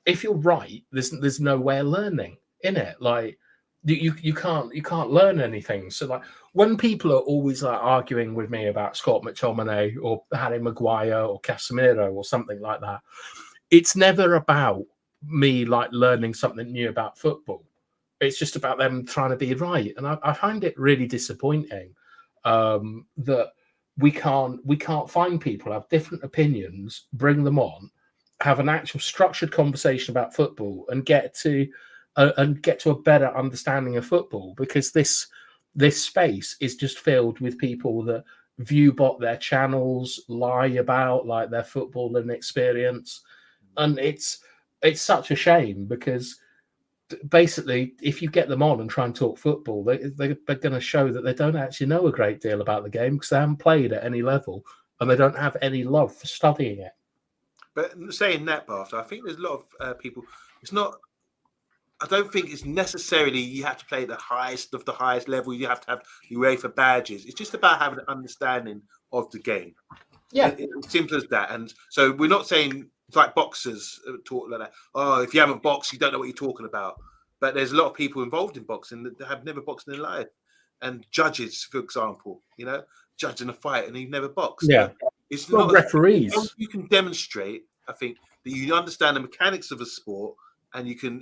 if you're right, there's no way of learning in it. Like you can't learn anything. So like when people are always like arguing with me about Scott McTominay or Harry Maguire or Casemiro or something like that, it's never about me like learning something new about football. It's just about them trying to be right. And I find it really disappointing that we can't find people have different opinions, bring them on, have an actual structured conversation about football, and get to a better understanding of football, because this space is just filled with people that viewbot their channels, lie about like their footballing experience, and it's such a shame, because basically if you get them on and try and talk football, they're going to show that they don't actually know a great deal about the game, because they haven't played at any level and they don't have any love for studying it. But saying that, Bath, I think there's a lot of people. I don't think it's necessarily you have to play at the highest of the highest level. You have to have UEFA badges. It's just about having an understanding of the game. Yeah, it's simple as that. And so we're not saying it's like boxers talk like that. Oh, if you haven't boxed, you don't know what you're talking about. But there's a lot of people involved in boxing that have never boxed in their life. And judges, for example, judging a fight and they've never boxed. Yeah, it's not referees. You can demonstrate, I think, that you understand the mechanics of a sport. And you can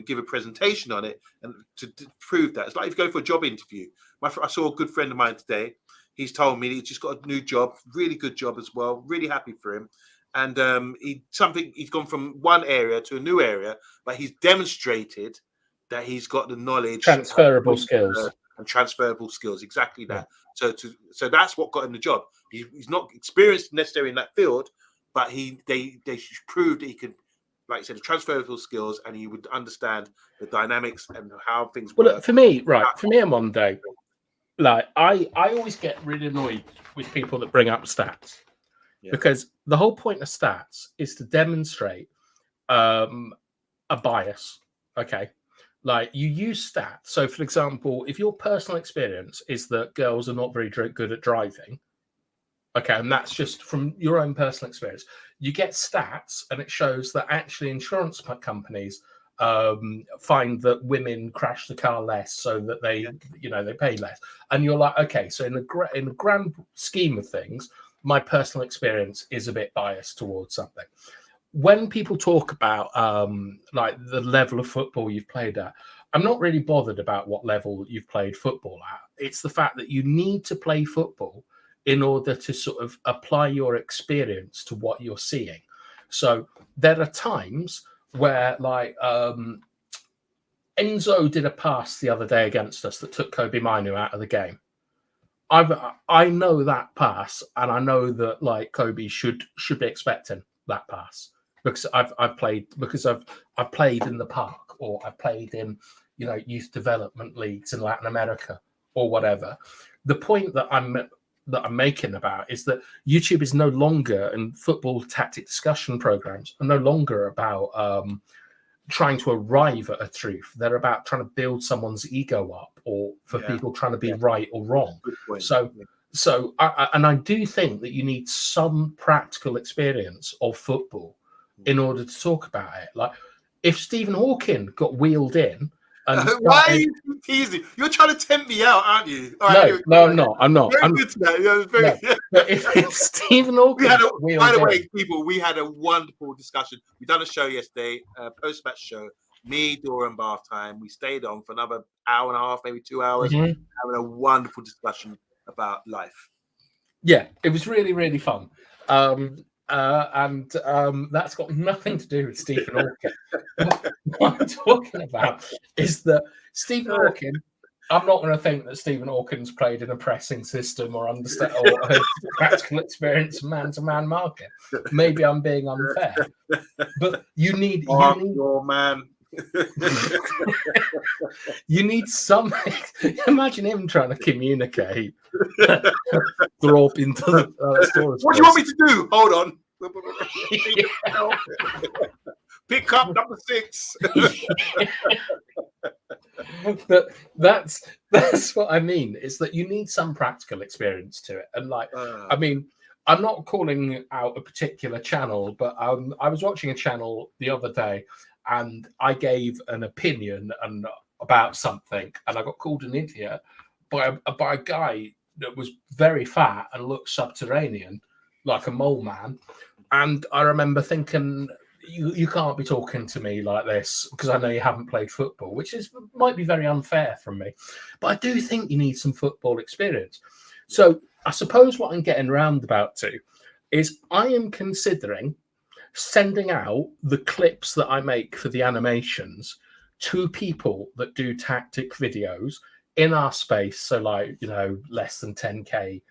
give a presentation on it and to prove that. It's like if you go for a job interview. I saw a good friend of mine today. He's told me he's just got a new job, really good job as well. Really happy for him. And he's gone from one area to a new area, but he's demonstrated that he's got the knowledge, transferable skills, Exactly that. Yeah. So that's what got him the job. He's not experienced necessarily in that field, but they proved that he could. Like I said, the transferable skills, and he would understand the dynamics and how things work. Well, for me, on Monday, like I always get really annoyed with people that bring up stats, because the whole point of stats is to demonstrate a bias. Okay, like you use stats. So, for example, if your personal experience is that girls are not very good at driving, okay, and that's just from your own personal experience, you get stats, and it shows that actually insurance companies find that women crash the car less, so that they pay less. And you're like, okay, so in the grand scheme of things, my personal experience is a bit biased towards something. When people talk about like the level of football you've played at, I'm not really bothered about what level you've played football at. It's the fact that you need to play football in order to sort of apply your experience to what you're seeing. So there are times where, like, Enzo did a pass the other day against us that took Kobe Minu out of the game. I know that pass, and I know that like Kobe should be expecting that pass, because I've played in the park, or I've played in youth development leagues in Latin America or whatever. The point that I'm making about is that YouTube is no longer, and football tactic discussion programs are no longer about trying to arrive at a truth. They're about trying to build someone's ego up, or for people trying to be right or wrong. So I do think that you need some practical experience of football in order to talk about it. Like, if Stephen Hawking got wheeled in and why are you teasing? You're trying to tempt me out, aren't you? I'm not. Very good to that. Yeah, very... No. But if Stephen Hawking, by the way, people, we had a wonderful discussion. We done a show yesterday, post-match show. Me, Dora, and Bath Time. We stayed on for another hour and a half, maybe 2 hours, having a wonderful discussion about life. Yeah, it was really, really fun. And that's got nothing to do with Stephen Hawking. What I'm talking about is that Stephen Hawking, I'm not going to think that Stephen Hawking's played in a pressing system or understand or practical experience of man-to-man market. Maybe I'm being unfair, but you need your man. You need some. Imagine him trying to communicate. Drop into the store. What do you want me to do? Hold on. Pick up number 6. That's what I mean. Is that you need some practical experience to it, and I mean, I'm not calling out a particular channel, but I was watching a channel the other day, and I gave an opinion about something, and I got called an idiot by a guy that was very fat and looked subterranean, like a mole man. And I remember thinking, you can't be talking to me like this because I know you haven't played football, which might be very unfair from me. But I do think you need some football experience. So I suppose what I'm getting roundabout to is I am considering sending out the clips that I make for the animations to people that do tactic videos in our space. So less than 10K,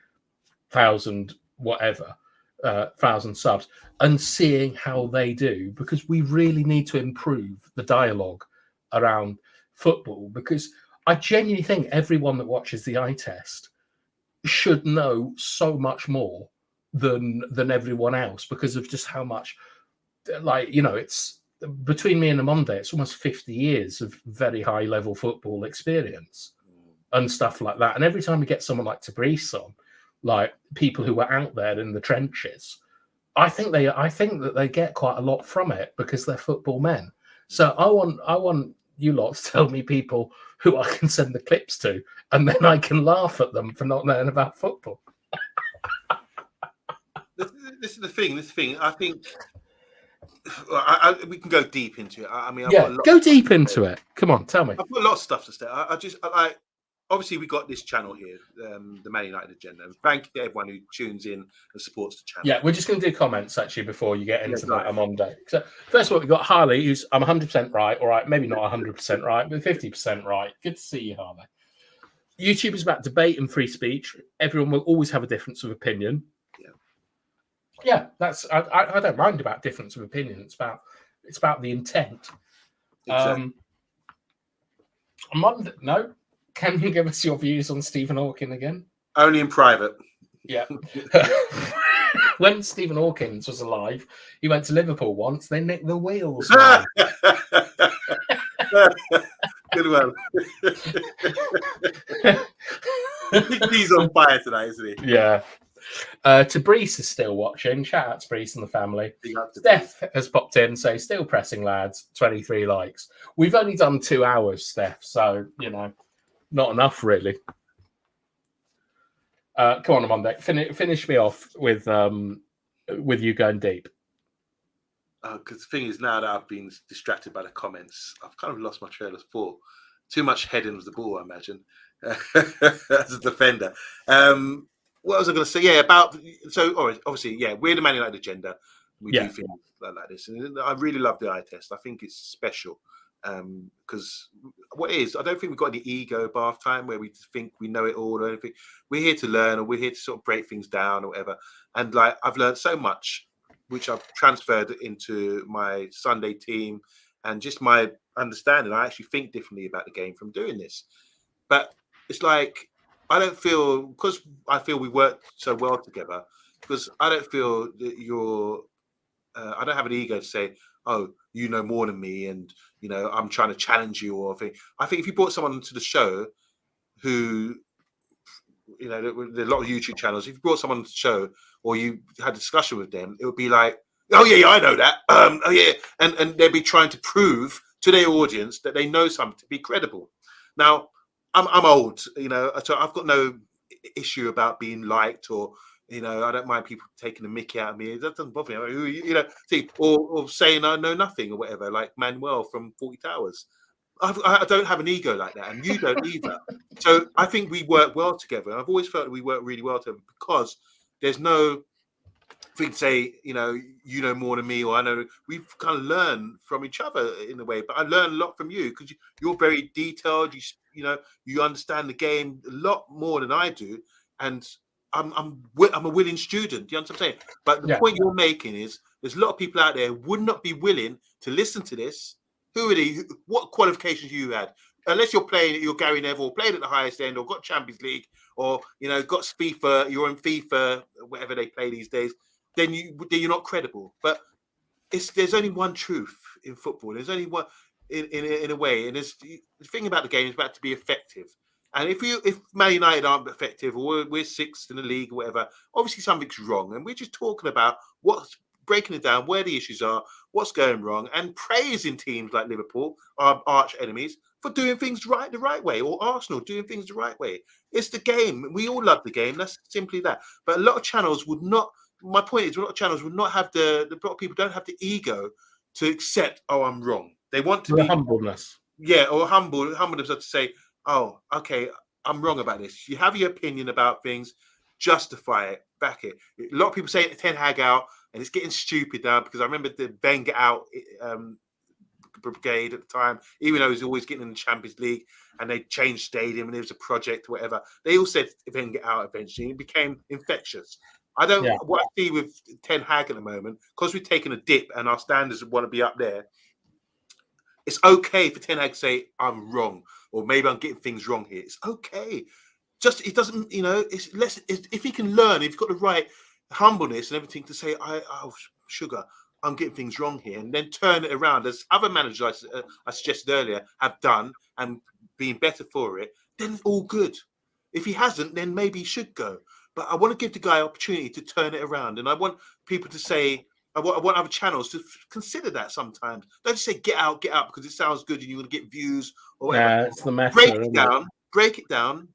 1,000, whatever, 1,000 subs, and seeing how they do, because we really need to improve the dialogue around football, because I genuinely think everyone that watches the eye test should know so much more than everyone else, because of just how much, it's between me and Amonde, it's almost 50 years of very high level football experience and stuff like that. And every time we get someone like Tabrice on, like people who are out there in the trenches, I think that they get quite a lot from it because they're football men. So I want you lot to tell me people who I can send the clips to, and then I can laugh at them for not knowing about football. This is the thing. I think we can go deep into it. I mean, go deep into it. Come on, tell me. I've got a lot of stuff to say. I obviously, we got this channel here, the Man United Agenda. And thank you to everyone who tunes in and supports the channel. Yeah, we're just going to do comments, actually, before you get into that. I'm on day. So, first of all, we've got Harley, who's, I'm 100% right. All right, maybe not 100% right, but 50% right. Good to see you, Harley. YouTube is about debate and free speech. Everyone will always have a difference of opinion. Yeah, I don't mind about difference of opinion. It's about the intent. Exactly. No. Can you give us your views on Stephen Hawking again? Only in private. Yeah. When Stephen Hawking was alive, he went to Liverpool once. They nicked the wheels. Good one. He's on fire tonight, isn't he? Yeah. Tabrice is still watching. Shout out to Tabrice and the family. Steph has popped in, say, still pressing, lads. 23 likes. We've only done 2 hours, Steph, so, not enough, really. Come on, Monday. Finish me off with you going deep. Because the thing is, now that I've been distracted by the comments, I've kind of lost my trail of thought. Too much heading with the ball, I imagine, as a defender. What was I going to say? Yeah, obviously, we're the Man United Agenda. We do things like this. And I really love the eye test. I think it's special. Because I don't think we've got any ego bath time where we think we know it all or anything. We're here to learn, or we're here to sort of break things down or whatever. And I've learned so much, which I've transferred into my Sunday team and just my understanding. I actually think differently about the game from doing this. But it's like, I don't feel, because I feel we work so well together, because I don't feel that I don't have an ego to say, oh, you know more than me, and I'm trying to challenge you, or thing. I think if you brought someone to the show who, there are a lot of YouTube channels. If you brought someone to the show or you had a discussion with them, it would be like, oh yeah, I know that. Oh yeah, and they'd be trying to prove to their audience that they know something to be credible. Now, I'm old, so I've got no issue about being liked, or I don't mind people taking the mickey out of me. That doesn't bother me. Or saying I know nothing or whatever, like Manuel from 40 Towers. I don't have an ego like that, and you don't either. So I think we work well together. I've always felt that we work really well together because there's no thing to say, you know more than me, or I know. We've kind of learned from each other in a way, but I learn a lot from you because you're very detailed. You understand the game a lot more than I do, and I'm a willing student. Do you understand what I'm saying? But the point you're making is there's a lot of people out there who would not be willing to listen to this. Who are they? What qualifications you had? Unless you're Gary Neville, played at the highest end, or got Champions League, or got FIFA, you're in FIFA, whatever they play these days, then you're not credible. But there's only one truth in football. There's only one in a way, and the thing about the game is about to be effective. And if Man United aren't effective, or we're sixth in the league, or whatever, obviously something's wrong. And we're just talking about what's breaking it down, where the issues are, what's going wrong, and praising teams like Liverpool, our arch enemies, for doing things the right way, or Arsenal doing things the right way. It's the game. We all love the game. That's simply that. But a lot of channels would not. My point is, a lot of channels would not have a lot of people don't have the ego to accept, oh, I'm wrong. They want to be humbleness. Yeah, or humble themselves to say, oh, okay, I'm wrong about this. You have your opinion about things, justify it, back it. A lot of people say Ten Hag out, and it's getting stupid now, because I remember the Wenger out brigade at the time, even though he was always getting in the Champions League, and they changed stadium and it was a project or whatever. They all said Wenger out eventually, and it became infectious. What I see with Ten Hag at the moment, because we've taken a dip and our standards want to be up there, it's okay for Ten Hag to say, I'm wrong, or maybe I'm getting things wrong here. It's okay. Just, it doesn't, it's less, if he can learn, if he's got the right humbleness and everything to say, sugar, I'm getting things wrong here, and then turn it around, as other managers I suggested earlier have done and been better for it, then it's all good. If he hasn't, then maybe he should go. But I want to give the guy opportunity to turn it around, and I want people to say, I want other channels to consider that sometimes. Don't just say get out because it sounds good and you want to get views or whatever. Yeah, it's the method. Break it down.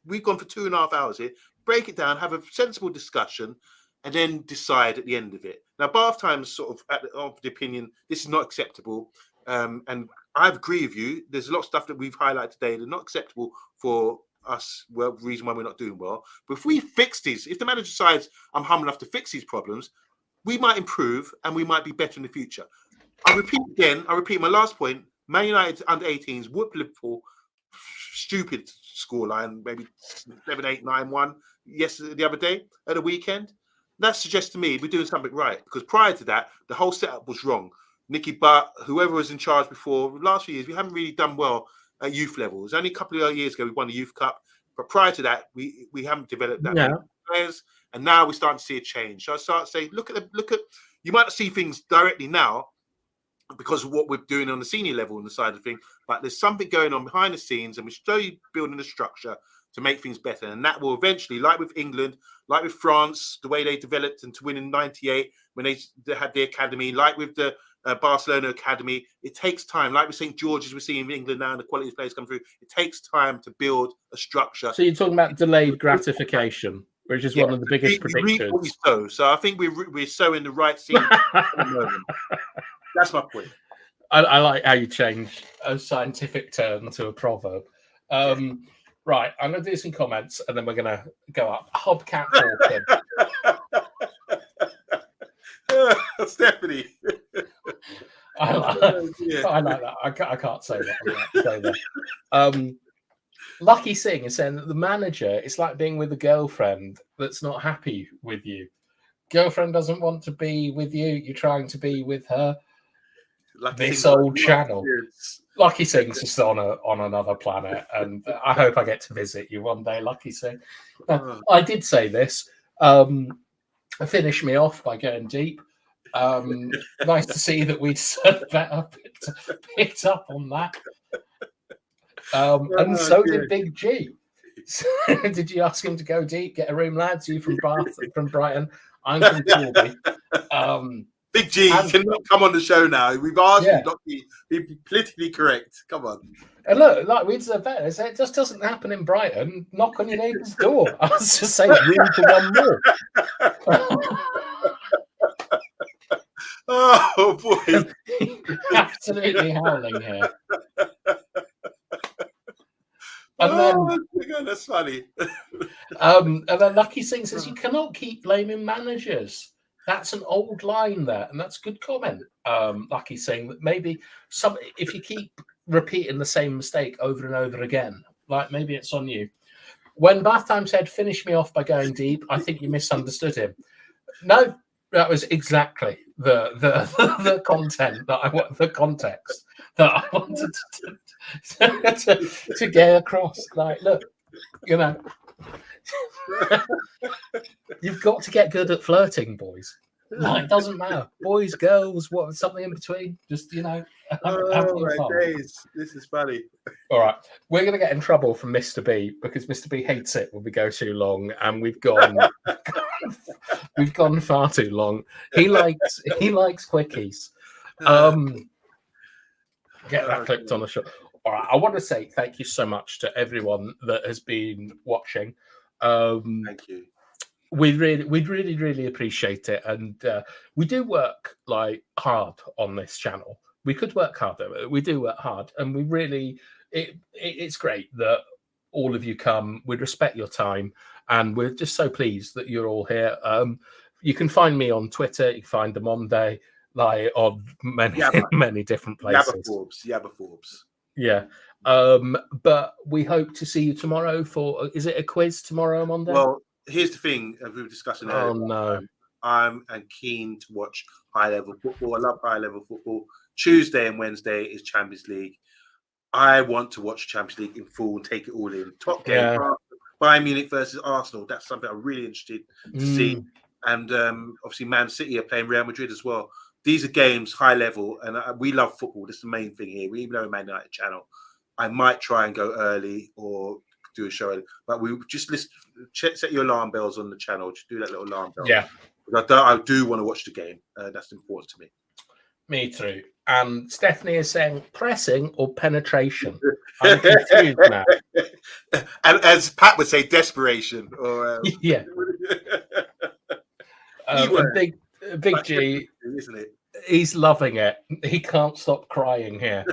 We've gone for 2.5 hours here. Break it down, have a sensible discussion, and then decide at the end of it. Now, Bath Times sort of of the opinion this is not acceptable, and I agree with you. There's a lot of stuff that we've highlighted today that's not acceptable for us. Well, reason why we're not doing well. But if we fix these, if the manager decides I'm humble enough to fix these problems, we might improve and we might be better in the future. I repeat my last point. Man United under 18s whooped Liverpool. Stupid scoreline, maybe 7-8, 9-1 the other day at the weekend. That suggests to me we're doing something right, because prior to that, the whole setup was wrong. Nicky Butt, whoever was in charge before, the last few years, we haven't really done well at youth levels. Only a couple of years ago, we won the Youth Cup. But prior to that, we haven't developed that many players. And now we're starting to see a change. So I start to say, look at. You might not see things directly now because of what we're doing on the senior level on the side of the thing, but there's something going on behind the scenes, and we're slowly building a structure to make things better. And that will eventually, like with England, like with France, the way they developed and to win in '98 when they had the academy, like with the Barcelona academy, it takes time. Like with St. George's, we're seeing in England now, and the quality of players come through. It takes time to build a structure. So you're talking about delayed gratification, which is one of the biggest predictors. So I think we're sowing the right seed at the moment. That's my point. I like how you change a scientific term to a proverb. Right, I'm going to do some comments, and then we're going to go up. Hobcat Hawken. Stephanie. I like that. I can't say that. Lucky Singh is saying that the manager, it's like being with a girlfriend that's not happy with you. Girlfriend doesn't want to be with you. You're trying to be with her. This old channel. Lucky Singh's just on another planet, and I hope I get to visit you one day, Lucky Singh. I did say this. Finish me off by going deep. Nice to see that we'd better picked up on that. And so did Big G. So, did you ask him to go deep? Get a room, lads. You from Brighton. I'm from Corby. Big G, you cannot come on the show now. We've asked you not to be politically correct. Come on. And look, like we deserve better. It just doesn't happen in Brighton. Knock on your neighbour's door. I was just saying, room for one more. Oh boy! Absolutely howling here. And then, that's funny. And then Lucky Singh says, "You cannot keep blaming managers." That's an old line there, and that's a good comment. Lucky Singh, that maybe if you keep repeating the same mistake over and over again, like maybe it's on you. When Bath Time said, "Finish me off by going deep," I think you misunderstood him. No, that was exactly the content that I want, the context that I wanted to get across. Like, look, you know, you've got to get good at flirting, boys. Like, it doesn't matter, boys, girls, something in between. Just, you know. Oh my days, this is funny. All right, we're going to get in trouble from Mr. B because Mr. B hates it when we go too long, and we've gone far too long. He likes quickies. Get that clicked on the show. All right, I want to say thank you so much to everyone that has been watching. Thank you. We'd really appreciate it, and we do work like hard on this channel. We could work harder. We do work hard, and we really it's great that all of you come. We respect your time, and we're just so pleased that you're all here. You can find me on Twitter. You can find them on day, like on many different places. Yabba Forbes. Yeah. But we hope to see you tomorrow for. Is it a quiz tomorrow, Monday? Well, here's the thing, as we were discussing earlier. Oh no. I'm keen to watch high-level football. I love high-level football. Tuesday and Wednesday is Champions League. I want to watch Champions League in full and take it all in. Top game, Bayern Munich versus Arsenal. That's something I'm really interested to see. And obviously, Man City are playing Real Madrid as well. These are games, high level, and we love football. That's the main thing here. We even know a Man United channel. I might try and go early or do a show early, but we just set your alarm bells on the channel. Just do that little alarm bell. Yeah. I do want to watch the game. That's important to me. Me too. And Stephanie is saying pressing or penetration. I'm confused now. And as Pat would say, desperation. Or yeah. Big G, isn't it? He's loving it. He can't stop crying here.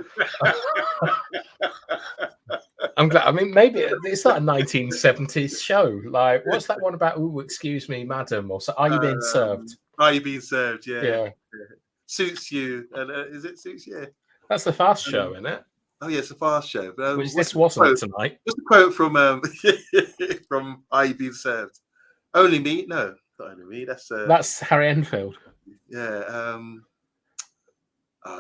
I'm glad. I mean, maybe it's like a 1970s show. Like, what's that one about? Oh, excuse me, madam. Or so, are you being served? Are you being served? Yeah. Suits you. And is it Suits You? That's the Fast Show, isn't it? Oh yeah, it's a Fast Show. Which this wasn't tonight. Just a quote from from Are You Being Served? Only me? No, not only me. That's Harry Enfield. Yeah.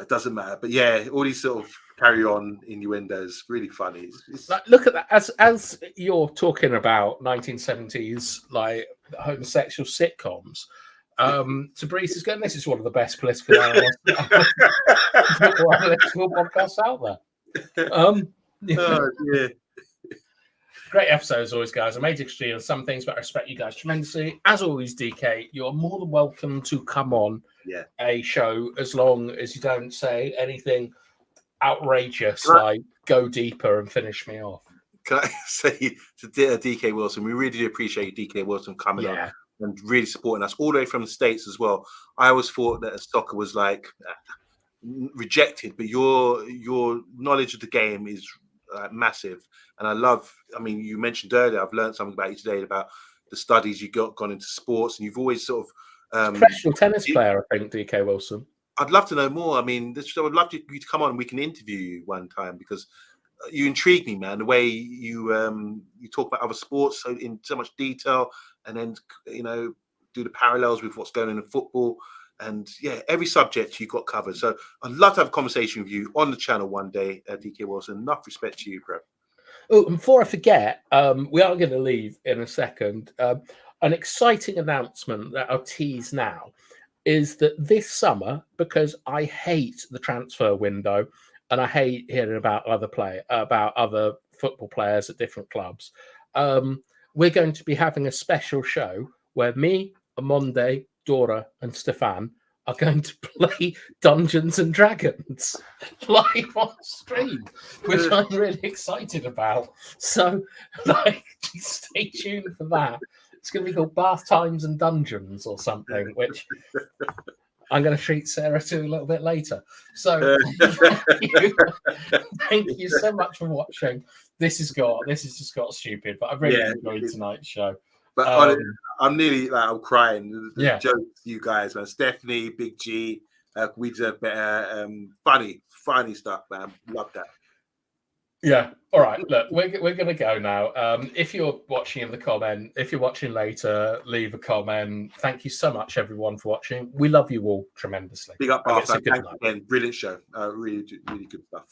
It doesn't matter, but yeah, all these sort of carry on innuendos, really funny. Like, look at that. As you're talking about 1970s like homosexual sitcoms. Tabrice is going, this is one of the best political podcasts out there. Yeah. Great episode as always, guys. I made extreme on some things, but I respect you guys tremendously. As always, DK, you're more than welcome to come on a show as long as you don't say anything outrageous like go deeper and finish me off. Can I say to DK Wilson, we really do appreciate DK Wilson coming on and really supporting us all the way from the States as well. I always thought that soccer was like rejected, but your knowledge of the game is massive. And I mean, you mentioned earlier, I've learned something about you today about the studies you gone into sports, and you've always sort of professional tennis player, I think, DK Wilson. I'd love to know more. I mean, I would love you to come on and we can interview you one time, because you intrigue me, man. The way you talk about other sports in so much detail, and then do the parallels with what's going on in football, and every subject you got covered. So I'd love to have a conversation with you on the channel one day, DK Wilson. Enough respect to you, bro. Oh, and before I forget, we are going to leave in a second. An exciting announcement that I'll tease now is that this summer, because I hate the transfer window and I hate hearing about other football players at different clubs, we're going to be having a special show where me, Amonde, Dora, and Stefan are going to play Dungeons and Dragons live on stream, which I'm really excited about. So, like, stay tuned for that. It's going to be called Bath Times and Dungeons or something, which I'm going to treat Sarah to a little bit later. So, thank you so much for watching. This has just got stupid, but I really enjoyed tonight's show. But I'm nearly I'm crying. The jokes, you guys, man. Stephanie, Big G, we deserve better. Funny stuff, man. Love that. Yeah. All right. Look, we're gonna go now. If you're watching in the comment, if you're watching later, leave a comment. Thank you so much, everyone, for watching. We love you all tremendously. Big up, Bath. Thanks again. Brilliant show. Really good stuff.